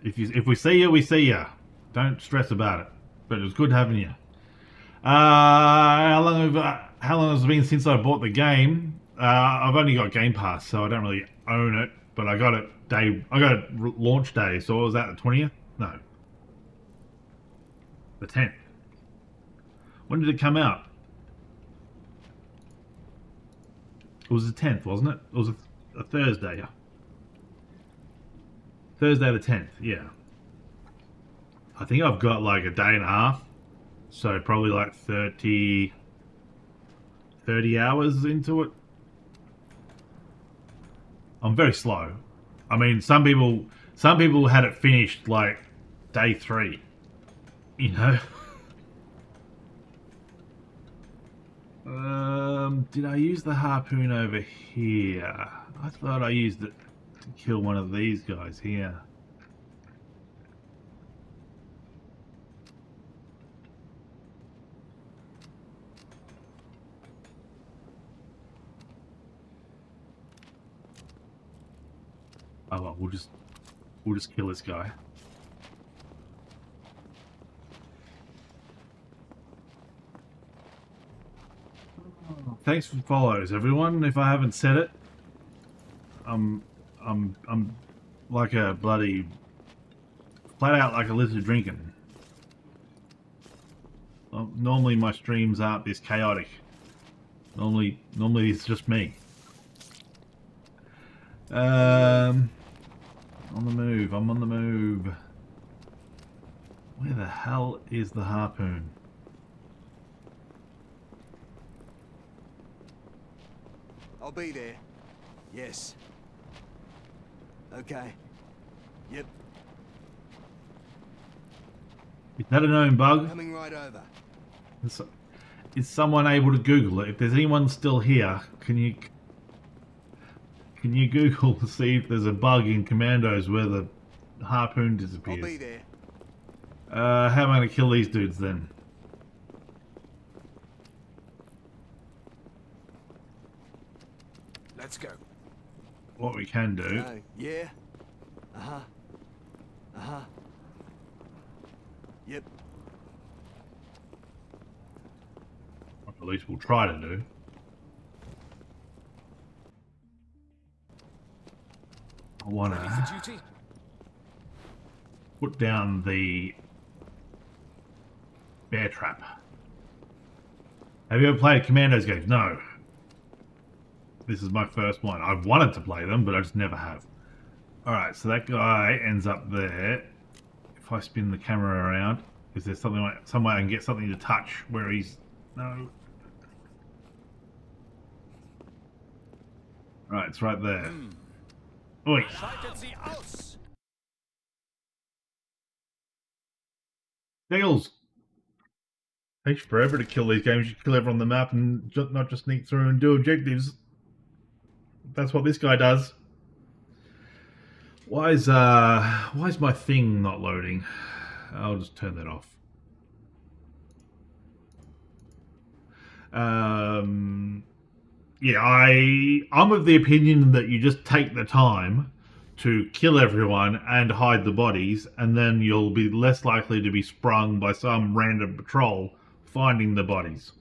if we see you, we see you. Don't stress about it. But it was good having you. How long has it been since I bought the game? I've only got Gamepass, so I don't really own it. But I got it launch day. So what was that? The 20th? No, the 10th. When did it come out? It was the 10th, wasn't it? It was a Thursday. Thursday the 10th, yeah. I think I've got like a day and a half. So probably like 30 hours into it. I'm very slow. I mean, some people had it finished like day 3. You know. Did I use the harpoon over here? I thought I used it to kill one of these guys here. Oh well, we'll just kill this guy. Thanks for follows, everyone. If I haven't said it, I'm like a bloody flat out like a lizard drinking. Normally my streams aren't this chaotic. Normally it's just me. On the move. I'm on the move. Where the hell is the harpoon? I'll be there. Yes. Okay. Yep. Is that a known bug? Coming right over. Is someone able to Google it? If there's anyone still here, can you Google to see if there's a bug in Commandos where the harpoon disappears? I'll be there. How am I going to kill these dudes then? Let's go. What we can do. No. Yeah. Uh-huh. Uh-huh. Yep. Or at least we'll try to do. I want Ready for to duty? put down the bear trap. Have you ever played Commandos games? No. This is my first one. I've wanted to play them, but I just never have. Alright, so that guy ends up there. If I spin the camera around, is there something like some way I can get something to touch where he's... No. Right, it's right there. Oi. Niggles! Takes forever to kill these games. You kill everyone on the map and not just sneak through and do objectives. That's what this guy does. Why is my thing not loading? I'll just turn that off. Yeah, I'm of the opinion that you just take the time to kill everyone and hide the bodies, and then you'll be less likely to be sprung by some random patrol finding the bodies.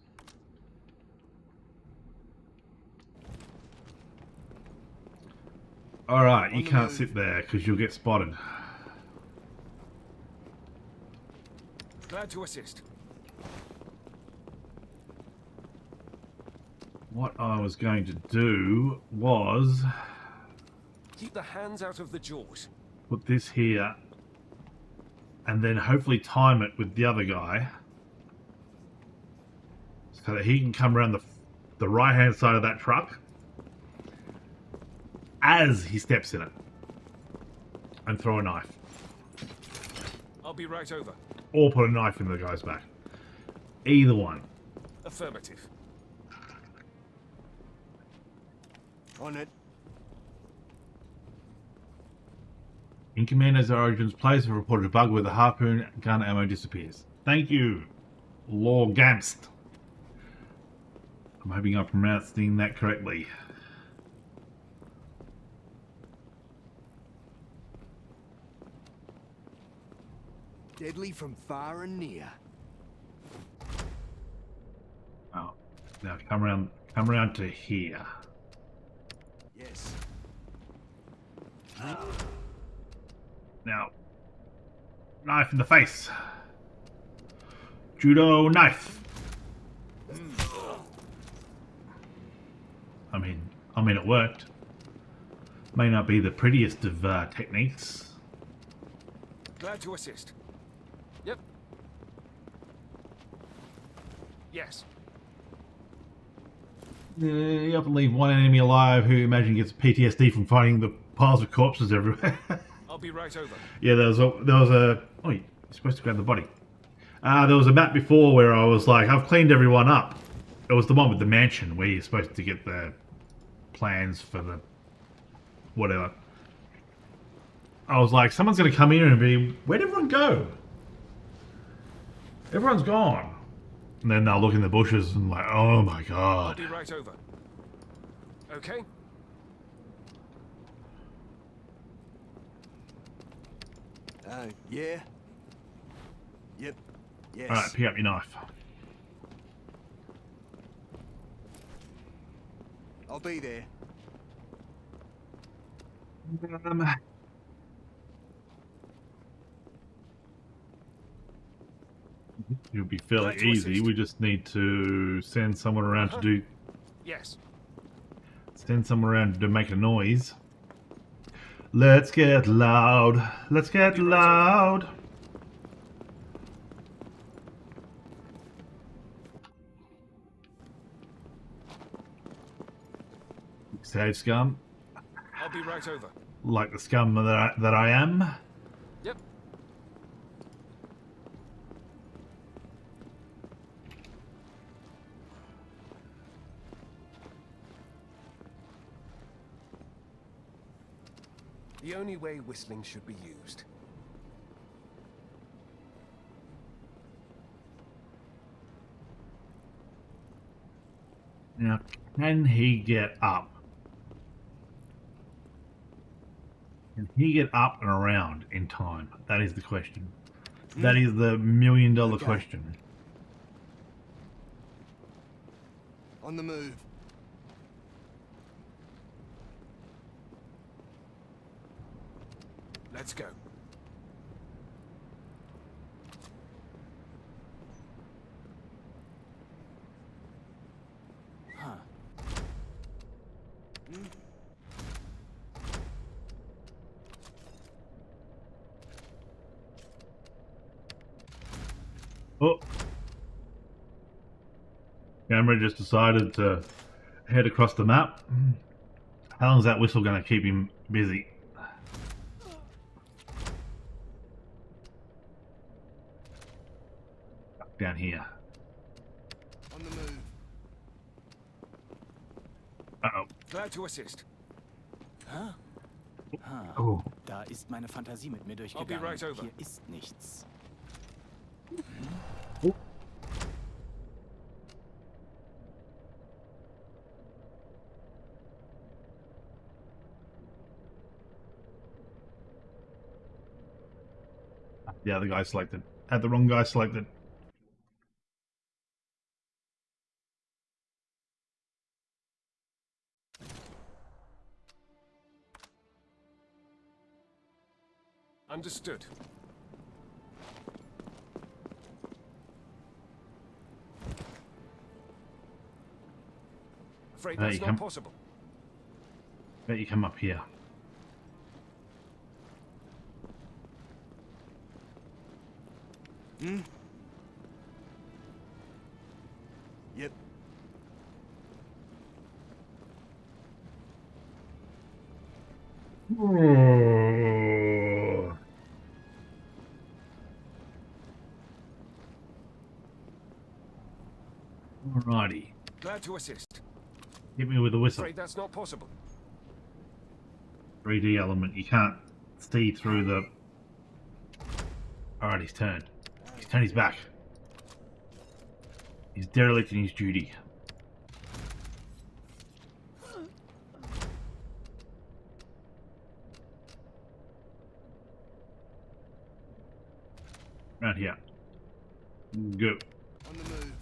Alright, you can't sit there because you'll get spotted. Glad to assist. What I was going to do was Keep the hands out of the jaws. put this here and then hopefully time it with the other guy so that he can come around the right hand side of that truck as he steps in it and throw a knife. I'll be right over. Or put a knife in the guy's back. Either one. Affirmative. On it. In Commandos Origins, players have reported a bug where the harpoon gun ammo disappears. Thank you, Lord Gamst. I'm hoping I'm pronouncing that correctly. Deadly from far and near. Oh, now come around to here. Yes. Now, knife in the face. Judo knife. I mean, it worked. May not be the prettiest of techniques, Glad to assist. Yep. Yes. You have to leave one enemy alive who you imagine gets PTSD from finding the piles of corpses everywhere. I'll be right over. Yeah, there was a. Oh, you're supposed to grab the body. There was a map before where I was like, I've cleaned everyone up. It was the one with the mansion where you're supposed to get the plans for the whatever. I was like, someone's going to come here and be, where'd everyone go? Everyone's gone. And then they'll look in the bushes and like, oh my god. I'll be right over. Okay. Yeah? Yep. Yes. Alright, pick up your knife. I'll be there. It'll be fairly Glad to easy. assist. We just need to send someone around to do. Yes. Send someone around to make a noise. Let's get loud. Let's get loud. Save scum. I'll be right over. Like the scum that I am. Yep. The only way whistling should be used. Now, can he get up? Can he get up and around in time? That is the question. That is the million-dollar question. On the move. Let's go. Oh. Camera just decided to head across the map. How long is that whistle going to keep him busy? Down here. On the move. Uh-oh. Glad to assist. Oh. Da ist meine Fantasie mit mir I'll be durchgegangen. right over. Hier ist nichts. The other guy selected. Had the wrong guy selected. Understood. Afraid There that's you not come. possible. Bet you come up here. Yep. Oh. Alrighty. Glad to assist. Hit me with a whistle. Afraid that's not possible. 3D element. You can't see through the... Alright, he's turned. He's turned his back. He's derelict in his duty. Right here. Go. On the move.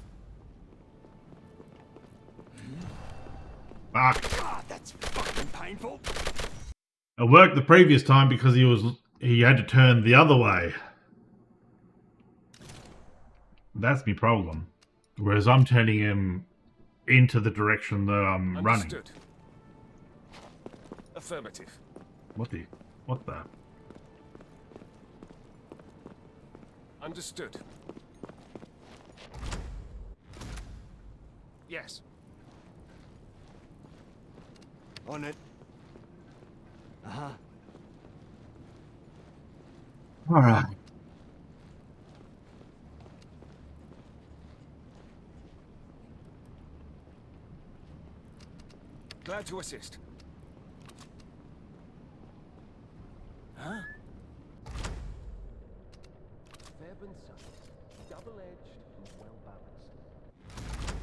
Fuck. God, that's fucking painful. It worked the previous time because he had to turn the other way. That's my problem. Whereas I'm turning him into the direction that I'm running. Understood. Affirmative. What the? Understood. Yes. On it. Uh-huh. All right. Glad to assist. Huh? Fairburn sights, double-edged and well-balanced.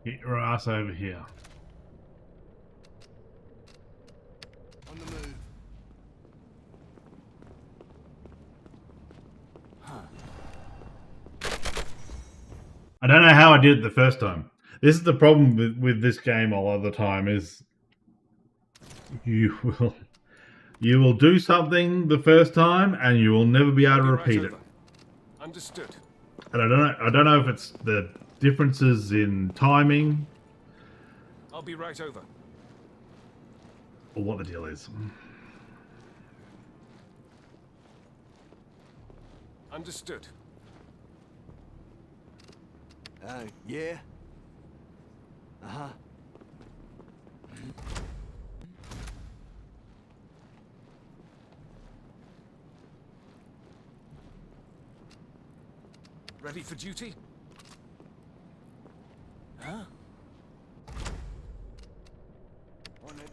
Get your ass over here. On the move. I don't know how I did it the first time. This is the problem with this game a lot of the time is you will do something the first time and you will never be able to repeat it. Understood. And I don't know if it's the differences in timing I'll be right over. or what the deal is. Understood. Yeah? Uh-huh. Ready for duty? Huh? On it.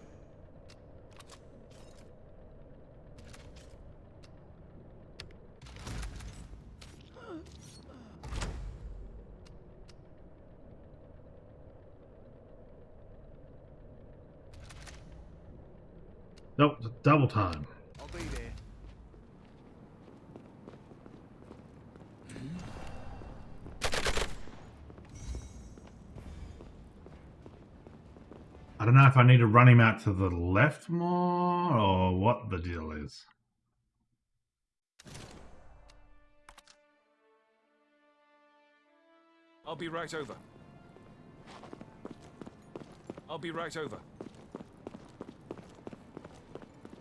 Nope, it's double time. I'll be there. I don't know if I need to run him out to the left more or what the deal is. I'll be right over. I'll be right over.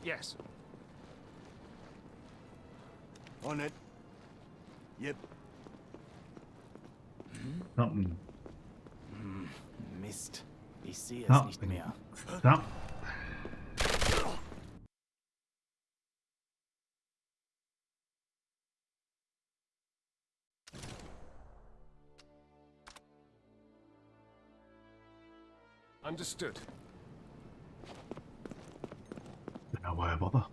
Yes. On it. Yep. Something. Mist. Ich sehe es No. nicht mehr. No. Understood. No way I bother.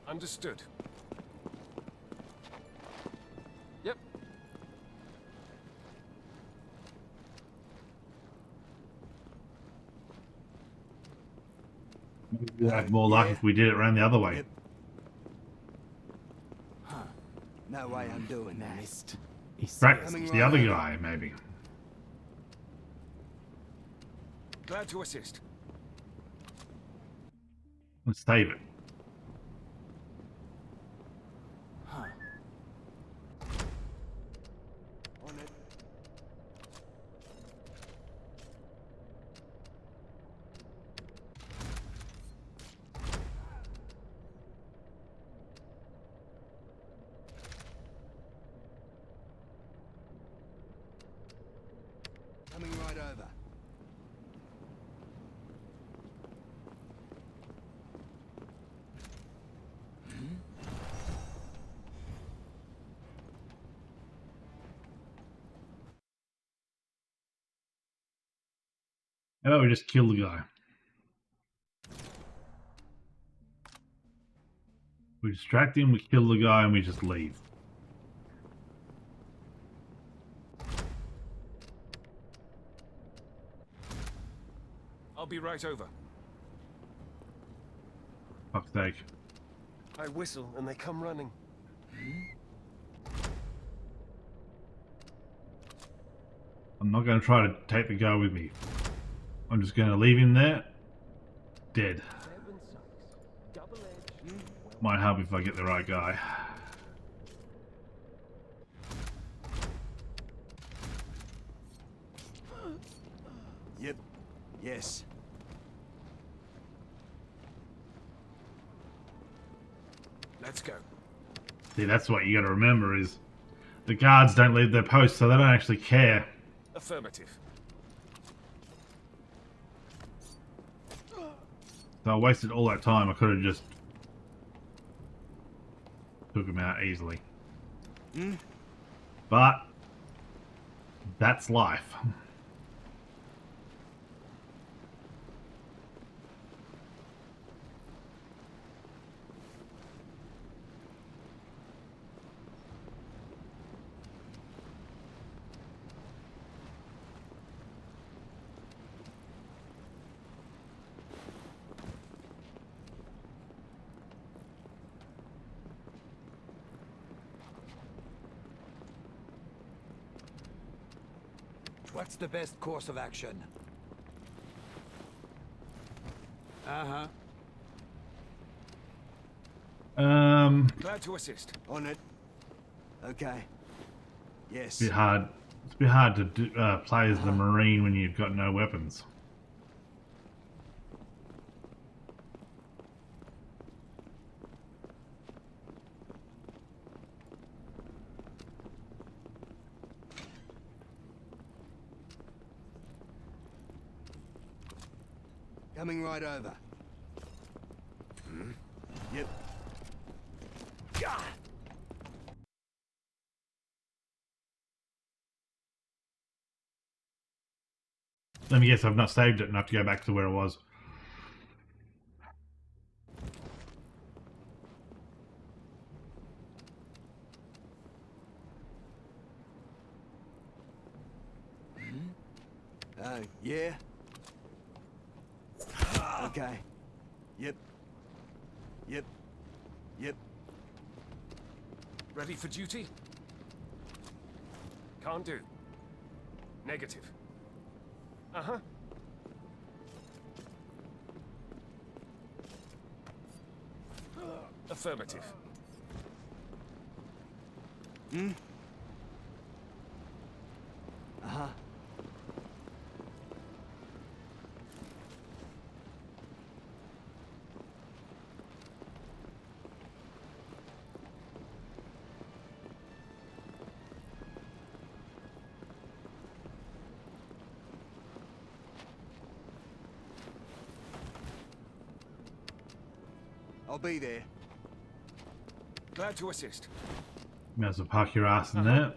Understood. Yep. We'd have more luck if we did it around the other way. Yep. No way I'm doing that. Mist. Ich sehe Right, es it's nicht. the other guy, maybe. Glad to assist. Let's save it. Huh. On it. Coming right over. How about we just kill the guy? We distract him, we kill the guy, and we just leave. I'll be right over. Fuck's sake. I whistle and they come running. I'm not going to try to take the guy with me. I'm just going to leave him there. Dead. Fairburn sights, double-edged. Might help if I get the right guy. Yep. Yes. Let's go. See, that's what you got to remember is the guards don't leave their posts, so they don't actually care. Affirmative. So I wasted all that time. I could have just took him out easily. But that's life. What's the best course of action? Uh-huh. Glad to assist. On it. Okay. Yes. It's a bit hard to do, play as the Marine when you've got no weapons. Coming right over. Yep. Gah! Let me guess, I've not saved it and I have to go back to where it was. Yeah. Okay. Yep. Yep. Yep. Ready for duty? Can't do. Negative. Uh-huh. Affirmative. Uh-huh. I'll be there. Glad to assist. Might as well park your ass in there.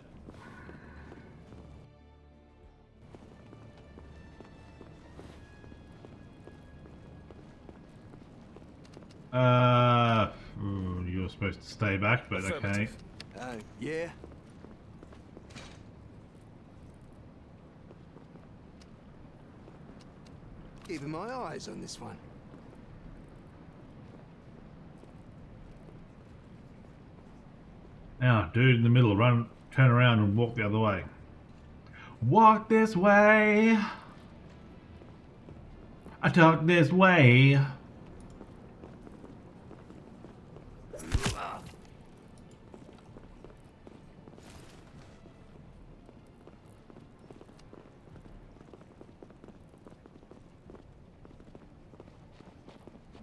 Ooh, you were supposed to stay back, but okay. Yeah. Keeping my eyes on this one. Now, dude in the middle, turn around and walk the other way. Walk this way. I talk this way.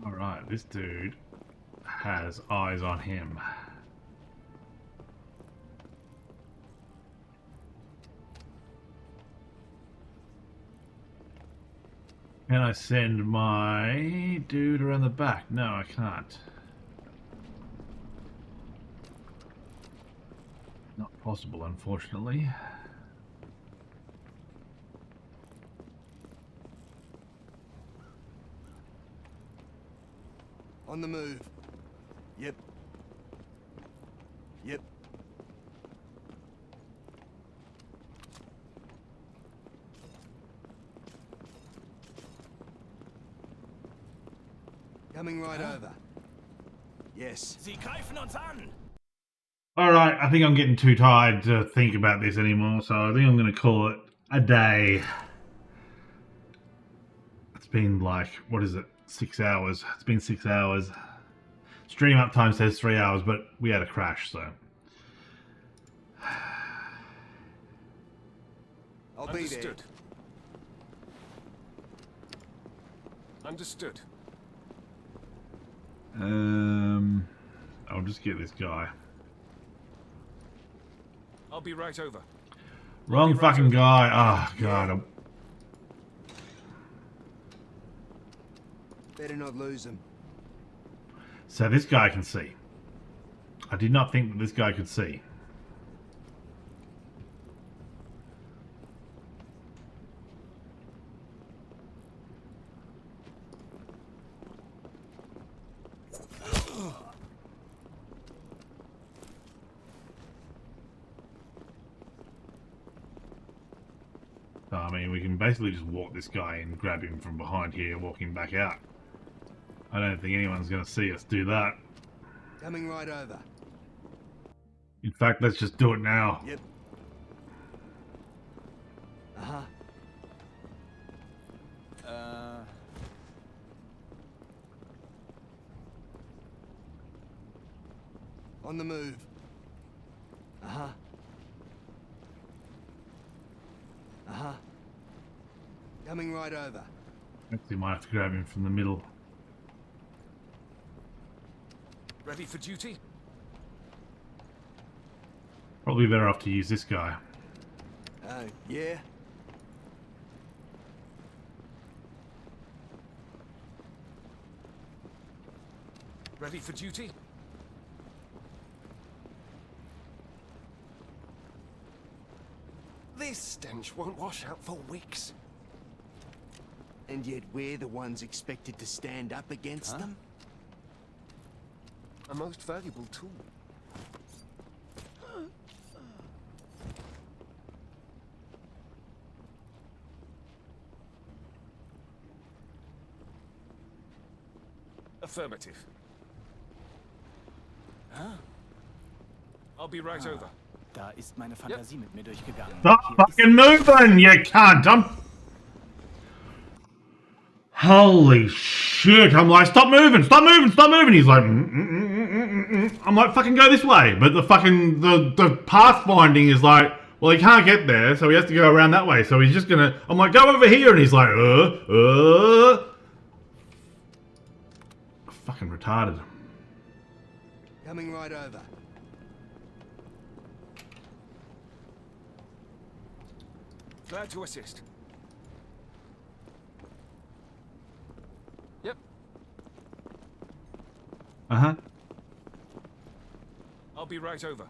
Alright, this dude has eyes on him. Can I send my dude around the back? No, I can't. Not possible, unfortunately. On the move. Yep. Yep. Coming right over. Yes. Sie greifen uns an! Alright, I think I'm getting too tired to think about this anymore, so I think I'm going to call it a day. It's been like, what is it, 6 hours? It's been 6 hours. Stream uptime says 3 hours, but we had a crash, so. I'll be there. Understood. Understood. I'll just get this guy. I'll be right over. Wrong fucking guy. Oh, God. Better not lose him. So this guy can see. I did not think that this guy could see. So, I mean, we can basically just walk this guy and grab him from behind here, walk him back out. I don't think anyone's going to see us do that. Coming right over. In fact, let's just do it now. Yep. Uh-huh. On the move. Uh-huh. Uh-huh. Coming right over. Actually, might have to grab him from the middle. Ready for duty? Probably better off to use this guy. Oh, yeah? Ready for duty? This stench won't wash out for weeks. And yet we're the ones expected to stand up against them? A most valuable tool. Affirmative. Huh? I'll be right over. Da ist meine Fantasie mit mir durchgegangen. Stop Hier fucking moving, you cunt! Holy shit! I'm like, stop moving, stop moving, stop moving! He's like, I'm like, fucking go this way. But the fucking, the pathfinding is like, well, he can't get there, so he has to go around that way. So he's just gonna, I'm like, go over here, and he's like, Fucking retarded. Coming right over. Glad to assist. Yep. Uh-huh. I'll be right over.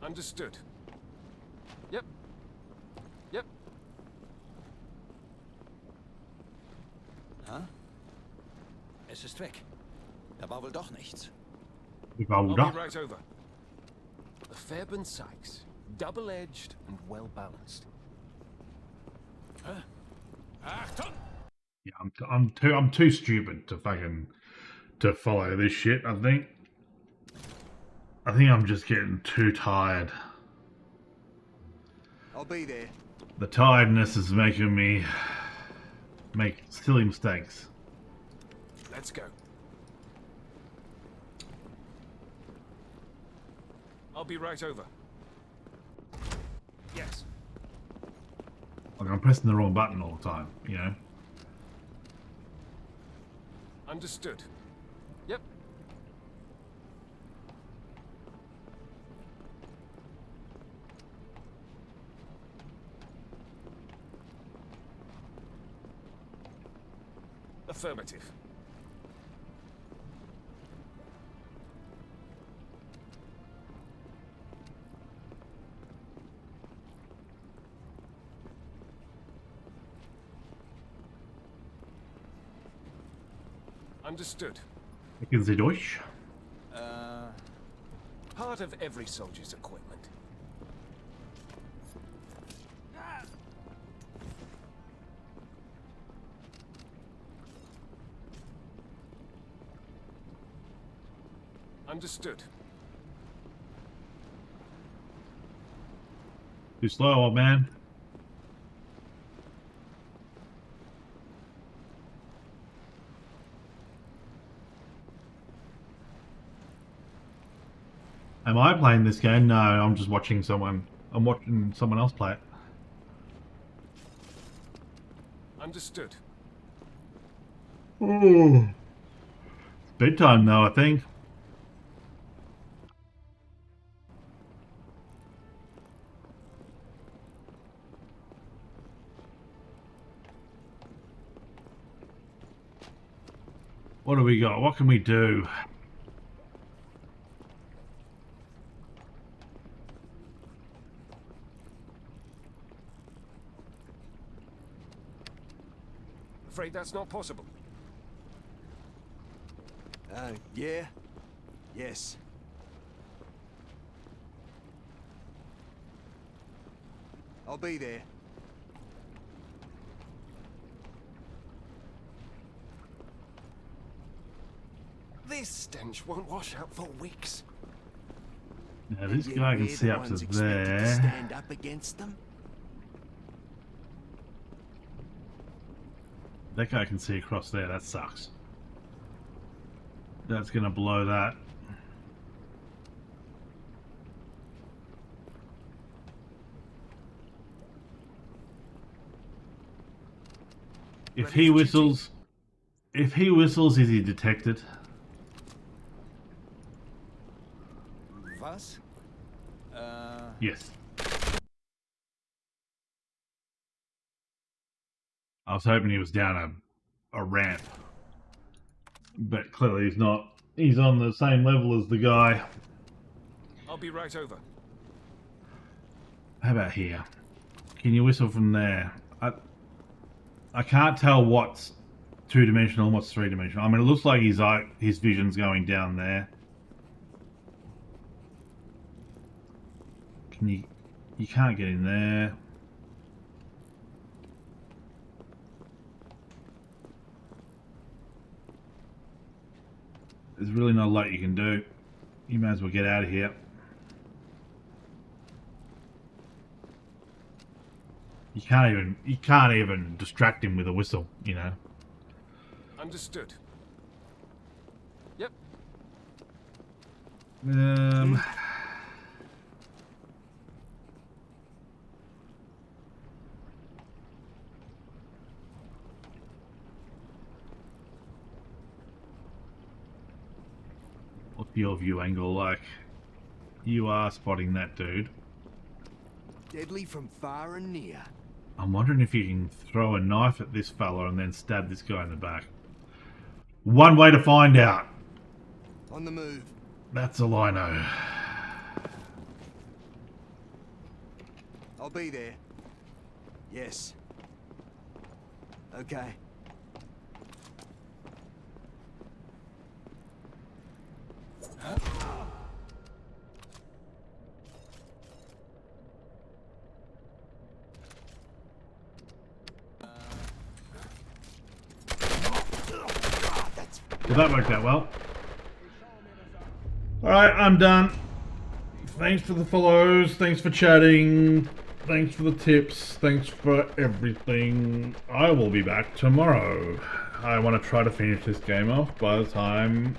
Understood. Yep. Yep. Ha? Es ist weg. Da war wohl doch nichts. I'll be right over. A Fairbairn Sykes, double-edged and well-balanced. Yeah, I'm too stupid to fucking follow this shit. I think I'm just getting too tired. I'll be there. The tiredness is making me make silly mistakes. Let's go. I'll be right over. Yes. Like I'm pressing the wrong button all the time, you know? Understood. Yep. Affirmative. Understood. Sprechen Sie Deutsch? Part of every soldier's equipment. Understood. Too slow, old man. Am I playing this game? No, I'm just watching someone. I'm watching someone else play it. Understood. Ooh. It's bedtime though, I think. What do we got? What can we do? Afraid that's not possible. Yeah? Yes. I'll be there. This stench won't wash out for weeks. Now this Yet guy can we're see the up to ones expected to there. stand up against them? That guy can see across there. That sucks. That's gonna blow that. If he whistles, is he detected? Was? Yes. I was hoping he was down a ramp, but clearly he's not. He's on the same level as the guy. I'll be right over. How about here? Can you whistle from there? I can't tell what's two-dimensional and what's three-dimensional. I mean, it looks like his vision's going down there. Can you? You can't get in there. There's really not a lot you can do. You may as well get out of here. You can't even distract him with a whistle, you know. Understood. Yep. What's your view angle like? You are spotting that dude. Deadly from far and near. I'm wondering if you can throw a knife at this fella and then stab this guy in the back. One way to find out. On the move. That's all I know. I'll be there. Yes. Okay. Well, that worked out well. Alright, I'm done. Thanks for the follows, thanks for chatting, thanks for the tips, thanks for everything. I will be back tomorrow. I want to try to finish this game off by the time,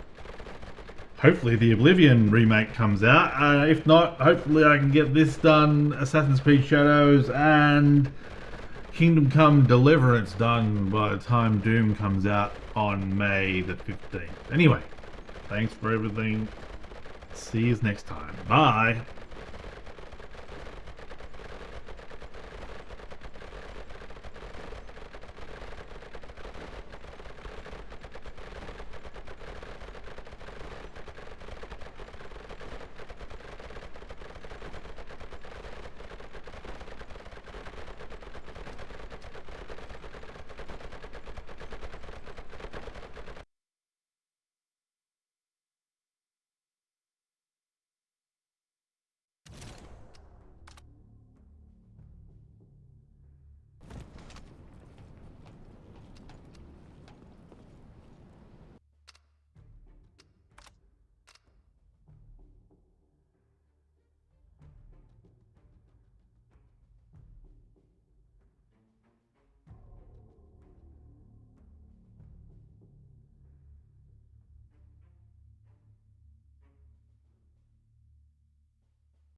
hopefully, the Oblivion remake comes out. If not, hopefully I can get this done, Assassin's Creed Shadows and Kingdom Come Deliverance done by the time Doom comes out on May the 15th. Anyway, thanks for everything. See you next time. Bye.